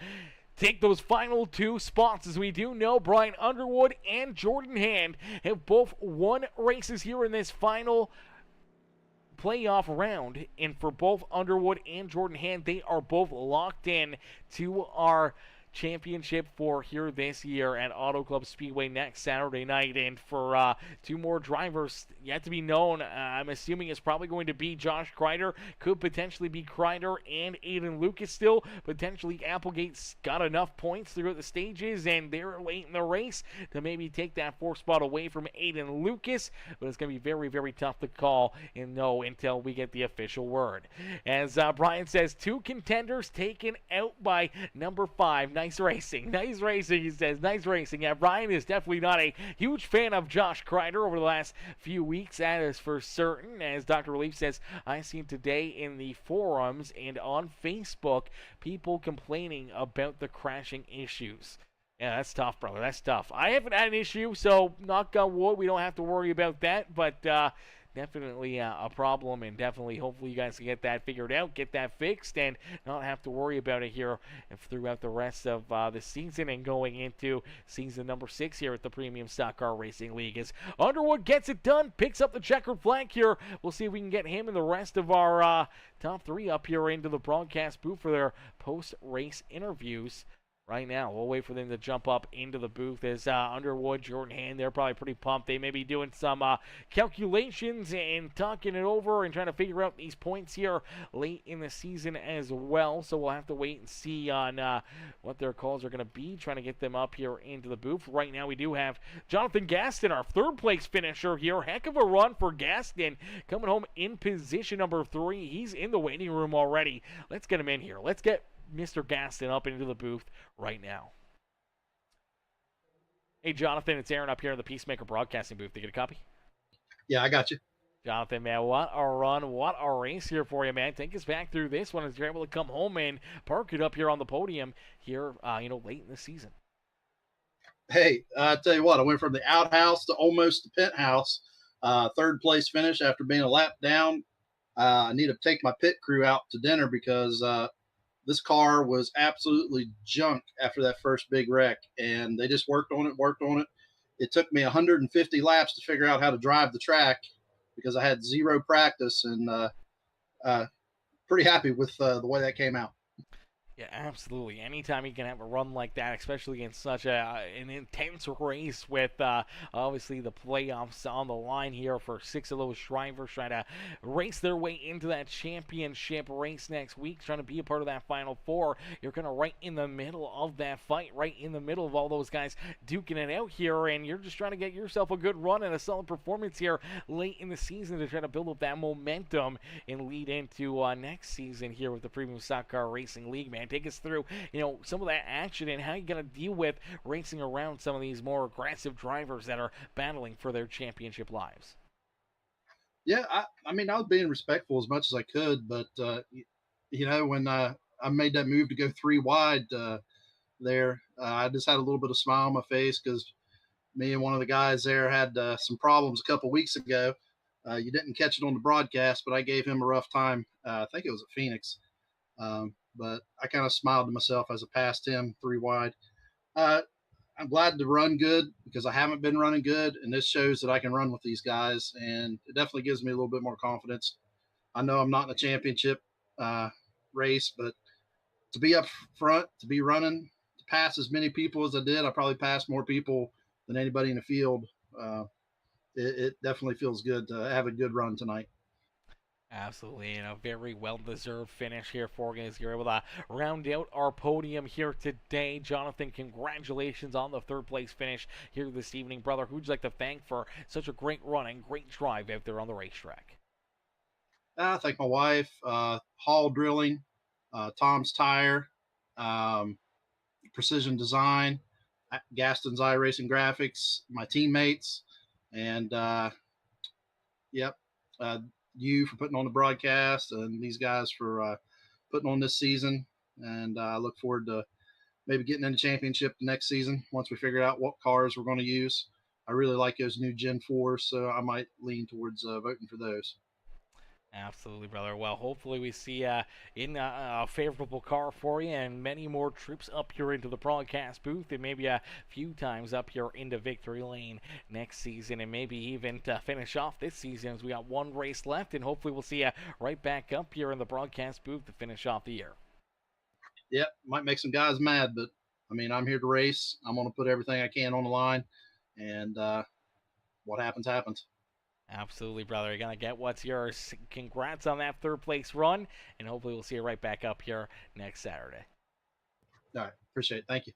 take those final 2 spots. As we do know, Brian Underwood and Jordan Hand have both won races here in this final playoff round, and for both Underwood and Jordan Hand, they are both locked in to our Championship 4 here this year at Auto Club Speedway next Saturday night. And for 2 more drivers yet to be known, I'm assuming it's probably going to be Josh Kreider. Could potentially be Kreider and Aiden Lucas still. Potentially Applegate's got enough points throughout the stages, and they're late in the race to maybe take that 4th spot away from Aiden Lucas. But it's going to be very, very tough to call and know until we get the official word. As Brian says, 2 contenders taken out by number 5. Nice racing, he says. Nice racing. Yeah, Brian is definitely not a huge fan of Josh Kreider over the last few weeks, that is for certain. As Dr. Relief says, I seen today in the forums and on Facebook people complaining about the crashing issues. Yeah, that's tough, brother. That's tough. I haven't had an issue, so knock on wood, we don't have to worry about that, but definitely a problem, and definitely hopefully you guys can get that figured out, get that fixed, and not have to worry about it here throughout the rest of the season and going into season number 6 here at the Premium Stock Car Racing League. As Underwood gets it done, picks up the checkered flag here. We'll see if we can get him and the rest of our top 3 up here into the broadcast booth for their post-race interviews. Right now, we'll wait for them to jump up into the booth. As Underwood, Jordan Hand, they're probably pretty pumped. They may be doing some calculations and talking it over and trying to figure out these points here late in the season as well. So we'll have to wait and see on what their calls are going to be, trying to get them up here into the booth. Right now, we do have Jonathan Gaston, our 3rd place finisher here. Heck of a run for Gaston, coming home in position number 3. He's in the waiting room already. Let's get him in here. Let's get Mr. Gaston up into the booth right now. Hey, Jonathan, it's Aaron up here in the Peacemaker Broadcasting booth. Did you get a copy?
Yeah, I got you.
Jonathan, man, what a run, what a race here for you, man. Take us back through this one as you're able to come home and park it up here on the podium here, late in the season.
Hey, I tell you what, I went from the outhouse to almost the penthouse. 3rd place finish after being a lap down. I need to take my pit crew out to dinner because this car was absolutely junk after that first big wreck, and they just worked on it, it took me 150 laps to figure out how to drive the track because I had zero practice, and uh, pretty happy with the way that came out.
Yeah, absolutely. Anytime you can have a run like that, especially in such an intense race with obviously the playoffs on the line here for 6 of those drivers trying to race their way into that championship race next week, trying to be a part of that Final Four. You're kind of right in the middle of that fight, right in the middle of all those guys duking it out here, and you're just trying to get yourself a good run and a solid performance here late in the season to try to build up that momentum and lead into next season here with the Premium Stock Car Racing League, man. Take us through, some of that action and how you got to deal with racing around some of these more aggressive drivers that are battling for their championship lives.
Yeah, I mean, I was being respectful as much as I could, but when I made that move to go three wide there, I just had a little bit of smile on my face because me and one of the guys there had some problems a couple weeks ago. You didn't catch it on the broadcast, but I gave him a rough time. I think it was at Phoenix. But I kind of smiled to myself as I passed him three wide. Uh, I'm glad to run good because I haven't been running good, and this shows that I can run with these guys, and it definitely gives me a little bit more confidence. I know I'm not in a championship uh, race, but to be up front, to be running, to pass as many people as I did, I probably passed more people than anybody in the field. Uh, it definitely feels good to have a good run tonight.
Absolutely, and a very well-deserved finish here for you as you're able to round out our podium here today. Jonathan, congratulations on the third place finish here this evening, brother. Who'd you like to thank for such a great run and great drive out there on the racetrack?
I thank my wife, Hall Drilling, Tom's Tire, um, Precision Design, Gaston's iRacing Graphics, my teammates, and yep, uh, you for putting on the broadcast, and these guys for putting on this season. And I look forward to maybe getting in the championship next season once we figure out what cars we're going to use. I really like those new Gen 4s, so I might lean towards voting for those.
Absolutely, brother. Well, hopefully we see in a favorable car for you and many more trips up here into the broadcast booth and maybe a few times up here into victory lane next season and maybe even to finish off this season as we got one race left and hopefully we'll see you right back up here in the broadcast booth to finish off the year.
Yep, might make some guys mad, but I mean, I'm here to race. I'm going to put everything I can on the line, and what happens, happens.
Absolutely, brother. You're going to get what's yours. Congrats on that third place run, and hopefully we'll see you right back up here next Saturday.
All right, appreciate it. Thank you.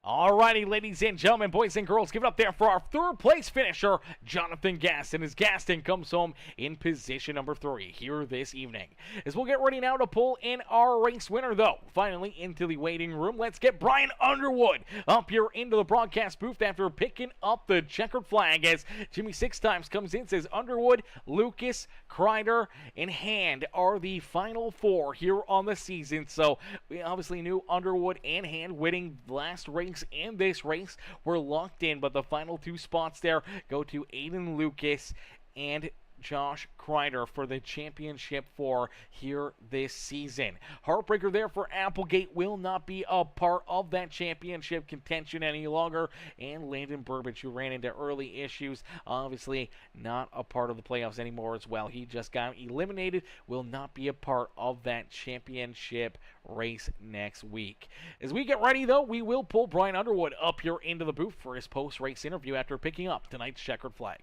Alrighty, ladies and gentlemen, boys and girls, give it up there for our third place finisher, Jonathan Gaston, as Gaston comes home in position number 3 here this evening. As we'll get ready now to pull in our race winner, though, finally into the waiting room, let's get Brian Underwood up here into the broadcast booth after picking up the checkered flag as Jimmy Six Times comes in, says Underwood, Lucas, Kreider, and Hand are the final 4 here on the season. So we obviously knew Underwood and Hand winning last race and this race were locked in, but the final 2 spots there go to Aiden Lucas and Josh Kreider for the championship 4 here this season. Heartbreaker there for Applegate, will not be a part of that championship contention any longer, and Landon Burbage, who ran into early issues, obviously not a part of the playoffs anymore as well. He just got eliminated, will not be a part of that championship race next week. As we get ready, though, we will pull Brian Underwood up here into the booth for his post-race interview after picking up tonight's checkered flag.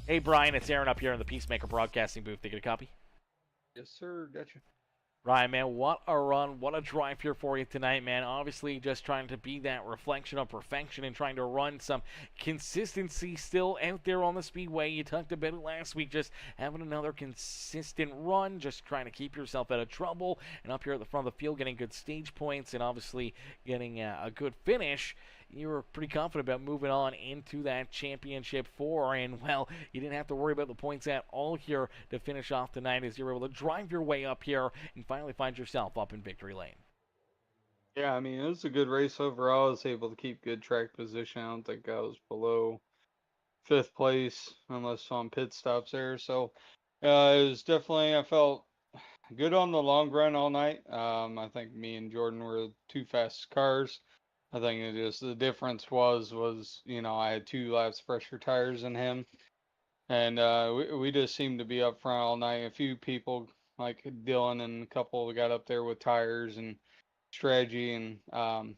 Hey, Brian, it's Aaron up here in the Peacemaker Broadcasting booth. Did you get a copy?
Yes, sir. Gotcha.
Ryan, man, what a run, what a drive here for you tonight, man. Obviously, just trying to be that reflection of perfection and trying to run some consistency still out there on the speedway. You talked about it last week, just having another consistent run, just trying to keep yourself out of trouble, and up here at the front of the field, getting good stage points and obviously getting a good finish. You were pretty confident about moving on into that championship 4, and, well, you didn't have to worry about the points at all here to finish off tonight as you were able to drive your way up here and finally find yourself up in victory lane.
Yeah, I mean, it was a good race overall. I was able to keep good track position. I don't think I was below 5th place unless on pit stops there. So it was definitely, I felt good on the long run all night. I think me and Jordan were the 2 fastest cars. I think it just the difference was I had 2 laps fresher tires than him, and we just seemed to be up front all night. A few people like Dylan and a couple got up there with tires and strategy, and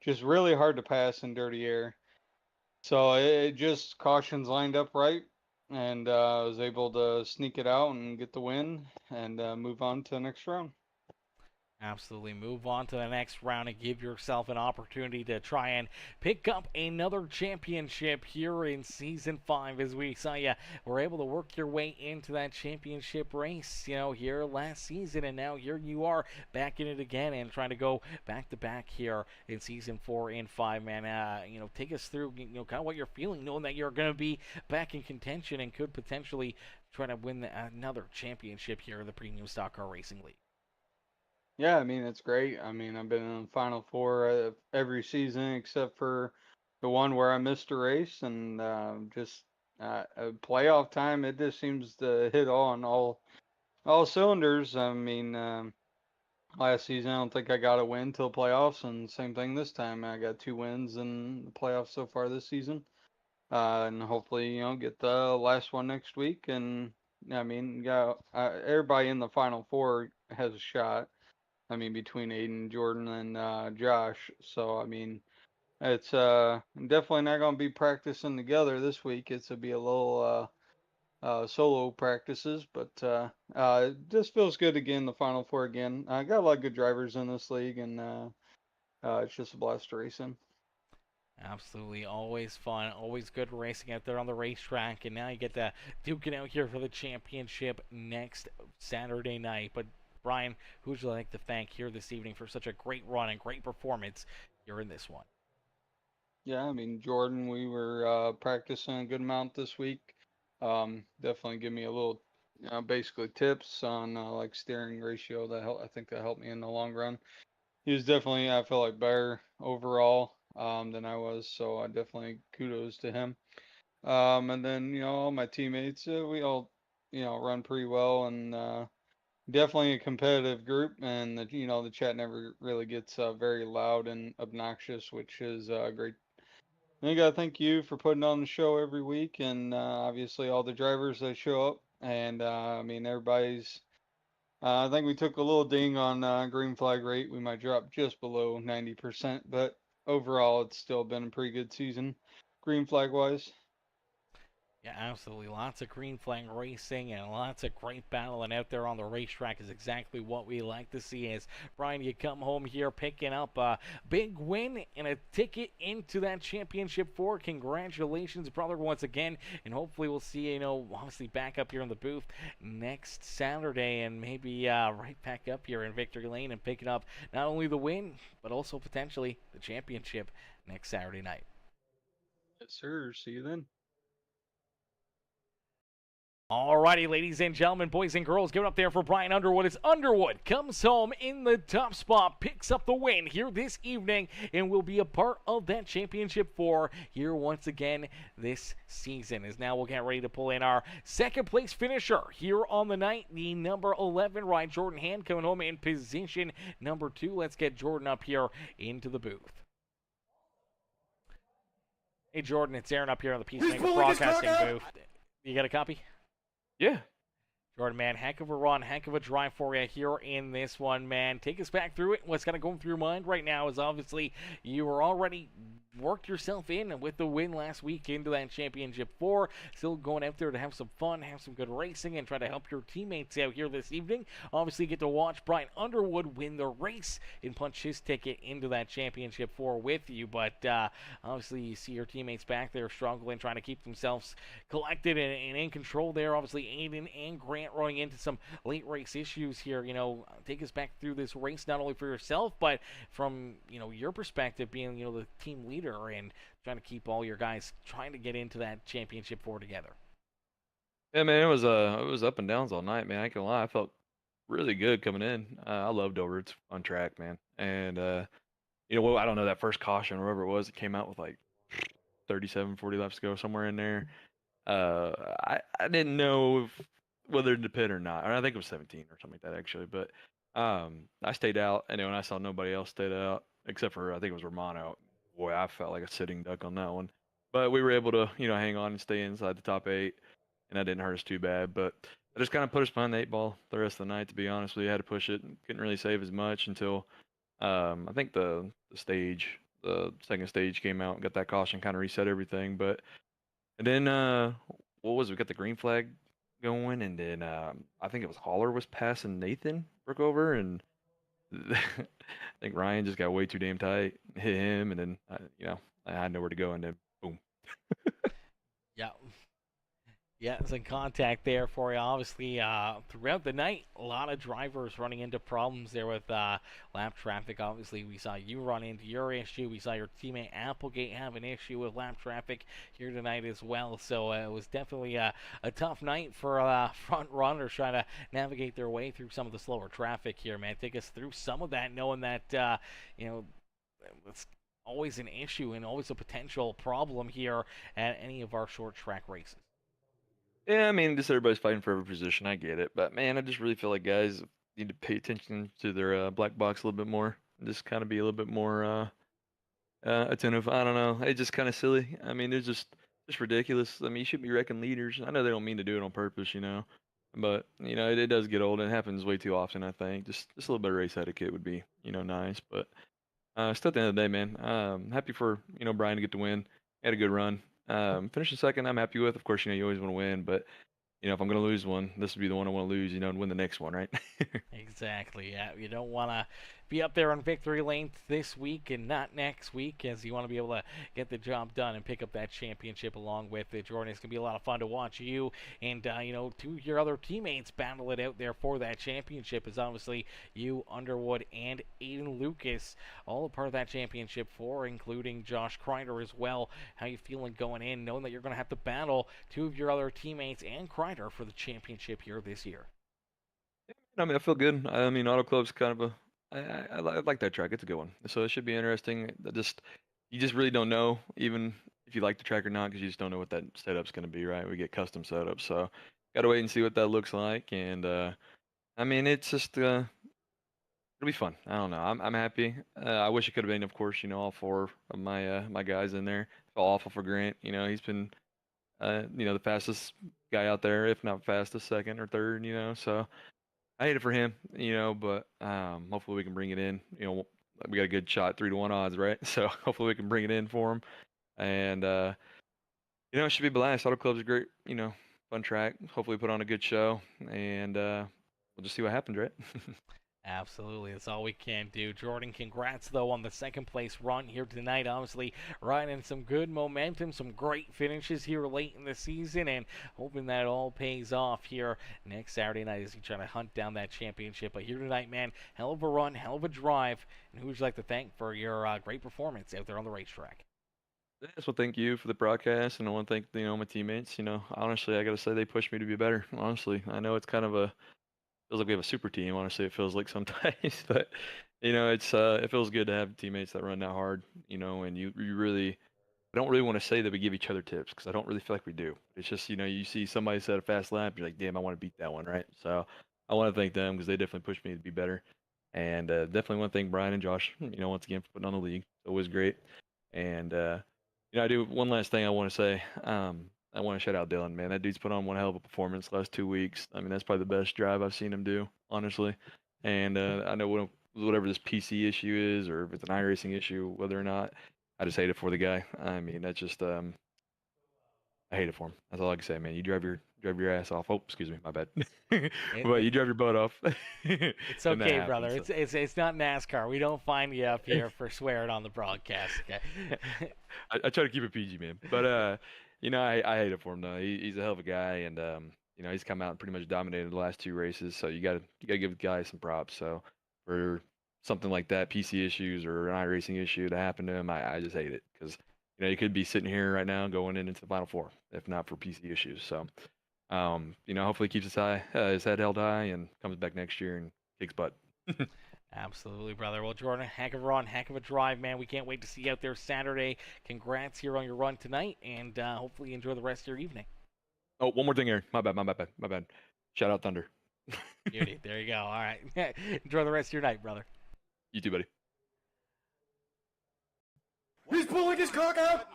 just really hard to pass in dirty air. So it just cautions lined up right, and I was able to sneak it out and get the win and move on to the next round.
Absolutely. Move on to the next round and give yourself an opportunity to try and pick up another championship here in Season 5 as we saw you were able to work your way into that championship race, here last season. And now here you are back in it again and trying to go back to back here in Season 4 and 5, man. Take us through, kind of what you're feeling, knowing that you're going to be back in contention and could potentially try to win another championship here in the Premium Stock Car Racing League.
Yeah, I mean, it's great. I mean, I've been in the Final Four every season except for the one where I missed a race, and just playoff time, it just seems to hit on all cylinders. I mean, last season I don't think I got a win till playoffs, and same thing this time. I got 2 wins in the playoffs so far this season, and hopefully, get the last one next week. And I mean, everybody in the Final Four has a shot. I mean, between Aiden, Jordan, and Josh. So, I mean, it's definitely not going to be practicing together this week. It's to be a little solo practices, but it just feels good to get in the Final Four again. I got a lot of good drivers in this league, and it's just a blast to race in.
Absolutely, always fun, always good racing out there on the racetrack, and now you get to duke it out here for the championship next Saturday night. But Brian, who would you like to thank here this evening for such a great run and great performance here in this one?
Yeah, I mean, Jordan, we were practicing a good amount this week. Definitely give me a little, basically tips on like steering ratio. I think that helped me in the long run. He was definitely, I felt like, better overall than I was, so I definitely kudos to him. And then all my teammates, we all run pretty well, and definitely a competitive group. And the chat never really gets very loud and obnoxious, which is great. I gotta thank you for putting on the show every week, and obviously all the drivers that show up. And I mean, everybody's. I think we took a little ding on green flag rate. We might drop just below 90%, but overall, it's still been a pretty good season, green flag wise.
Yeah, absolutely. Lots of green flag racing and lots of great battling out there on the racetrack is exactly what we like to see. As Brian, you come home here picking up a big win and a ticket into that championship 4. Congratulations, brother, once again. And hopefully we'll see you, obviously back up here in the booth next Saturday and maybe right back up here in Victory Lane and picking up not only the win, but also potentially the championship next Saturday night.
Yes, sir. See you then.
Alrighty, ladies and gentlemen, boys and girls, give it up there for Brian Underwood as Underwood comes home in the top spot, picks up the win here this evening, and will be a part of that championship 4 here once again this season. As now we'll get ready to pull in our second place finisher here on the night, the number 11 ride, Jordan Hand, coming home in position number 2. Let's get Jordan up here into the booth. Hey Jordan, it's Aaron up here on the Peacemaker Broadcasting booth. You got a copy?
Yeah.
Jordan, man, heck of a run, heck of a drive for you here in this one, man. Take us back through it. What's kind of going through your mind right now is obviously you were already worked yourself in with the win last week into that championship 4. Still going out there to have some fun, have some good racing, and try to help your teammates out here this evening. Obviously, you get to watch Brian Underwood win the race and punch his ticket into that championship 4 with you. But obviously, you see your teammates back there struggling, trying to keep themselves collected and in control there. Obviously, Aiden and Grant running into some late race issues here. Take us back through this race, not only for yourself, but from, your perspective being, the team leader and trying to keep all your guys trying to get into that championship 4 together.
Yeah, man, it was up and downs all night, man. I ain't gonna lie, I felt really good coming in. I love Dover. It's on track, man. And I don't know, that first caution, whatever it was, it came out with like 37, 40 laps to go, somewhere in there. I didn't know whether to pit or not. I think it was 17 or something like that, actually. But I stayed out, and then when I saw nobody else stayed out, except for I think it was Romano. Boy, I felt like a sitting duck on that one. But we were able to, hang on and stay inside the top 8, and that didn't hurt us too bad. But I just kind of put us behind the 8 ball the rest of the night, to be honest with you. I had to push it. Couldn't really save as much until I think the second stage came out and got that caution, kind of reset everything. But and then what was it? We got the green flag going, and then I think it was Haller was passing Nathan Brookover, and I think Ryan just got way too damn tight, hit him, and then I had nowhere to go, and then boom.
Yeah. Yeah, some contact there for you. Obviously, throughout the night, a lot of drivers running into problems there with lap traffic. Obviously, we saw you run into your issue. We saw your teammate Applegate have an issue with lap traffic here tonight as well. So it was definitely a tough night for front runners trying to navigate their way through some of the slower traffic here, man. Take us through some of that, knowing that, it's always an issue and always a potential problem here at any of our short track races.
Yeah, I mean, just everybody's fighting for every position. I get it, but man, I just really feel like guys need to pay attention to their black box a little bit more. Just kind of be a little bit more attentive. I don't know. It's just kind of silly. I mean, they're just ridiculous. I mean, you should be wrecking leaders. I know they don't mean to do it on purpose, but it does get old. And it happens way too often. I think just a little bit of race etiquette would be nice. But still, at the end of the day, man, happy for Brian to get the win. He had a good run. Finishing second, I'm happy with. Of course, you always want to win, but if I'm gonna lose one, this would be the one I want to lose, and win the next one, right?
Exactly. Yeah, you don't want to be up there on victory lane this week and not next week, as you want to be able to get the job done and pick up that championship along with it. Jordan, it's gonna be a lot of fun to watch you and two of your other teammates battle it out there for that championship. Is obviously you, Underwood, and Aiden Lucas, all a part of that championship for, including Josh Kreider as well. How you feeling going in, knowing that you're gonna have to battle two of your other teammates and Kreider for the championship here this year?
I mean, I feel good. I mean, Auto Club's kind of I like that track. It's a good one. So it should be interesting. You just really don't know, even if you like the track or not, because you just don't know what that setup's going to be, right? We get custom setups, so got to wait and see what that looks like. And I mean, it's just it'll be fun. I don't know. I'm happy. I wish it could have been, of course, all 4 of my guys in there. Felt awful for Grant. He's been the fastest guy out there, if not fastest, second or third. So. I hate it for him, but hopefully we can bring it in. We got a good shot, 3-1 odds, right? So hopefully we can bring it in for him, and it should be a blast. Auto Club's a great, fun track. Hopefully put on a good show, and we'll just see what happens, right?
Absolutely, that's all we can do. Jordan, congrats though on the second place run here tonight. Obviously, riding some good momentum, some great finishes here late in the season, and hoping that it all pays off here next Saturday night as you try to hunt down that championship. But here tonight, man, hell of a run, hell of a drive, and who would you like to thank for your great performance out there on the racetrack?
Yes, well, thank you for the broadcast, and I want to thank my teammates. Honestly, I got to say they pushed me to be better. Honestly, I know it's kind of feels like we have a super team. Honestly, it feels like sometimes, but it feels good to have teammates that run that hard. And you really, I don't really want to say that we give each other tips because I don't really feel like we do. It's just you see somebody set a fast lap, you're like, damn, I want to beat that one, right? So I want to thank them because they definitely pushed me to be better, and definitely want to thank Brian and Josh. Once again for putting on the league, it's always great. And I do one last thing I want to say. I want to shout out Dylan, man. That dude's put on one hell of a performance the last 2 weeks. I mean, that's probably the best drive I've seen him do, honestly. And I know whatever this PC issue is, or if it's an iRacing issue, whether or not, I just hate it for the guy. I mean, that's just I hate it for him. That's all I can say, man. You drive your ass off. Oh, excuse me, my bad. But you drive your butt off.
It's okay, brother. It's not NASCAR. We don't find you up here for swearing on the broadcast. Okay.
I try to keep it PG, man. But I hate it for him though. He's a hell of a guy, and he's come out and pretty much dominated the last 2 races. So you gotta give the guy some props. So for something like that, PC issues or an iRacing issue to happen to him, I just hate it because you could be sitting here right now going into the Final Four if not for PC issues. So hopefully he keeps his head held high and comes back next year and kicks butt.
Absolutely, brother. Well, Jordan, heck of a run, heck of a drive, man. We can't wait to see you out there Saturday. Congrats here on your run tonight, and hopefully you enjoy the rest of your evening.
Oh, one more thing, Aaron. My bad. Shout out Thunder.
Beauty. There you go. All right. Enjoy the rest of your night, brother.
You too, buddy.
He's pulling his cock out.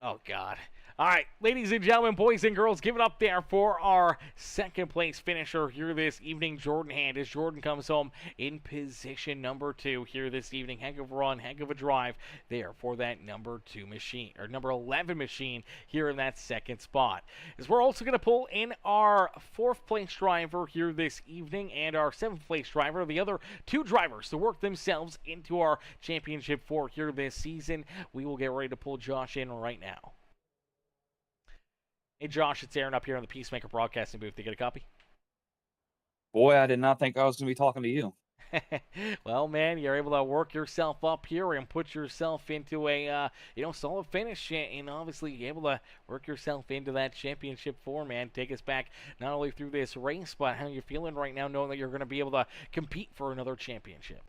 Oh, God. All right, ladies and gentlemen, boys and girls, give it up there for our second place finisher here this evening, Jordan Hand, as Jordan comes home in position number 2 here this evening. Heck of a run, heck of a drive there for that number 2 machine, or number 11 machine here in that second spot. As we're also going to pull in our 4th place driver here this evening and our 7th place driver, the other 2 drivers to work themselves into our championship 4 here this season. We will get ready to pull Josh in right now. Hey, Josh, it's Aaron up here on the Peacemaker Broadcasting booth. You get a copy?
Boy, I did not think I was going to be talking to you.
Well, man, you're able to work yourself up here and put yourself into a solid finish, and obviously you're able to work yourself into that championship 4, man. Take us back not only through this race, but how you're feeling right now, knowing that you're going to be able to compete for another championship.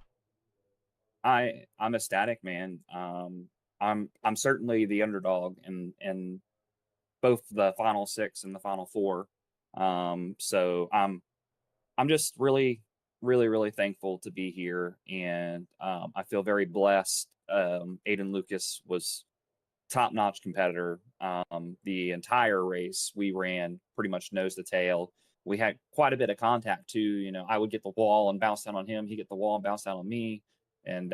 I'm ecstatic, man. I'm certainly the underdog in both the final 6 and the final 4. So I'm just really, really, really thankful to be here, and I feel very blessed. Aiden Lucas was top-notch competitor. The entire race we ran pretty much nose to tail. We had quite a bit of contact too. You know, I would get the wall and bounce down on him. He'd get the wall and bounce down on me, and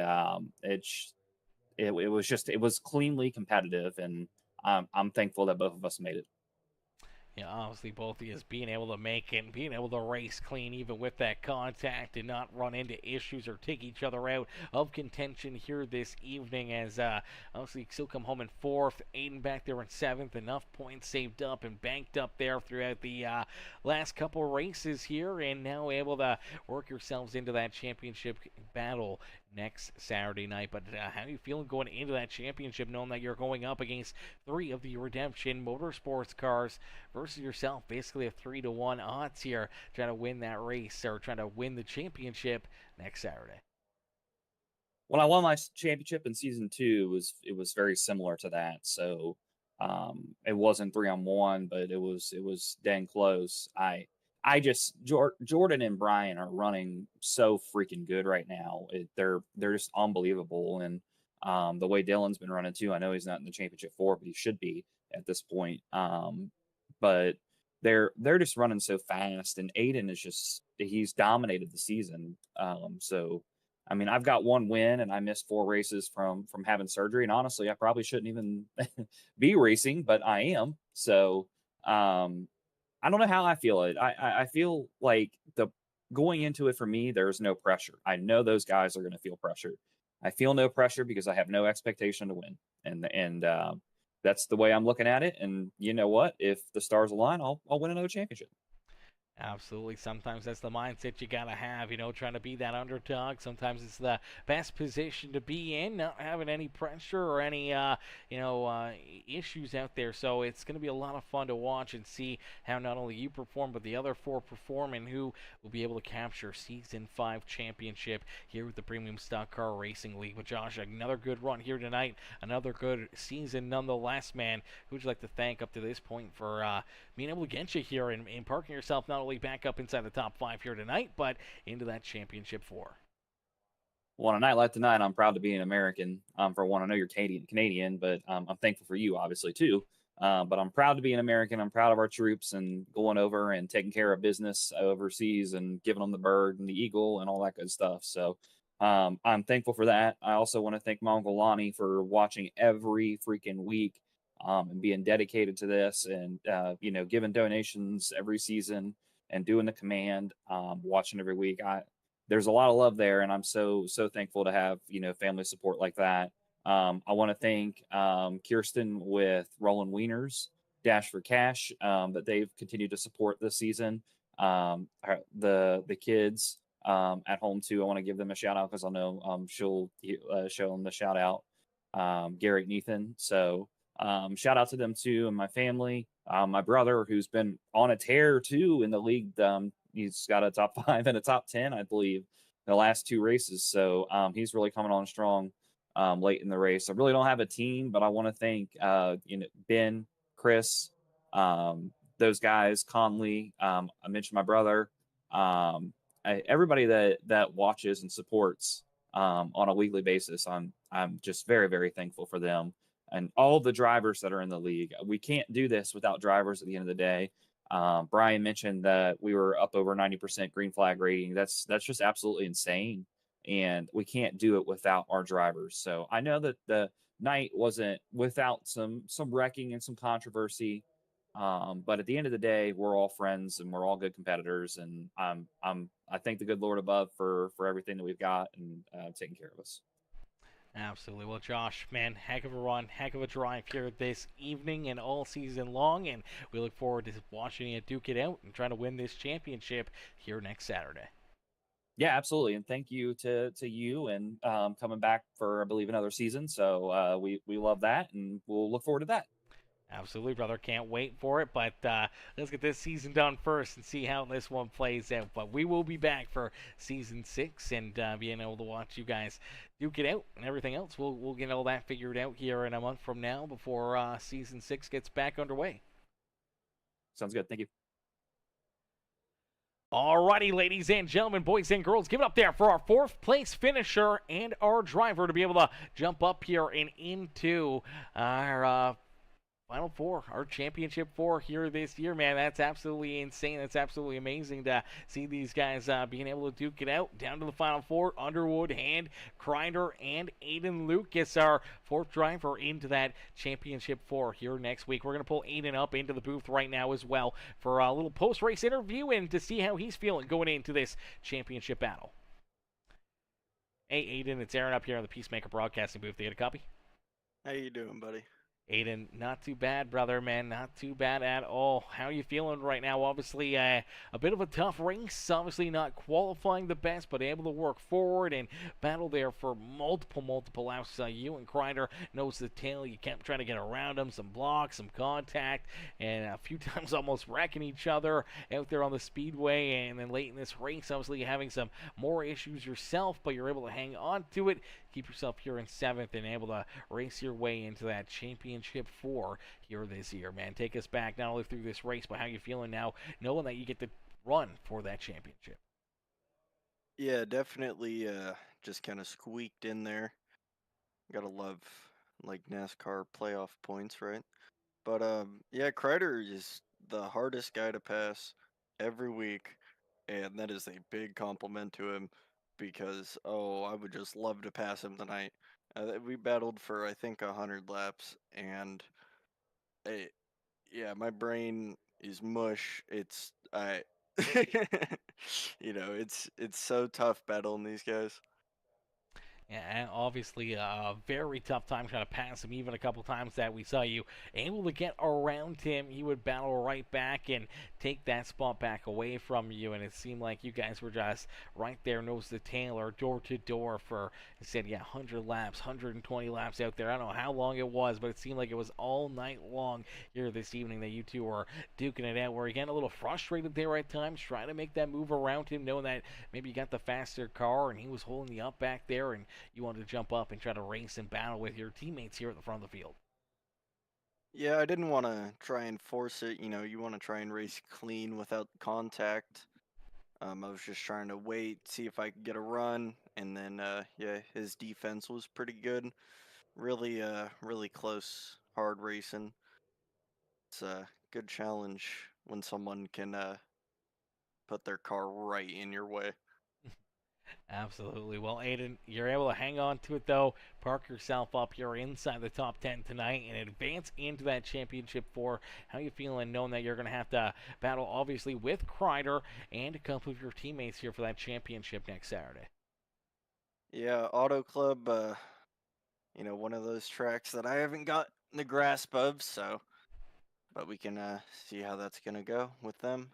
it was cleanly competitive, and I'm thankful that both of us made it.
Yeah, obviously both of you being able to make it and being able to race clean even with that contact and not run into issues or take each other out of contention here this evening, as obviously still come home in 4th, Aiden back there in 7th, enough points saved up and banked up there throughout the last couple races here, and now able to work yourselves into that championship battle next Saturday night. But how are you feeling going into that championship, knowing that you're going up against 3 of the Redemption Motorsports cars versus yourself, basically a 3-to-1 odds here, trying to win that race or trying to win the championship next Saturday?
When I won my championship in season 2, it was very similar to that. So it wasn't 3-on-1, but it was dang close. I just Jordan and Brian are running so freaking good right now. They're just unbelievable, and the way Dylan's been running too. I know he's not in the championship 4, but he should be at this point. But they're just running so fast, and Aiden is he's dominated the season. So I mean, I've got 1 win, and I missed 4 races from having surgery, and honestly, I probably shouldn't even be racing, but I am. So I don't know how I feel it. I feel like going into it for me, there's no pressure. I know those guys are going to feel pressure. I feel no pressure because I have no expectation to win, and that's the way I'm looking at it. And you know what? If the stars align, I'll win another championship.
Absolutely. Sometimes that's the mindset you got to have, trying to be that underdog. Sometimes it's the best position to be in, not having any pressure or any, issues out there. So it's going to be a lot of fun to watch and see how not only you perform, but the other 4 perform, and who will be able to capture Season 5 championship here with the Premium Stock Car Racing League. But Josh, another good run here tonight, another good season nonetheless, man. Who would you like to thank up to this point for being able to get you here and parking yourself not only back up inside the top 5 here tonight, but into that championship 4?
Well, on a night like tonight, I'm proud to be an American. For one, I know you're Canadian, but I'm thankful for you, obviously, too. But I'm proud to be an American. I'm proud of our troops and going over and taking care of business overseas and giving them the bird and the eagle and all that good stuff. So I'm thankful for that. I also want to thank my Uncle Lonnie for watching every freaking week and being dedicated to this, and giving donations every season and doing the command, watching every week. There's a lot of love there, and I'm so thankful to have family support like that. I want to thank Kirsten with Rolling Wieners, Dash for Cash, that they've continued to support this season. The kids at home too. I want to give them a shout out because I know she'll show them the shout out. Garrett and Ethan. So shout out to them too, and my family. My brother, who's been on a tear too in the league. He's got a top 5 and a top 10, I believe, the last 2 races. So he's really coming on strong late in the race. I really don't have a team, but I want to thank Ben, Chris, those guys, Conley. I mentioned my brother. Everybody that watches and supports on a weekly basis. I'm just very, very thankful for them and all the drivers that are in the league. We can't do this without drivers at the end of the day. Brian mentioned that we were up over 90% green flag rating. That's just absolutely insane, and we can't do it without our drivers. So I know that the night wasn't without some wrecking and some controversy, but at the end of the day, we're all friends and we're all good competitors, and I thank the good Lord above for everything that we've got and taking care of us.
Absolutely. Well, Josh, man, heck of a run, heck of a drive here this evening and all season long, and we look forward to watching you duke it out and trying to win this championship here next Saturday.
Yeah, absolutely, and thank you to you and coming back for I believe another season. So we love that, and we'll look forward to that.
Absolutely, brother. Can't wait for it. But let's get this season done first and see how this one plays out. But we will be back for season 6 and being able to watch you guys duke it out and everything else. We'll get all that figured out here in a month from now before season 6 gets back underway.
Sounds good. Thank you.
Alrighty, ladies and gentlemen, boys and girls, give it up there for our 4th place finisher and our driver to be able to jump up here and into our Final 4, our Championship 4 here this year, man. That's absolutely insane. That's absolutely amazing to see these guys being able to duke it out. Down to the Final 4, Underwood, Hand, Kreider, and Aiden Lucas, our 4th driver into that Championship 4 here next week. We're going to pull Aiden up into the booth right now as well for a little post-race interview and to see how he's feeling going into this championship battle. Hey, Aiden, it's Aaron up here on the Peacemaker Broadcasting booth. You get a copy?
How you doing, buddy?
Aiden, not too bad, brother, man. Not too bad at all. How are you feeling right now? Obviously, a bit of a tough race. Obviously, not qualifying the best, but able to work forward and battle there for multiple laps. You and Kreider knows the tail. You kept trying to get around him. Some blocks, some contact, and a few times almost wrecking each other out there on the speedway. And then late in this race, obviously, you're having some more issues yourself, but you're able to hang on to it. Keep yourself here in 7th and able to race your way into that Championship 4 here this year, man. Take us back not only through this race, but how you feeling now, knowing that you get to run for that championship.
Yeah, definitely just kind of squeaked in there. Gotta love like NASCAR playoff points, right? But yeah, Kreider is the hardest guy to pass every week, and that is a big compliment to him because I would just love to pass him tonight. We battled for I think 100 laps, and it, yeah, my brain is mush. It's I it's so tough battling these guys.
Yeah, and obviously a very tough time trying to pass him. Even a couple times that we saw you able to get around him, he would battle right back and take that spot back away from you. And it seemed like you guys were just right there, nose to tail or door to door for, I said, 100 laps, 120 laps out there. I don't know how long it was, but it seemed like it was all night long here this evening that you two were duking it out. Where you getting a little frustrated there at times, trying to make that move around him, knowing that maybe you got the faster car and he was holding you up back there and you wanted to jump up and try to race and battle with your teammates here at the front of the field.
Yeah, I didn't want to try and force it. You want to try and race clean without contact. I was just trying to wait, see if I could get a run, and then yeah, his defense was pretty good. Really close, hard racing. It's a good challenge when someone can put their car right in your way.
Absolutely. Well, Aiden, you're able to hang on to it, though. Park yourself up here inside the top 10 tonight and advance into that championship 4. How you feeling knowing that you're going to have to battle, obviously, with Kreider and a couple of your teammates here for that championship next Saturday?
Yeah, Auto Club, one of those tracks that I haven't got the grasp of, but we can see how that's gonna go with them.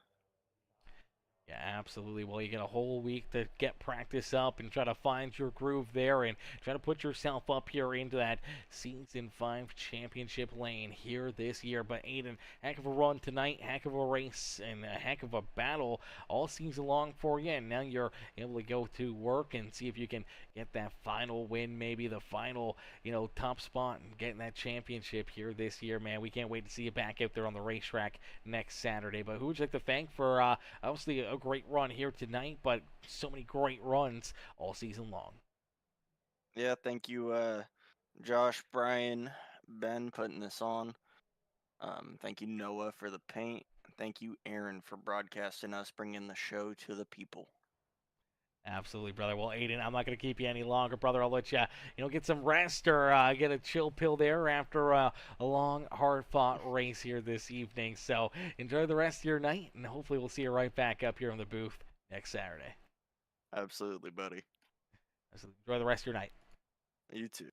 Yeah, absolutely. Well, you get a whole week to get practice up and try to find your groove there and try to put yourself up here into that Season 5 championship lane here this year. But Aiden, heck of a run tonight, heck of a race, and a heck of a battle all season long for you. And now you're able to go to work and see if you can get that final win, maybe the final, top spot and getting that championship here this year, man. We can't wait to see you back out there on the racetrack next Saturday. But who would you like to thank for obviously a great run here tonight, but so many great runs all season long?
Yeah, thank you, Josh, Brian, Ben, putting this on. Thank you, Noah, for the paint. Thank you, Aaron, for broadcasting us, bringing the show to the people.
Absolutely, brother. Well, Aiden, I'm not going to keep you any longer, brother. I'll let you get some rest or get a chill pill there after a long, hard-fought race here this evening. So enjoy the rest of your night, and hopefully we'll see you right back up here in the booth next Saturday.
Absolutely, buddy.
So enjoy the rest of your night.
You too.